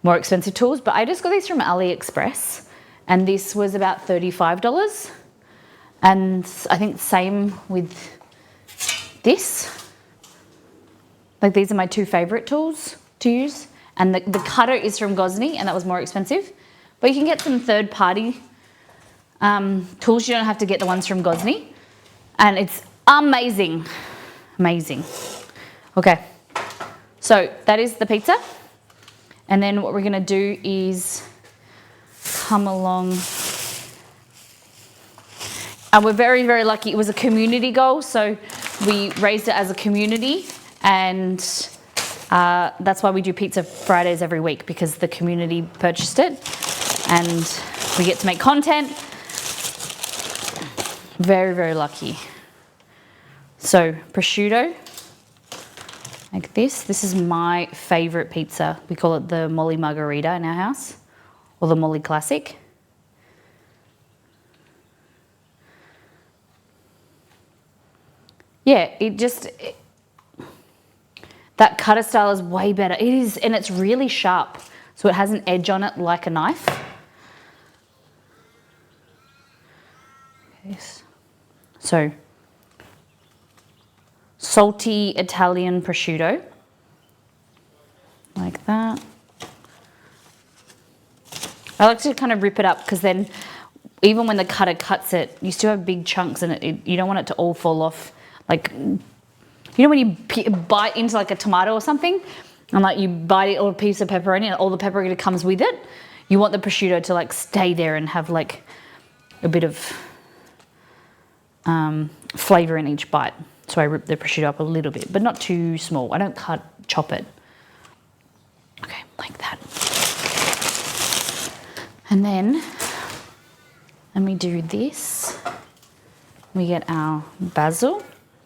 more expensive tools, but I just got these from AliExpress, and this was about $35. And I think same with this. These are my two favorite tools to use. And the cutter is from Gosney, and that was more expensive. But you can get some third-party tools. You don't have to get the ones from Gosney. And it's amazing. Amazing. Okay. So that is the pizza. And then what we're going to do is come along. And we're very, very lucky. It was a community goal, so we raised it as a community, and that's why we do Pizza Fridays every week, because the community purchased it, and we get to make content. Very, very lucky. So prosciutto, like this. This is my favorite pizza. We call it the Molly Margarita in our house, or the Molly Classic. Yeah, that cutter style is way better. It is, and it's really sharp, so it has an edge on it like a knife. Yes. So, salty Italian prosciutto, like that. I like to kind of rip it up, because then even when the cutter cuts it, you still have big chunks in it. You don't want it to all fall off. When you bite into a tomato or something, and you bite it, or a piece of pepperoni, and all the pepperoni comes with it, you want the prosciutto to stay there and have a bit of flavor in each bite. So I rip the prosciutto up a little bit, but not too small. I don't chop it. Okay, like that. And then let me do this. We get our basil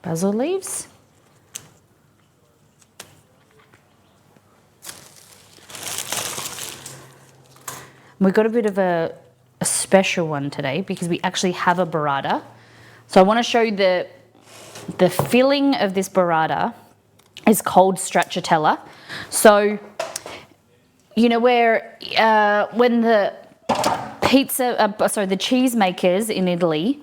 leaves. We've got a bit of a special one today, because we actually have a burrata. So I want to show you the filling of this burrata is cold stracciatella. So, where when the the cheese makers in Italy,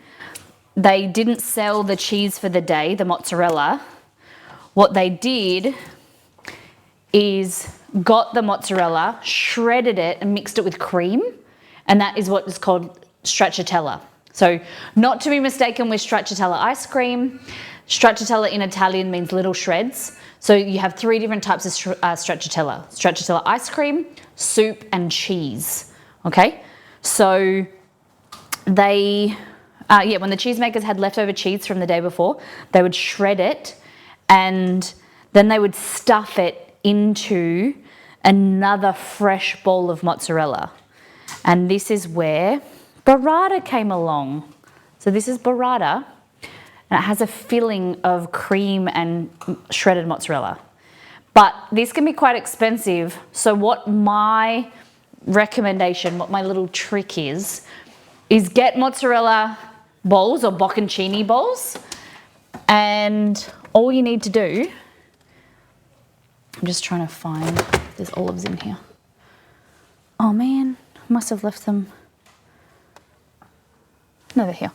they didn't sell the cheese for the day, the mozzarella. what they did is got the mozzarella, shredded it and mixed it with cream, and that is what is called stracciatella. So not to be mistaken with stracciatella ice cream. Stracciatella in Italian means little shreds. So you have 3 different types of stracciatella. Stracciatella ice cream, soup and cheese, okay? So they, when the cheesemakers had leftover cheese from the day before, they would shred it and then they would stuff it into another fresh bowl of mozzarella. And this is where burrata came along. So this is burrata, and it has a filling of cream and shredded mozzarella. But this can be quite expensive. So what my recommendation, what my little trick is get mozzarella balls or bocconcini balls, and all you need to do, I'm just trying to find, there's olives in here. Oh man, I must have left them. No, they're here.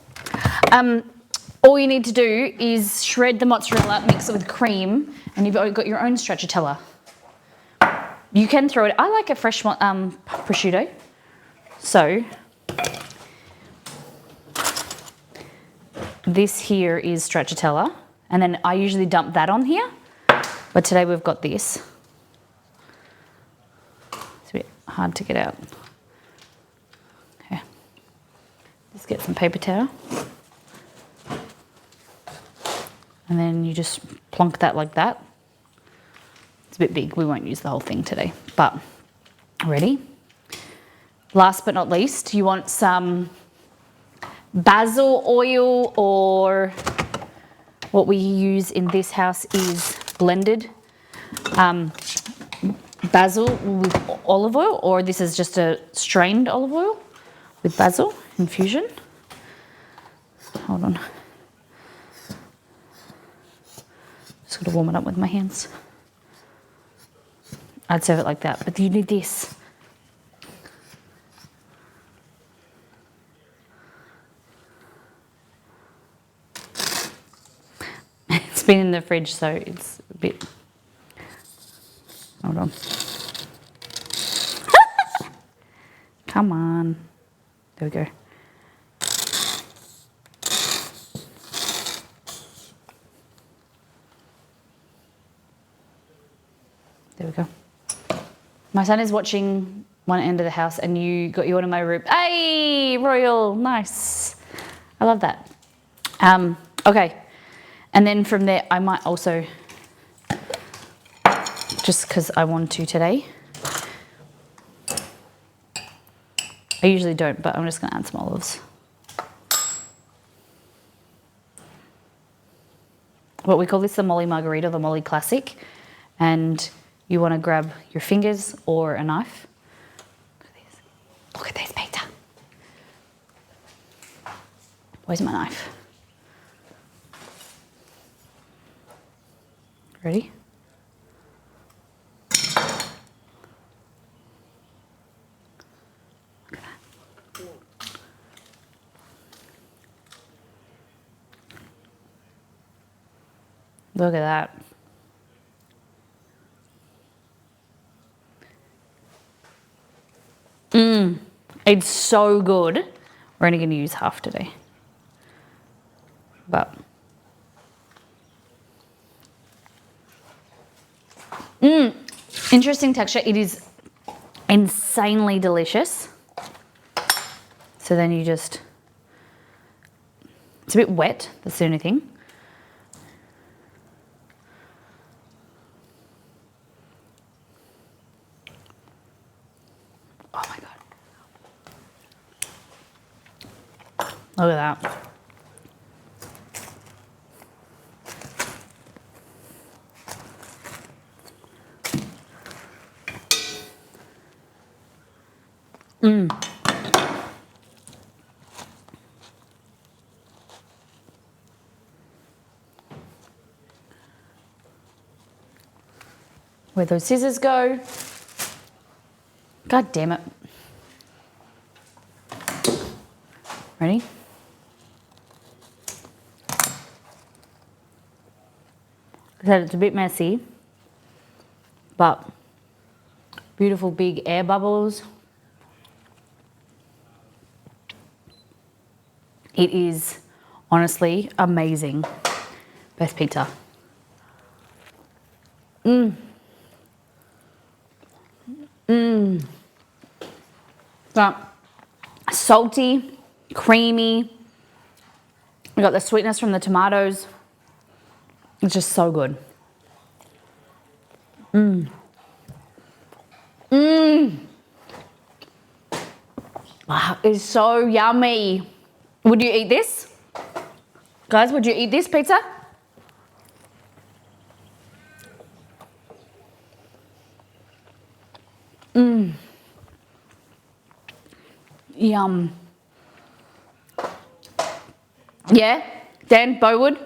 All you need to do is shred the mozzarella, mix it with cream, and you've got your own stracciatella. You can throw it, I like a fresh prosciutto. So, this here is stracciatella, and then I usually dump that on here. But today we've got this. It's a bit hard to get out. Okay. Just get some paper towel. And then you just plonk that like that. It's a bit big, we won't use the whole thing today. But, ready? Last but not least, you want some basil oil, or what we use in this house is blended basil with olive oil, or this is just a strained olive oil with basil infusion. Hold on. Just gotta warm it up with my hands. I'd serve it like that, but you need this. It's been in the fridge, so it's a bit. Hold on. Come on. There we go. There we go. My son is watching one end of the house, and you got you one in my room. Hey, Royal, nice. I love that. Okay. And then from there, I might also, just because I want to today. I usually don't, but I'm just going to add some olives. What we call this the Molly Margarita, the Molly Classic. And you want to grab your fingers or a knife. Look at this, Peter. Where's my knife? Ready? Look at that. It's so good. We're only going to use half today. But interesting texture. It is insanely delicious. So then you just, it's a bit wet, that's the only thing. Oh my God. Look at that. Where'd those scissors go? God damn it. Ready? I said it's a bit messy, but beautiful big air bubbles. It is honestly amazing. Best pizza. So, salty, creamy. We got the sweetness from the tomatoes. It's just so good. Wow, it's so yummy. Would you eat this? Guys, would you eat this pizza? Yum. Yeah, Dan, Bowood.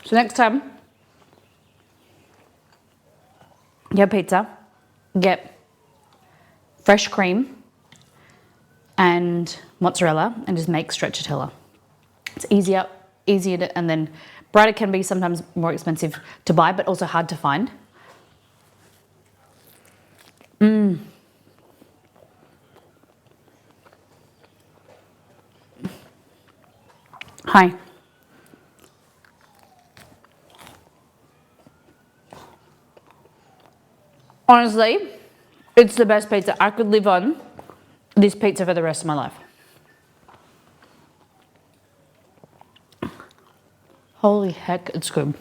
So next time, get pizza, get fresh cream and mozzarella and just make stracciatella. It's easier to, and then burrata can be sometimes more expensive to buy, but also hard to find. Hi. Honestly, it's the best pizza. I could live on this pizza for the rest of my life. Holy heck, it's good.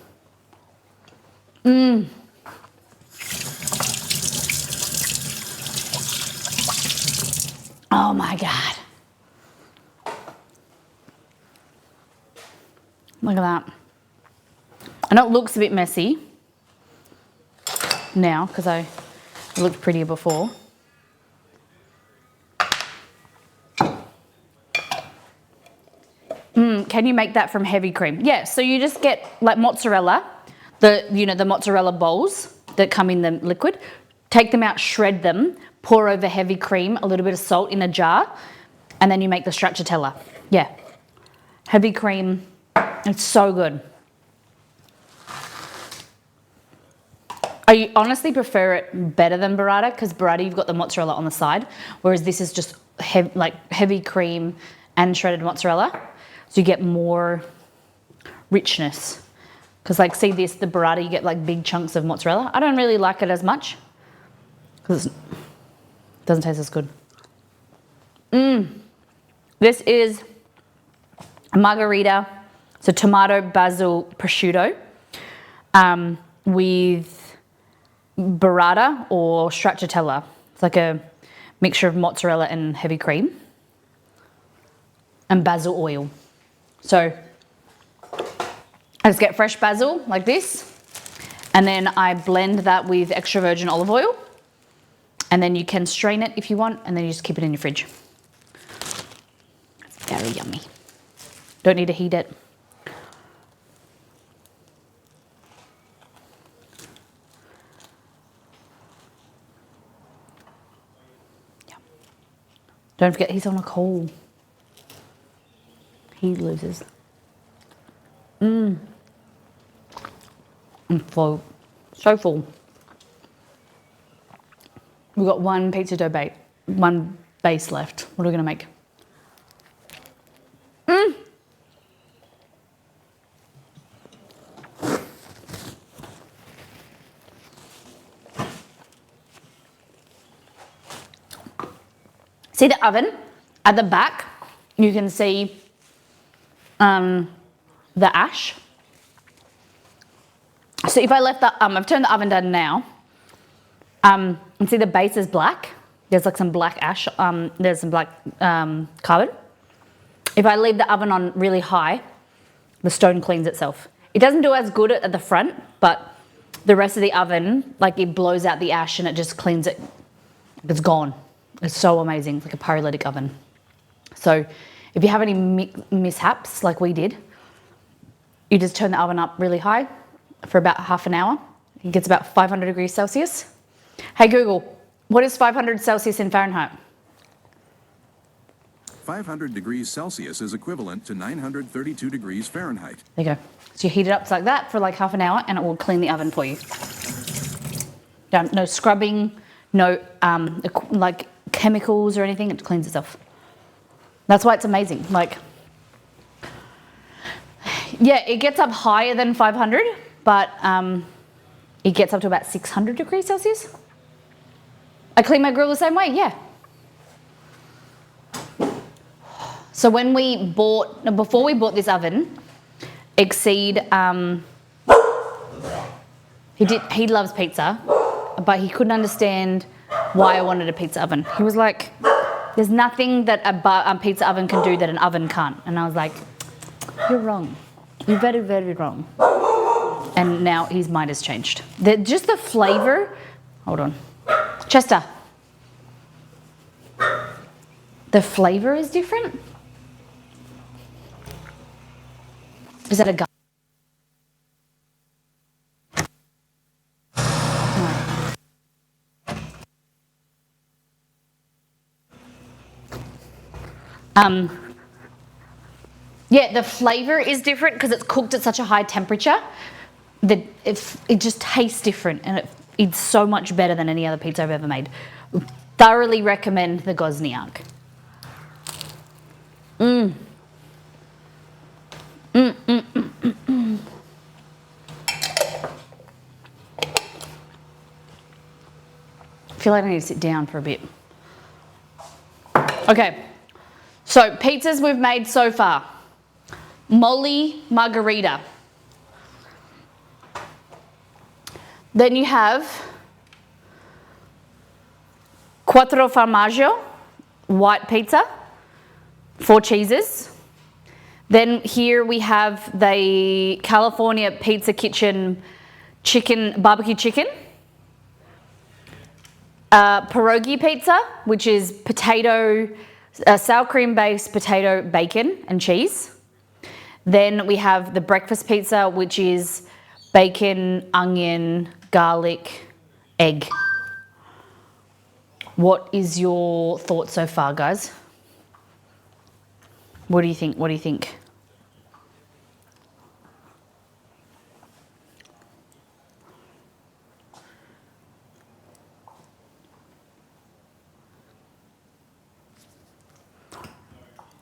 Oh my God. Look at that. I know it looks a bit messy now because it looked prettier before. Can you make that from heavy cream? Yeah, so you just get like mozzarella, the mozzarella bowls that come in the liquid, take them out, shred them, pour over heavy cream, a little bit of salt in a jar, and then you make the stracciatella. Yeah, heavy cream, it's so good. I honestly prefer it better than burrata because burrata you've got the mozzarella on the side, whereas this is just heavy cream and shredded mozzarella. So you get more richness. Because like see this, the burrata, you get like big chunks of mozzarella. I don't really like it as much because it doesn't taste as good. This is a margarita, so tomato, basil, prosciutto with burrata or stracciatella. It's like a mixture of mozzarella and heavy cream and basil oil. So I just get fresh basil like this, and then I blend that with extra virgin olive oil, and then you can strain it if you want, and then you just keep it in your fridge. It's very yummy. Don't need to heat it. Yeah. Don't forget he's on a call. He loses. I'm full. So full. We've got one pizza dough one base left. What are we gonna make? See the oven at the back? You can see the ash. So if I left the, I've turned the oven down now, and see the base is black. There's like some black ash, there's some black carbon. If I leave the oven on really high, the stone cleans itself. It doesn't do as good at the front, but the rest of the oven, like it blows out the ash and it just cleans it. It's gone. It's so amazing. It's like a pyrolytic oven. So if you have any mishaps like we did, you just turn the oven up really high for about half an hour. It gets about 500 degrees Celsius. Hey Google, what is 500 Celsius in Fahrenheit? 500 degrees Celsius is equivalent to 932 degrees Fahrenheit. There you go. So you heat it up like that for like half an hour and it will clean the oven for you. No scrubbing, no like chemicals or anything, it cleans itself. That's why it's amazing. Like, yeah, it gets up higher than 500, but it gets up to about 600 degrees Celsius. I clean my grill the same way, yeah. So when before we bought this oven, Exceed, he loves pizza, but he couldn't understand why I wanted a pizza oven. He was like, there's nothing that a pizza oven can do that an oven can't. And I was like, you're wrong. You're very, very wrong. And now his mind has changed. Just the flavor, hold on. Chester. The flavor is different. Is that a gun? Yeah, the flavor is different because it's cooked at such a high temperature that it just tastes different, and it's so much better than any other pizza I've ever made. Thoroughly recommend the Gozniak. I feel like I need to sit down for a bit. Okay, so pizzas we've made so far. Molly margarita. Then you have quattro formaggio, white pizza, 4 cheeses. Then here we have the California Pizza Kitchen barbecue chicken. Pierogi pizza, which is sour cream based potato, bacon and cheese. Then we have the breakfast pizza, which is bacon, onion, garlic, egg. What is your thoughts so far, guys? What do you think? What do you think?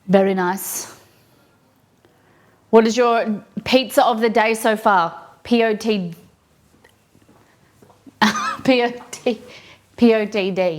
Very nice. What is your pizza of the day so far? POTD. POTD.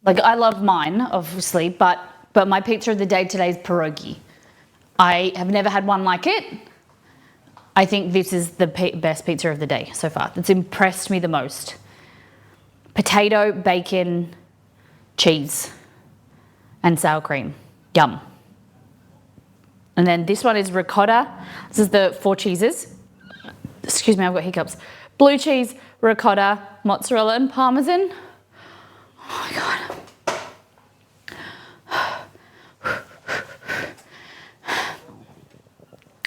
Like, I love mine, obviously, but my pizza of the day today is pierogi. I have never had one like it. I think this is the best pizza of the day so far. It's impressed me the most. Potato, bacon, cheese, and sour cream. Yum. And then this one is ricotta. This is the 4 cheeses. Excuse me, I've got hiccups. Blue cheese, ricotta, mozzarella, and parmesan. Oh my God.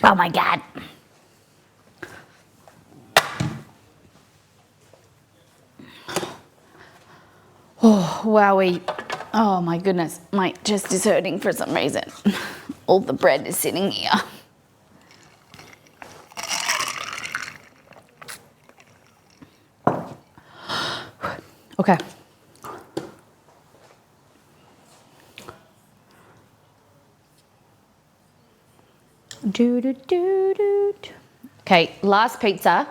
Oh my God. Oh, wowie. Oh my goodness. My chest is hurting for some reason. All the bread is sitting here. Okay. Okay, last pizza.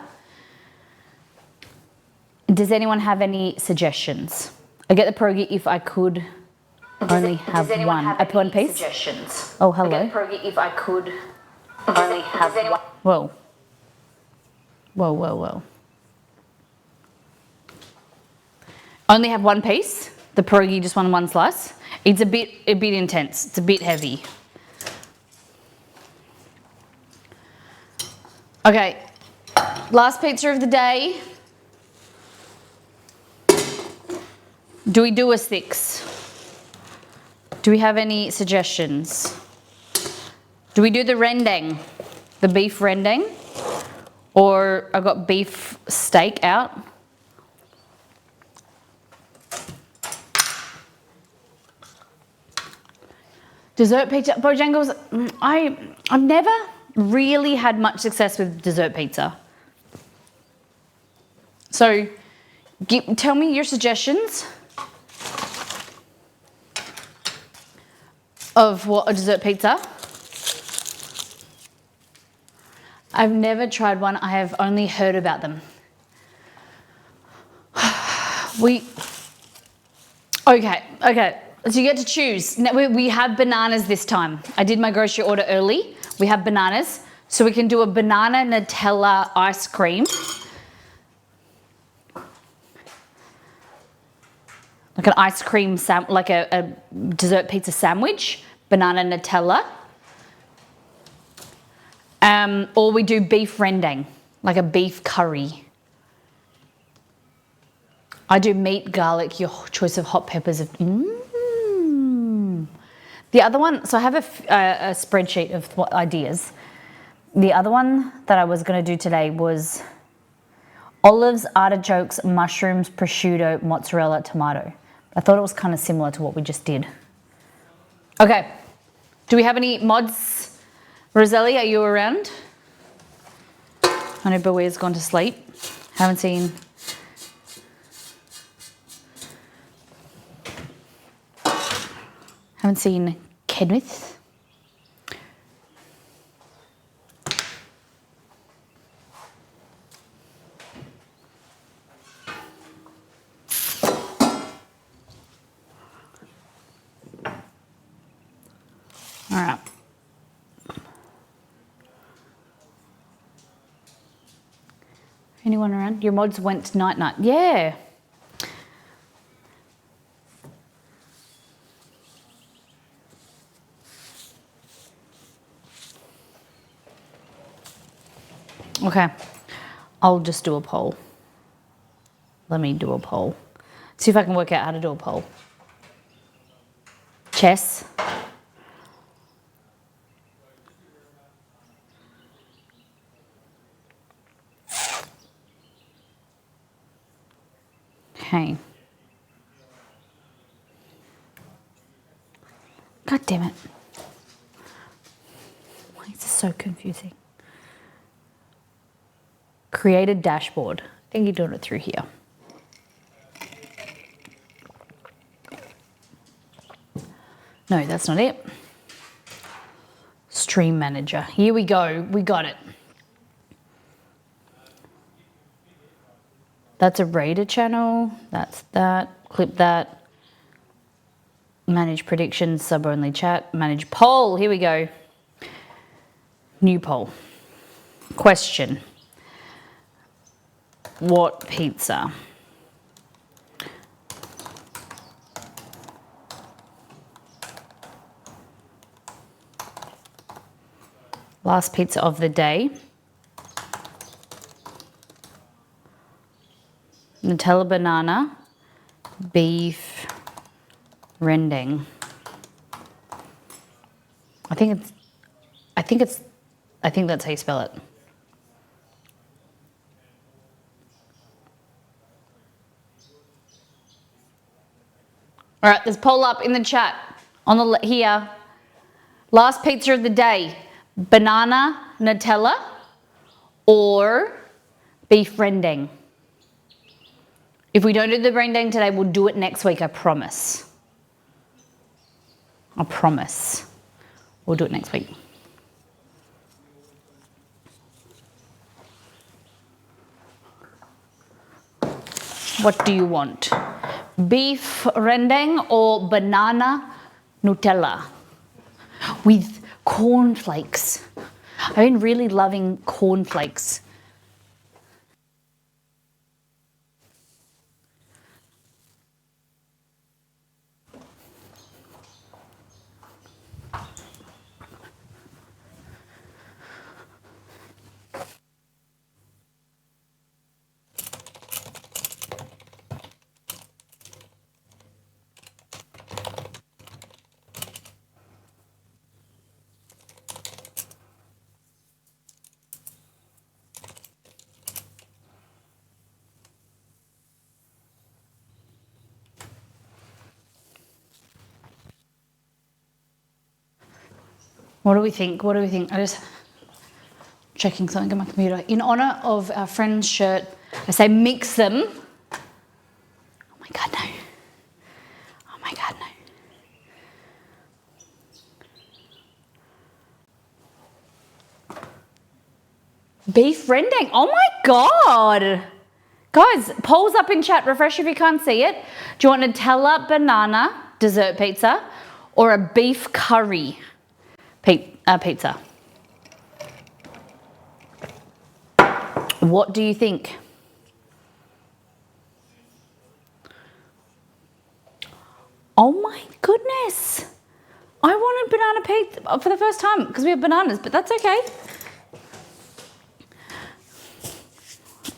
Does anyone have any suggestions? I get the pierogi if I could Only have one. I put one piece? Suggestions? Oh, hello. Again, Pierogi, if I could only have one. Whoa. Whoa, whoa, whoa. Only have one piece? The pierogi just want one slice? It's a bit intense. It's a bit heavy. Okay. Last pizza of the day. Do we do a six? Do we have any suggestions? Do we do the rendang? The beef rendang? Or I got beef steak out. Dessert pizza, Bojangles, I've never really had much success with dessert pizza. So tell me your suggestions of what a dessert pizza. I've never tried one. I have only heard about them. Okay. So you get to choose. Now, we have bananas this time. I did my grocery order early. We have bananas. So we can do a banana Nutella ice cream. Like an ice cream, like a dessert pizza sandwich. Banana Nutella. Or we do beef rendang, like a beef curry. I do meat, garlic, your choice of hot peppers. The other one, so I have a spreadsheet of ideas. The other one that I was going to do today was olives, artichokes, mushrooms, prosciutto, mozzarella, tomato. I thought it was kind of similar to what we just did. Okay, do we have any mods? Roselli, are you around? I know Bowie's gone to sleep. Haven't seen. Kenneth. All right. Anyone around? Your mods went night-night. Yeah. Okay. I'll just do a poll. Let me do a poll. See if I can work out how to do a poll. Chess. Okay. God damn it. Why is this so confusing? Create a dashboard. I think you're doing it through here. No, that's not it. Stream manager. Here we go. We got it. That's a Raider channel. That's that. Clip that. Manage predictions, sub-only chat. Manage poll. Here we go. New poll. Question. What pizza? Last pizza of the day. Nutella banana, beef rendang. I think that's how you spell it. All right, there's poll up in the chat on the here. Last pizza of the day, banana Nutella or beef rendang. If we don't do the rendang today, we'll do it next week, I promise. I promise. We'll do it next week. What do you want? Beef rendang or banana Nutella with cornflakes. I've been really loving cornflakes. What do we think? What do we think? I just checking something on my computer. In honor of our friend's shirt, I say mix them. Oh my God, no. Oh my God, no. Beef rendang. Oh my God. Guys, polls up in chat. Refresh if you can't see it. Do you want Nutella banana dessert pizza or a beef curry pizza? What do you think? Oh my goodness. I wanted banana pizza for the first time because we have bananas, but that's okay.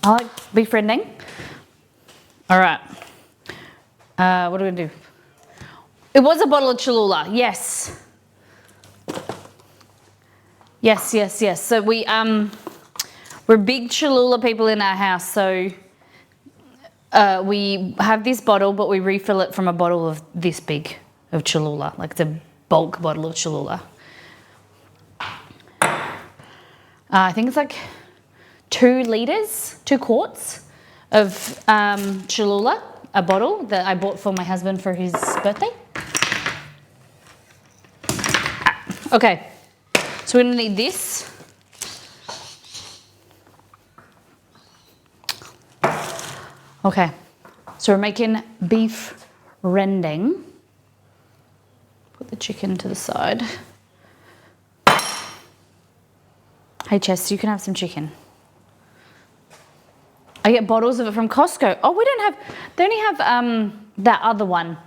I like beef rendang. All right. What are we gonna do? It was a bottle of Cholula, yes. Yes. So we're big Cholula people in our house, so we have this bottle, but we refill it from a bottle of this big of Cholula, like it's a bulk bottle of Cholula. I think it's like 2 quarts of Cholula, a bottle that I bought for my husband for his birthday. Okay, so we're gonna need this. Okay, so we're making beef rendang. Put the chicken to the side. Hey Chess, you can have some chicken. I get bottles of it from Costco. Oh, they only have that other one.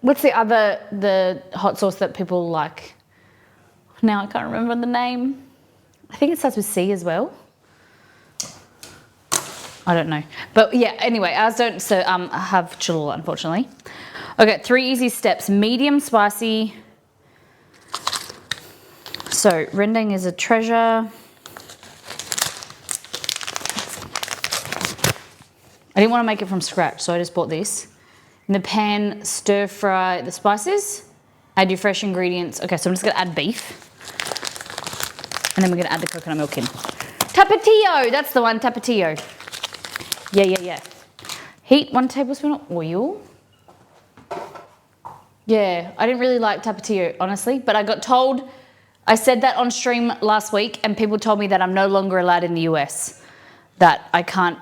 What's the hot sauce that people like? Now I can't remember the name. I think it starts with C as well. I don't know. But yeah, anyway, ours don't have Cholula, unfortunately. Okay, 3 easy steps. Medium spicy. So, rendang is a treasure. I didn't want to make it from scratch, so I just bought this. In the pan, stir fry the spices. Add your fresh ingredients. Okay, so I'm just going to add beef. And then we're going to add the coconut milk in. Tapatio, that's the one, Tapatio. Yeah. Heat 1 tablespoon of oil. Yeah, I didn't really like Tapatio, honestly, but I got told, I said that on stream last week, and people told me that I'm no longer allowed in the US, that I can't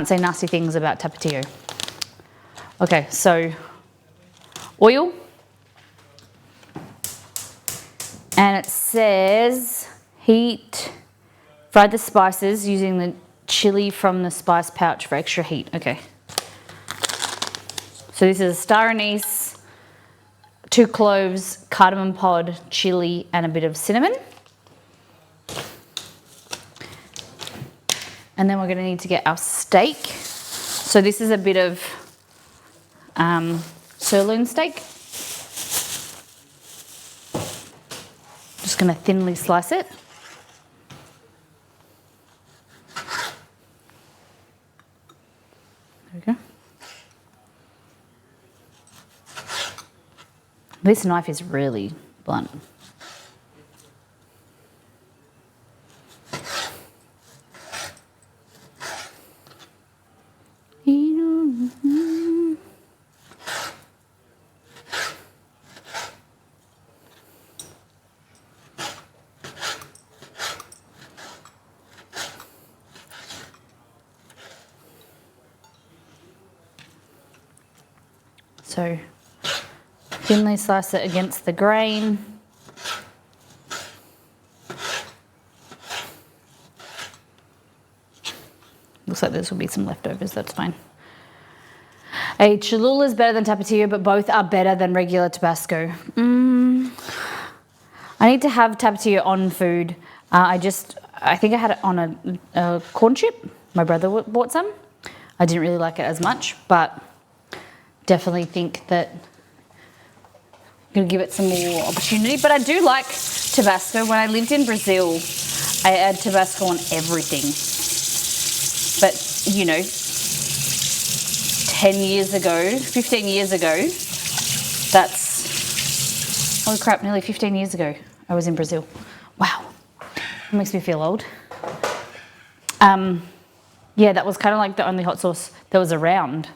say nasty things about Tapatio. Okay, so oil. And it says heat, fry the spices using the chili from the spice pouch for extra heat. Okay. So this is a star anise, 2 cloves, cardamom pod, chili, and a bit of cinnamon. And then we're going to need to get our steak. So this is a bit of sirloin steak. Just going to thinly slice it. There we go. This knife is really blunt. So thinly slice it against the grain. Looks like this will be some leftovers, that's fine. A Cholula is better than Tapatio, but both are better than regular Tabasco. I need to have Tapatio on food. I think I had it on a corn chip. My brother bought some. I didn't really like it as much, but definitely think that I'm going to give it some more opportunity. But I do like Tabasco. When I lived in Brazil, I add Tabasco on everything. But, you know, 10 years ago, 15 years ago, that's, holy crap, nearly 15 years ago, I was in Brazil. Wow, it makes me feel old. Yeah, that was kind of like the only hot sauce that was around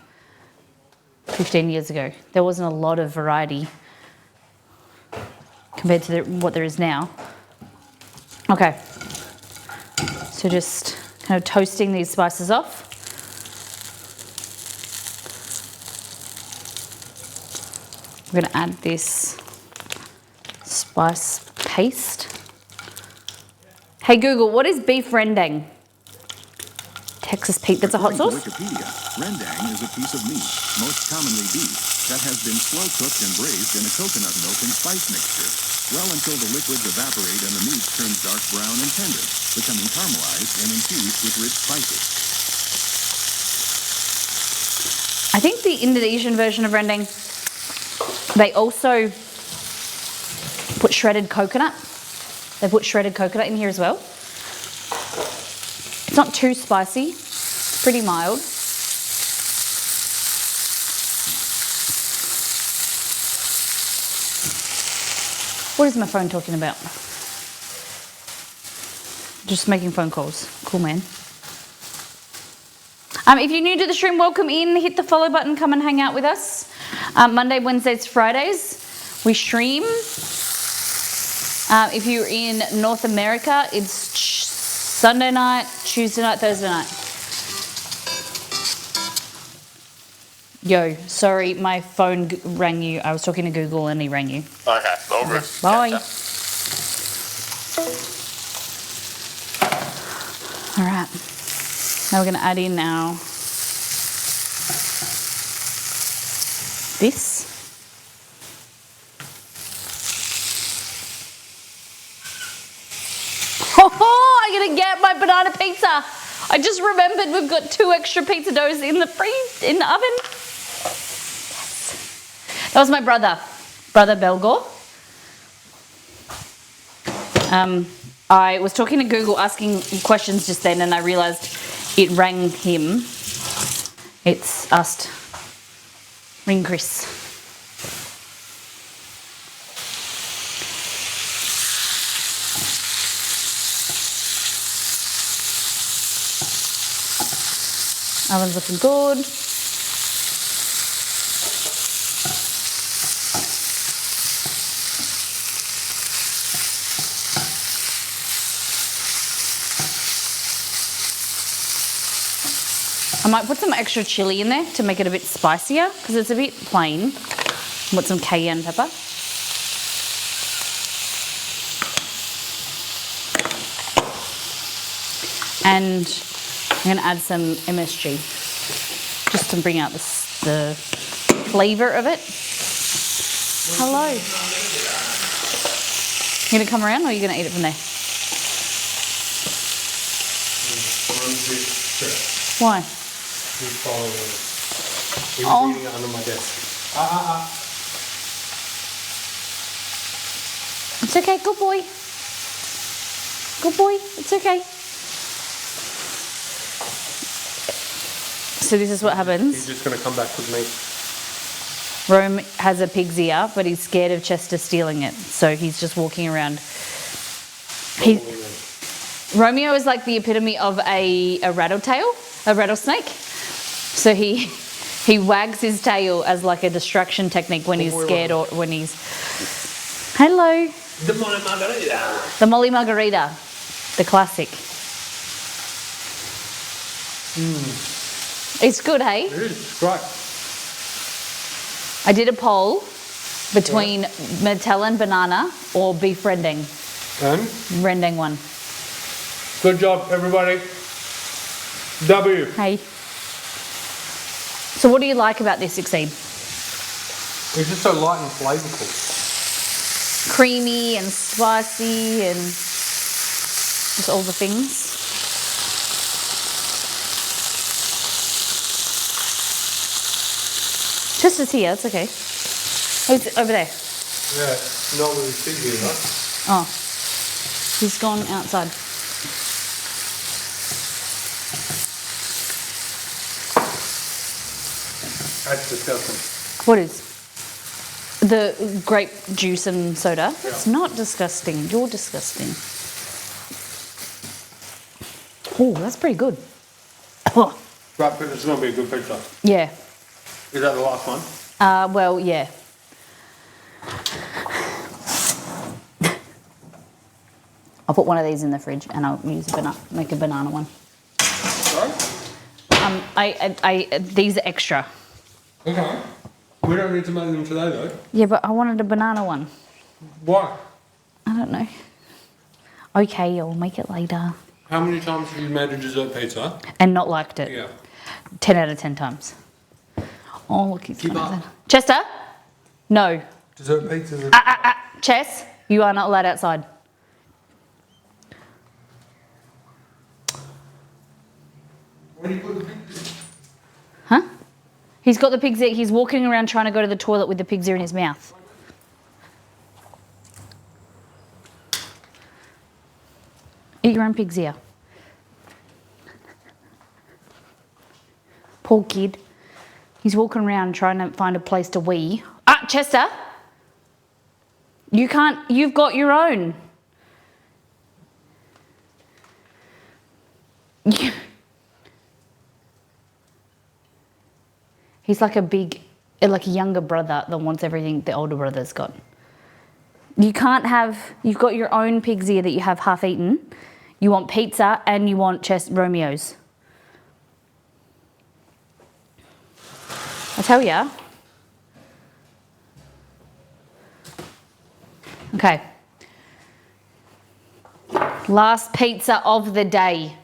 15 years ago. There wasn't a lot of variety compared to what there is now. Okay, so just kind of toasting these spices off. We're going to add this spice paste. Hey Google, what is beef rendang? Texas Pete, that's a hot According sauce? to Wikipedia, rendang is a piece of meat, most commonly beef, that has been slow cooked and braised in a coconut milk and spice mixture, well until the liquids evaporate and the meat turns dark brown and tender, becoming caramelized and infused with rich spices. I think the Indonesian version of rendang, they also put shredded coconut. They put shredded coconut in here as well. It's not too spicy, it's pretty mild. What is my phone talking about? Just making phone calls. Cool, man. If you're new to the stream, welcome in. Hit the follow button. Come and hang out with us. Monday, Wednesdays, Fridays, we stream. If you're in North America, it's Sunday night, Tuesday night, Thursday night. Yo, sorry, my phone rang you. I was talking to Google and he rang you. Okay, over. Bye. Gotcha. All right. Now we're going to add in now this. Oh, I'm going to get my banana pizza. I just remembered we've got 2 extra pizza doughs in the oven. Yes. That was my brother Belgor. I was talking to Google asking questions just then and I realised it rang him. It's us. Ring Chris. Oven's looking good. I might put some extra chili in there to make it a bit spicier because it's a bit plain. Put some cayenne pepper. And I'm going to add some MSG just to bring out the flavour of it. Hello. You going to come around or are you going to eat it from there? Why? He's following me. He was eating it under my desk. It's okay, good boy. Good boy, it's okay. So this is what happens. He's just going to come back with me. Rome has a pig's ear, but he's scared of Chester stealing it. So he's just walking around. Romeo is like the epitome of a rattlesnake. So he wags his tail as like a distraction technique when he's scared or when he's... Hello. The Molly Margarita. The Molly Margarita, the classic. It's good, hey? It is, it's great. I did a poll between Mattel and banana or beef rendang. And Rendang one. good job, everybody. W. Hey. So what do you like about this, Exceed? It's just so light and flavorful. Creamy and spicy and just all the things. Chester's here, it's okay. Oh, it's over there. Yeah, not with his pig here, right? Oh, he's gone outside. That's disgusting. What is? The grape juice and soda? Yeah. It's not disgusting. You're disgusting. Oh, that's pretty good. Oh, Right, but it's going to be a good pizza. yeah. Is that the last one? Well, yeah. I'll put one of these in the fridge and I'll use make a banana one. Sorry? These are extra. Okay. We don't need to make them today, though. Yeah, but I wanted a banana one. Why? I don't know. Okay, I'll make it later. How many times have you made a dessert pizza? And not liked it. Yeah. 10 out of 10 times. Oh, look, he's Keep coming up. out. Chester? No. Dessert pizzas are... Chess, you are not allowed outside. Where do you put the pizzas? Huh? He's got the pig's ear. He's walking around trying to go to the toilet with the pig's ear in his mouth. Eat your own pig's ear. Poor kid. He's walking around trying to find a place to wee. Ah, Chester! You can't, you've got your own. He's like like a younger brother that wants everything the older brother's got. You can't have, you've got your own pig's ear that you have half eaten. You want pizza and you want Romeo's. I tell ya. Okay. Last pizza of the day.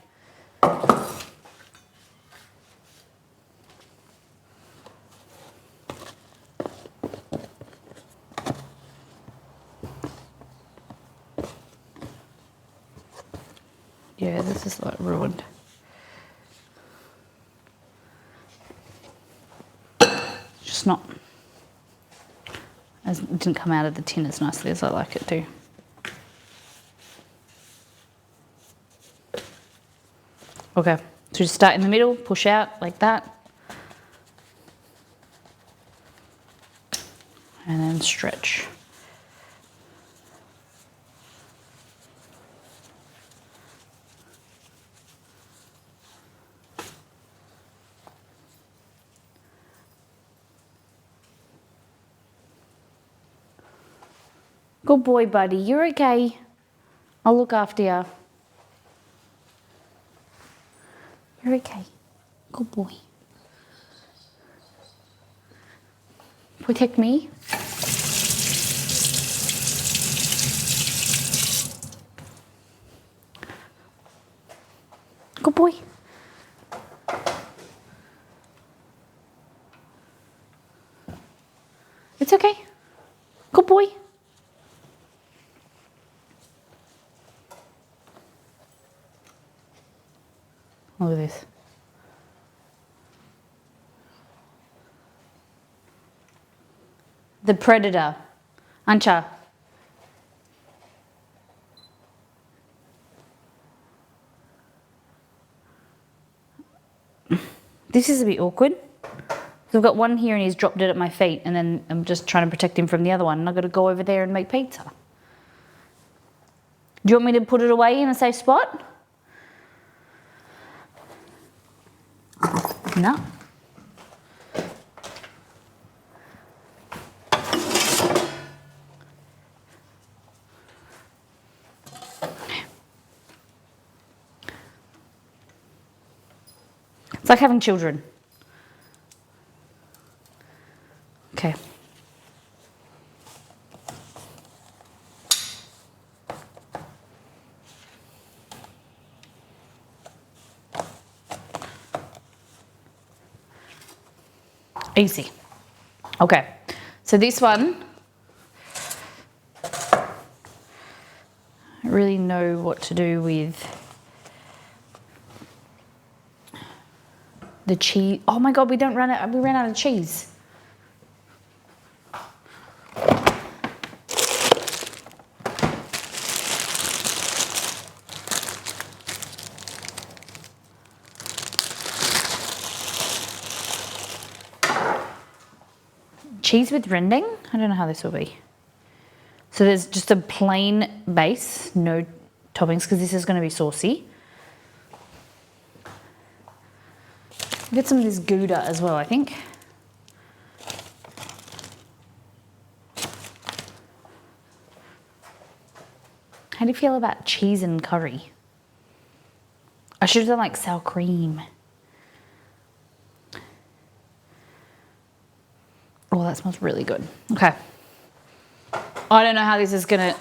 Yeah, this is like ruined. Just not, as it didn't come out of the tin as nicely as I like it to. Okay, so just start in the middle, push out like that. And then stretch. Good boy, buddy. You're okay. I'll look after you. You're okay. Good boy. Protect me. Good boy. It's okay. Good boy. Look at this. The Predator. Ancha. This is a bit awkward. So I've got one here and he's dropped it at my feet and then I'm just trying to protect him from the other one and I've got to go over there and make pizza. Do you want me to put it away in a safe spot? No. It's like having children. Okay. Easy. Okay. So this one, I don't really know what to do with the cheese. Oh my God, we ran out of cheese. Cheese with rendang? I don't know how this will be. So there's just a plain base, no toppings, because this is going to be saucy. Get some of this Gouda as well, I think. How do you feel about cheese and curry? I should have done like sour cream. Oh, that smells really good. Okay. I don't know how this is gonna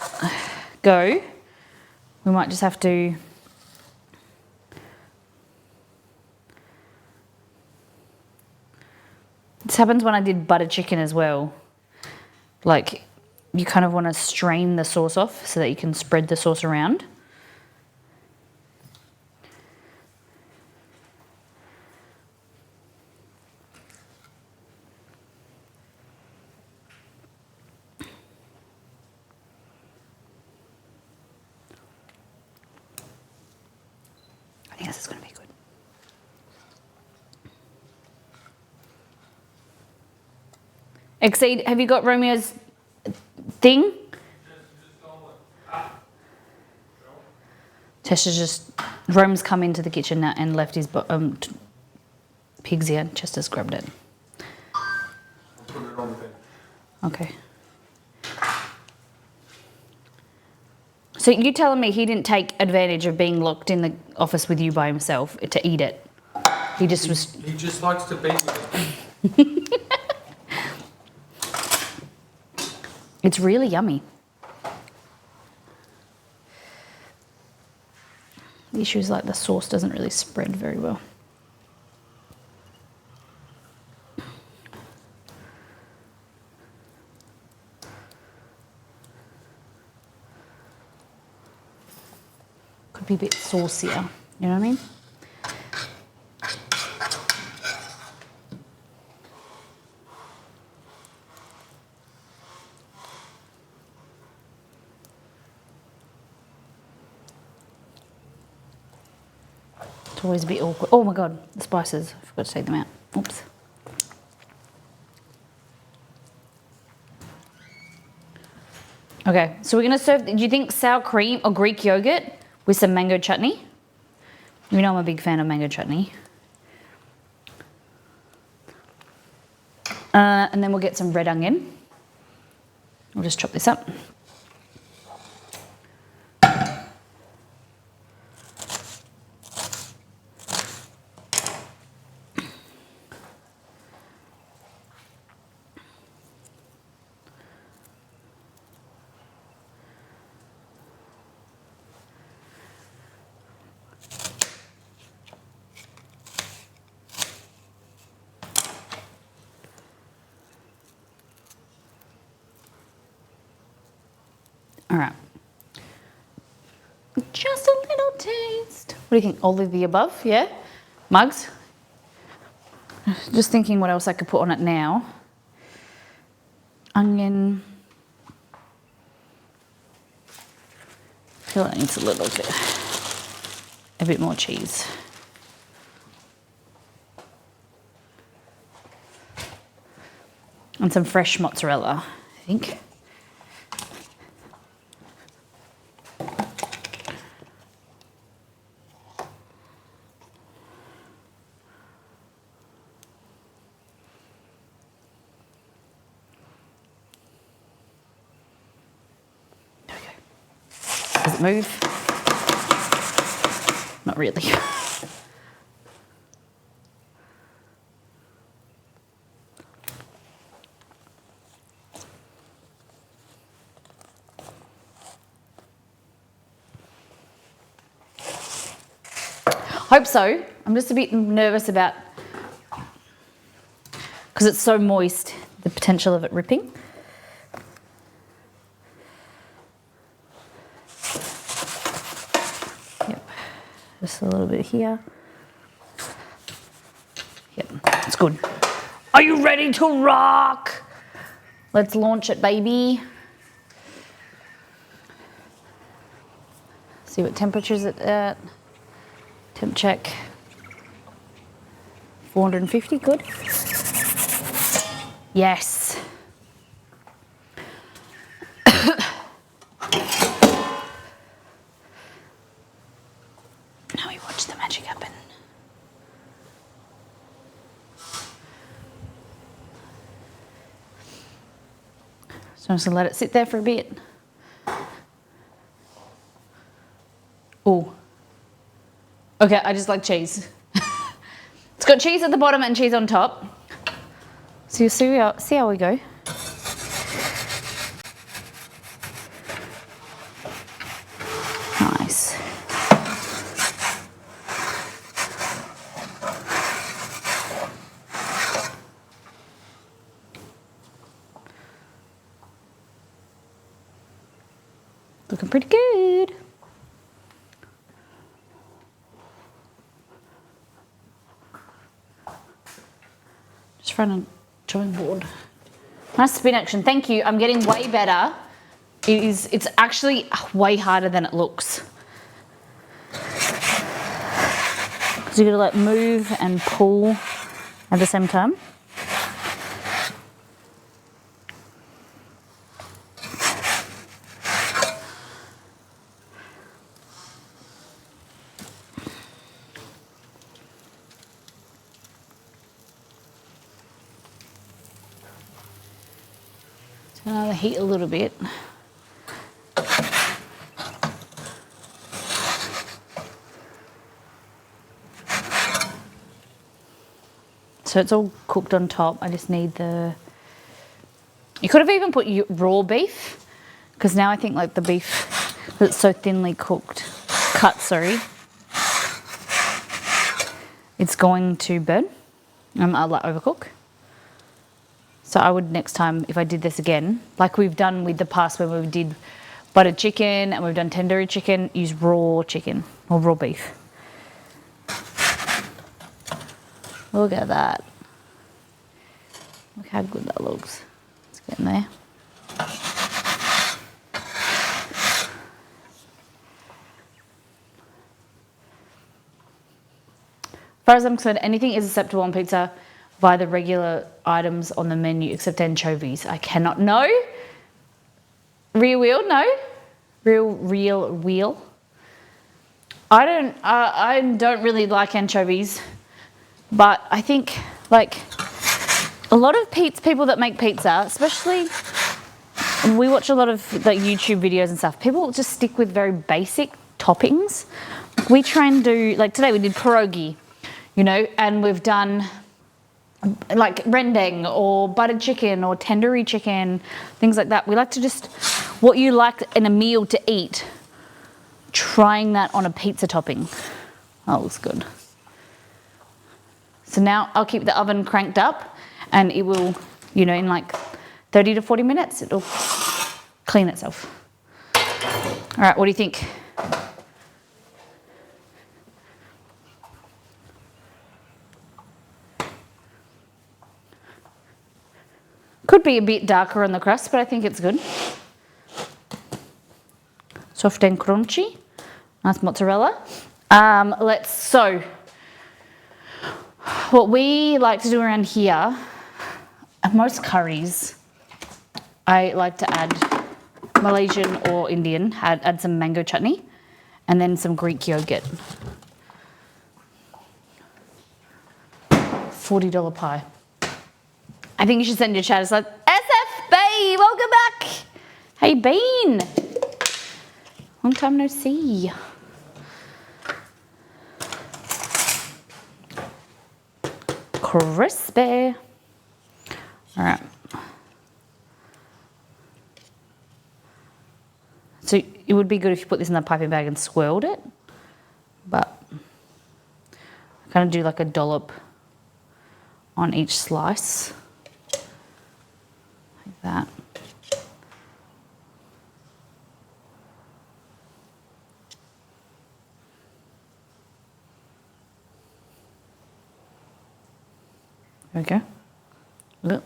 go. We might just have to this happens when I did butter chicken as well. Like, you kind of want to strain the sauce off so that you can spread the sauce around. I think this is going to be good. Exceed, have you got Romeo's thing? Chester's just, Rome's come into the kitchen now and left his pig's ear. Chester's grabbed it. I'll put it on the bed. Okay. So you telling me he didn't take advantage of being locked in the office with you by himself to eat it? He just was... He just likes to be with us. It's really yummy. The issue is like the sauce doesn't really spread very well. Could be a bit saucier, you know what I mean? It's always a bit awkward. Oh my God, the spices. I forgot to take them out. Oops. Okay, so we're gonna serve, do you think sour cream or Greek yogurt with some mango chutney? You know I'm a big fan of mango chutney. And then we'll get some red onion. We'll just chop this up. All right. Just a little taste. What do you think? All of the above, yeah? Mugs? Just thinking what else I could put on it now. Onion. I feel like it needs a bit more cheese. And some fresh mozzarella, I think. Does it move? Not really. Hope so. I'm just a bit nervous about, because it's so moist, the potential of it ripping. Yep, just a little bit here. Yep, it's good. Are you ready to rock? Let's launch it, baby. See what temperature is it at. Temp check. 450, good. Yes. Now we watch the magic happen. So I'm just gonna let it sit there for a bit. Oh. Okay, I just like cheese. It's got cheese at the bottom and cheese on top. So you'll see how we go. Nice. Looking pretty good. Just run a drawing board. Nice spin action. Thank you. I'm getting way better. It's actually way harder than it looks. So you gotta like move and pull at the same time. Turn the heat a little bit. So it's all cooked on top. I just need the... You could have even put raw beef, because now I think like the beef that's so thinly cut, it's going to burn. I'll like overcook. So I would next time, if I did this again, like we've done with the past when we did buttered chicken and we've done tandoori chicken, use raw chicken or raw beef. Look at that. Look how good that looks. It's getting there. As far as I'm concerned, anything is acceptable on pizza via the regular items on the menu except anchovies. I cannot. No? Rear wheel? No? Real wheel? I don't really like anchovies, but I think like a lot of people that make pizza, especially we watch a lot of like YouTube videos and stuff, people just stick with very basic toppings. We try and do, like today we did pierogi, you know, and we've done like rendang or buttered chicken or tandoori chicken, things like that. We like to just, what you like in a meal to eat, trying that on a pizza topping. That looks good. So now I'll keep the oven cranked up and it will, you know, in like 30 to 40 minutes, it'll clean itself. All right, what do you think? Could be a bit darker on the crust, but I think it's good. Soft and crunchy. Nice mozzarella. So what we like to do around here, most curries, I like to add Malaysian or Indian, add some mango chutney and then some Greek yogurt. $40 pie. I think you should send your chat. It's like, SF Bay, welcome back. How you been? Long time no see. Crispy. All right. So it would be good if you put this in the piping bag and swirled it, but Kind of do like a dollop on each slice. Like that. There we go. Look.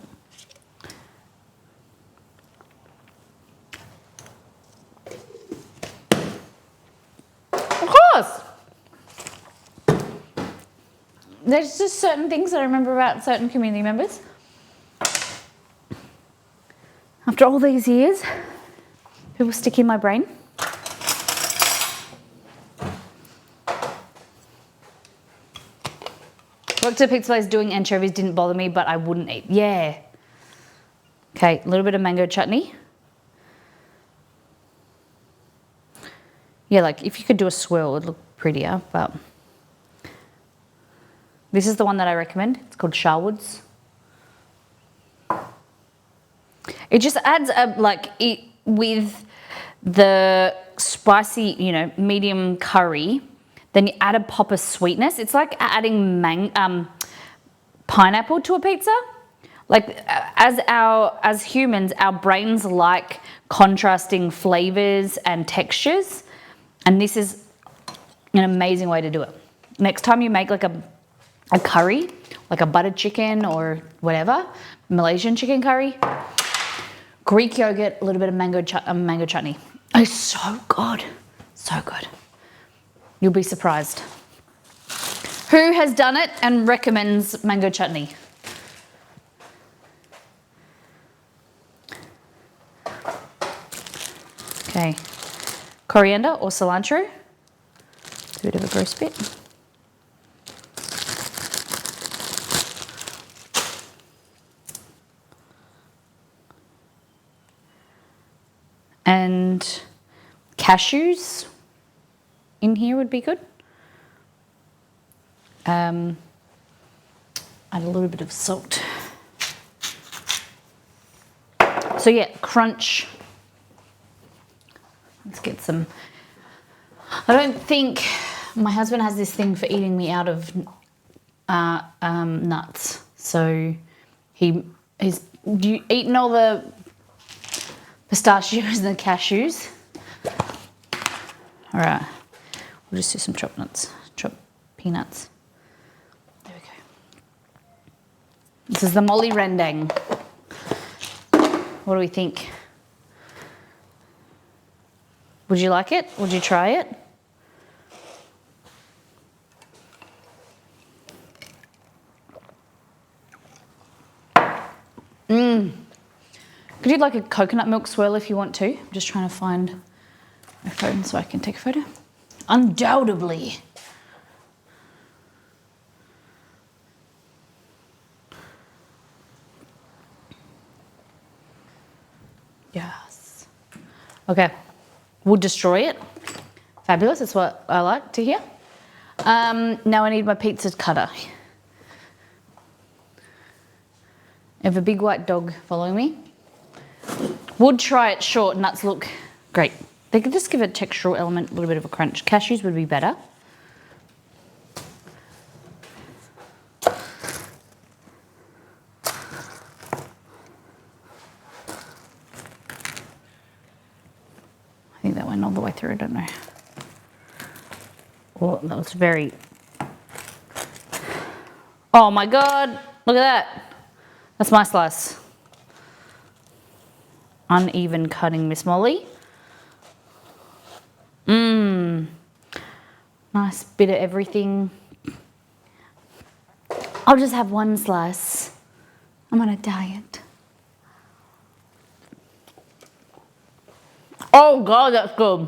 Of course. There's just certain things that I remember about certain community members. After all these years, people stick in my brain. Worked at a pizza place doing anchovies didn't bother me, but I wouldn't eat. Yeah. Okay, a little bit of mango chutney. Yeah, like if you could do a swirl, it'd look prettier, but this is the one that I recommend. It's called Sharwood's. It just adds a, like, it with the spicy, you know, medium curry, then you add a pop of sweetness. It's like adding pineapple to a pizza. Like as humans, our brains like contrasting flavors and textures, and this is an amazing way to do it. Next time you make like a curry, like a buttered chicken or whatever, Malaysian chicken curry, Greek yogurt, a little bit of mango chutney. It's so good, so good. You'll be surprised. Who has done it and recommends mango chutney? Okay, coriander or cilantro. It's a bit of a gross bit. And cashews in here would be good. Add a little bit of salt. So yeah, crunch. Let's get some. I don't think my husband has this thing for eating me out of nuts. So he's eaten all the pistachios and the cashews. All right, we'll just do some chopped nuts, chopped peanuts. There we go. This is the Molly rendang. What do we think? Would you like it? Would you try it? Could you like a coconut milk swirl if you want to? I'm just trying to find my phone so I can take a photo. Undoubtedly. Yes. Okay. We'll destroy it. Fabulous. That's what I like to hear. Now I need my pizza cutter. I have a big white dog following me. Would try it short. Nuts look great. They could just give a textural element, a little bit of a crunch. Cashews would be better. I think that went all the way through, I don't know. Oh, that was very... Oh my God, look at that. That's my slice. Uneven cutting, Miss Molly. Nice bit of everything. I'll just have one slice. I'm on a diet. Oh God, that's good.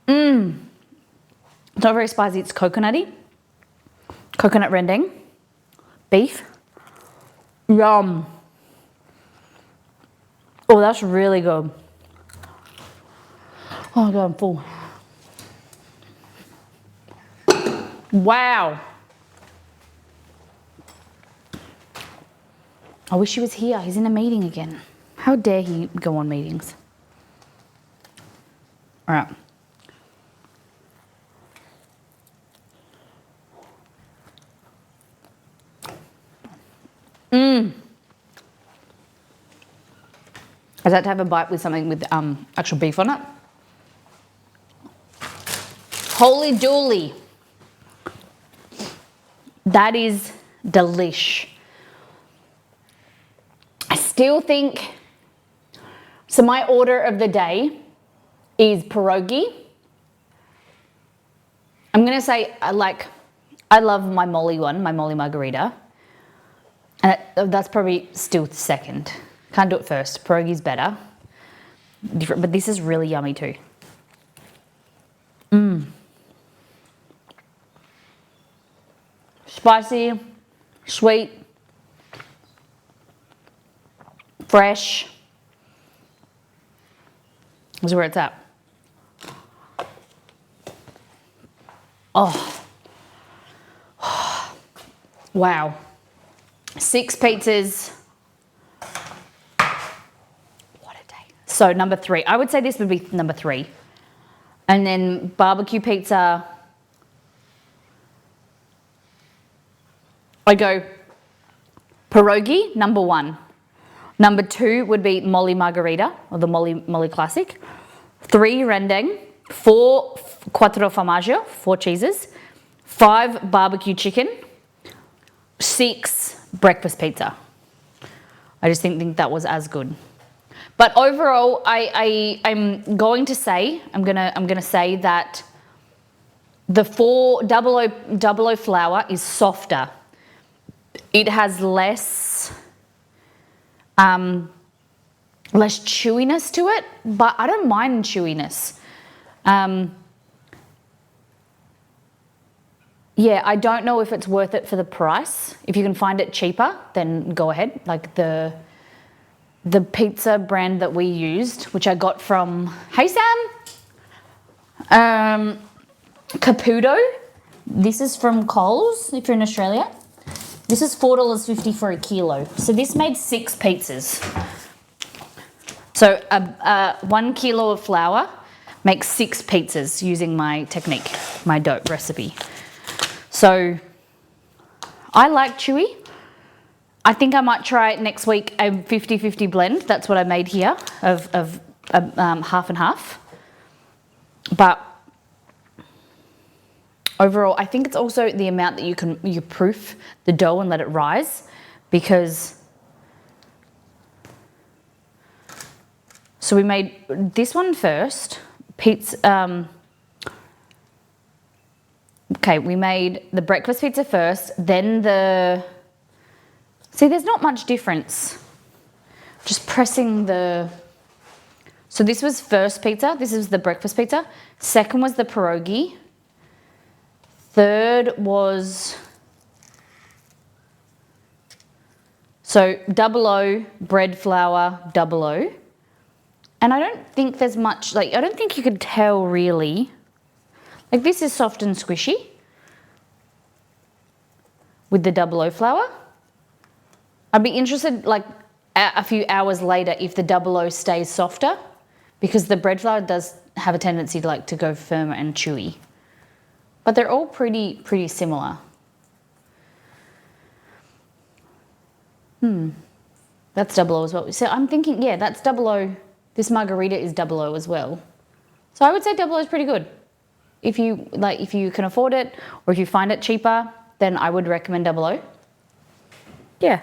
It's not very spicy, it's coconutty. Coconut rendang. Beef. Yum. Oh, that's really good. Oh my God, I'm full. Wow. I wish he was here. He's in a meeting again. How dare he go on meetings? All right. I'd like to have a bite with something with actual beef on it. Holy dooly. That is delish. I still think, so my order of the day is pierogi. I'm gonna say I love my Molly one, my Molly margarita. And that's probably still second. Can't do it first. Pierogi's better. Different, but this is really yummy too. Spicy, sweet, fresh. This is where it's at. Oh. Wow. 6 pizzas. What a day. So number 3. I would say this would be number 3. And then barbecue pizza. I go pierogi, number 1. Number 2 would be Molly margarita, or the Molly classic. 3 rendang. 4 quattro formaggio, 4 cheeses. 5 barbecue chicken. 6 breakfast pizza. I just think that was as good. But overall, I'm going to say, I'm gonna say that the 4 double O flour is softer. It has less chewiness to it, but I don't mind chewiness. Yeah, I don't know if it's worth it for the price. If you can find it cheaper, then go ahead. Like the pizza brand that we used, which I got from, hey Sam, Caputo. This is from Coles, if you're in Australia. This is $4.50 for a kilo. So this made 6 pizzas. So 1 kilo of flour makes 6 pizzas using my technique, my dough recipe. So I like chewy. I think I might try next week a 50-50 blend. That's what I made here of half and half. But overall, I think it's also the amount that you proof the dough and let it rise, because so we made this one first. Pizza. Okay, we made the breakfast pizza first, then the. See, there's not much difference. Just pressing the. So this was first pizza. This is the breakfast pizza. Second was the pierogi. Third was. So double O, bread flour, double O. And I don't think there's much, I don't think you could tell really. Like this is soft and squishy with the double O flour. I'd be interested a few hours later if the double O stays softer, because the bread flour does have a tendency to go firmer and chewy. But they're all pretty similar. That's double O as well. So I'm thinking, yeah, that's double O. This margarita is double O as well. So I would say double O is pretty good. If you can afford it, or if you find it cheaper, then I would recommend double O. Yeah.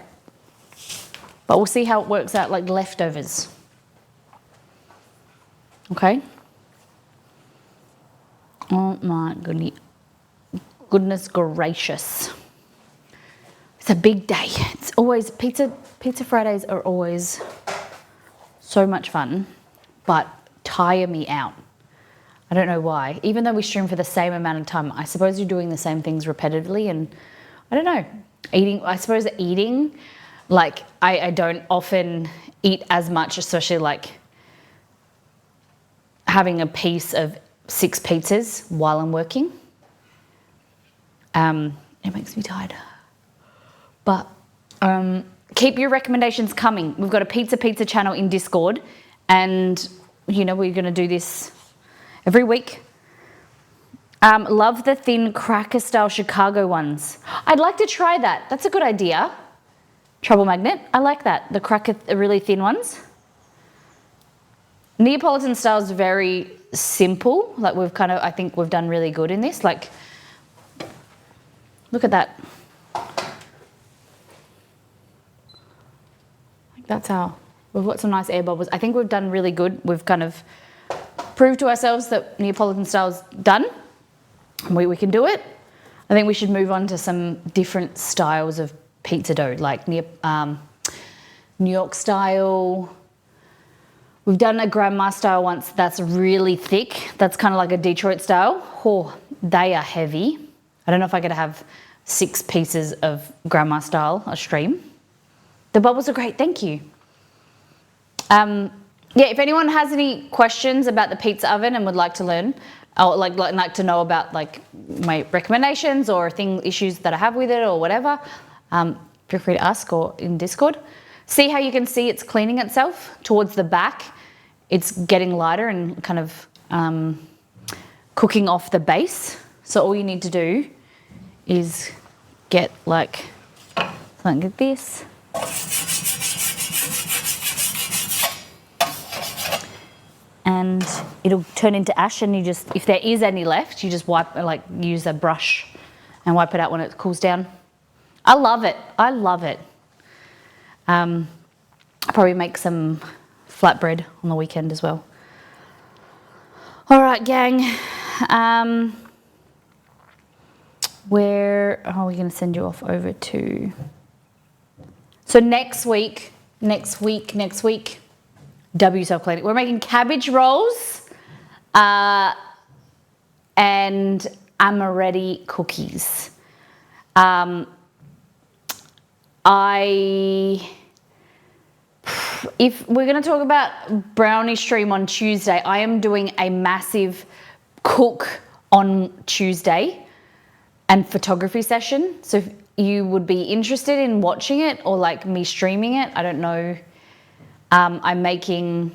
But we'll see how it works out, like leftovers. Okay. Oh my goodness gracious. It's a big day. It's always, Pizza Fridays are always so much fun, but tire me out. I don't know why. Even though we stream for the same amount of time, I suppose you're doing the same things repetitively, and I don't know. Eating, I don't often eat as much, especially having a piece of 6 pizzas while I'm working. It makes me tired. But keep your recommendations coming. We've got a pizza channel in Discord, and we're going to do this every week. Love the thin cracker style Chicago ones. I'd like to try that. That's a good idea. Trouble magnet. I like that. The cracker, the really thin ones. Neapolitan style is very simple. Like we've kind of, I think we've done really good in this. Like, look at that. That's how, we've got some nice air bubbles. I think we've done really good. We've kind of proved to ourselves that Neapolitan style's done. We can do it. I think we should move on to some different styles of pizza dough, like New York style. We've done a grandma style once that's really thick. That's kind of like a Detroit style. Oh, they are heavy. I don't know if I could have 6 pieces of grandma style, a stream. The bubbles are great, thank you. Yeah, if anyone has any questions about the pizza oven and would like to learn, or like to know about like my recommendations or issues that I have with it or whatever, feel free to ask or in Discord. See how you can see it's cleaning itself towards the back. It's getting lighter and kind of cooking off the base. So all you need to do is get like something like this. And it'll turn into ash, and you just, if there is any left, you just wipe, like use a brush and wipe it out when it cools down. I love it. I love it. I'll probably make some flatbread on the weekend as well. All right, gang. Where are we going to send you off over to? So next week, W self-cleaning. We're making cabbage rolls and amaretti cookies. If we're going to talk about brownie stream on Tuesday, I am doing a massive cook on Tuesday and photography session. So if you would be interested in watching it or like me streaming it, I don't know. I'm making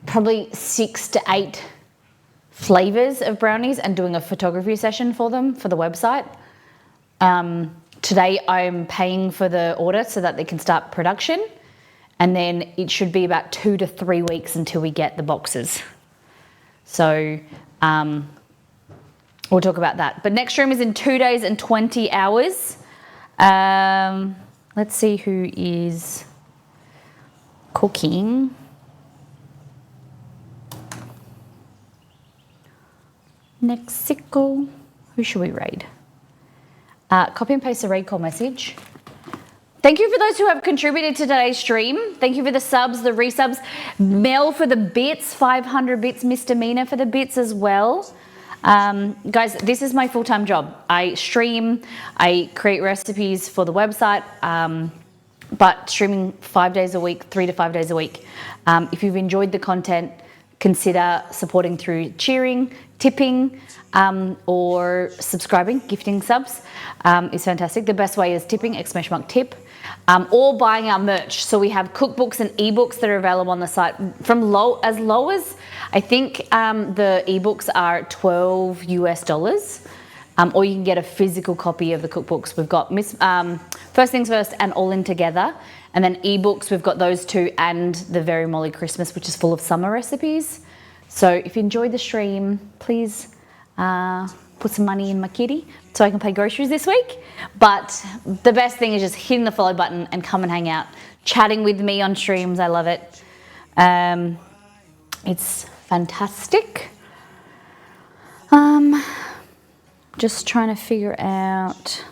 probably 6 to 8 flavors of brownies and doing a photography session for them for the website. Today I'm paying for the order so that they can start production, and then it should be about 2 to 3 weeks until we get the boxes. So we'll talk about that. But next stream is in 2 days and 20 hours. Let's see who is cooking. Mexico. Who should we raid? Copy and paste the raid call message. Thank you for those who have contributed to today's stream. Thank you for the subs, the resubs. Mel for the bits, 500 bits. Misdemeanor for the bits as well. Guys, this is my full-time job. I stream, I create recipes for the website, but streaming 5 days a week, 3 to 5 days a week. If you've enjoyed the content, consider supporting through cheering, tipping, or subscribing. Gifting subs is fantastic. The best way is tipping, !tip, or buying our merch. So we have cookbooks and ebooks that are available on the site from as low as, I think the ebooks are $12 US, or you can get a physical copy of the cookbooks. We've got First Things First and All In Together. And then ebooks, we've got those two and the Very Molly Christmas, which is full of summer recipes. So if you enjoyed the stream, please put some money in my kitty so I can pay groceries this week. But the best thing is just hitting the follow button and come and hang out, chatting with me on streams. I love it. It's fantastic. Just trying to figure out.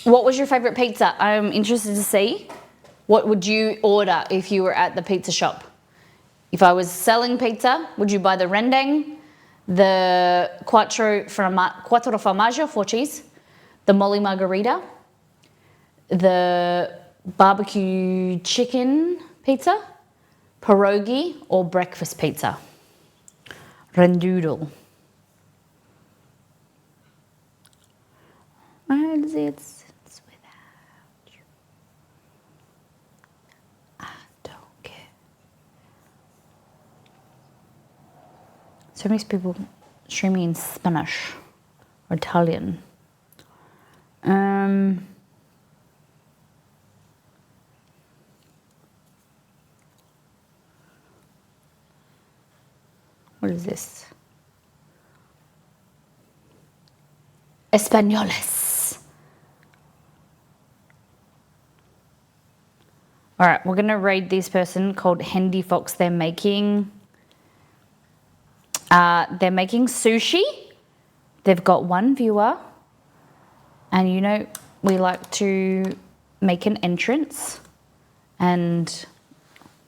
What was your favorite pizza? I'm interested to see. What would you order if you were at the pizza shop? If I was selling pizza, would you buy the rendang, the quattro formaggio, 4 cheese, the molly margarita, the barbecue chicken pizza, pierogi, or breakfast pizza? Rendoodle. Where does it sit without you? so many people streaming in Spanish or Italian. What is this? Españoles. All right, we're gonna raid this person called Hendy Fox. They're making sushi. They've got one viewer, and you know we like to make an entrance and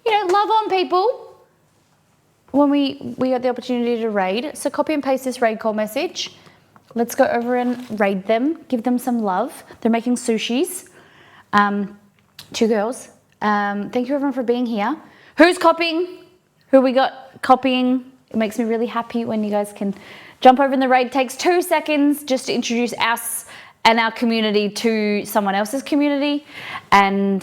love on people when we got the opportunity to raid. So copy and paste this raid call message. Let's go over and raid them, give them some love. They're making sushis. 2 girls. Thank you everyone for being here. Who's copying? Who we got copying? It makes me really happy when you guys can jump over in the raid. It takes 2 seconds just to introduce us and our community to someone else's community and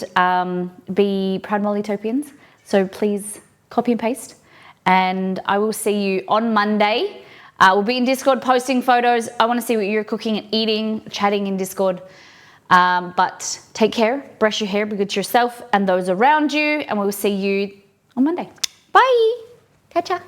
be proud Mollytopians. So please copy and paste. And I will see you on Monday. We'll be in Discord posting photos. I want to see what you're cooking and eating, chatting in Discord. But take care, brush your hair, be good to yourself and those around you, and we'll see you on Monday. Bye. Catch ya.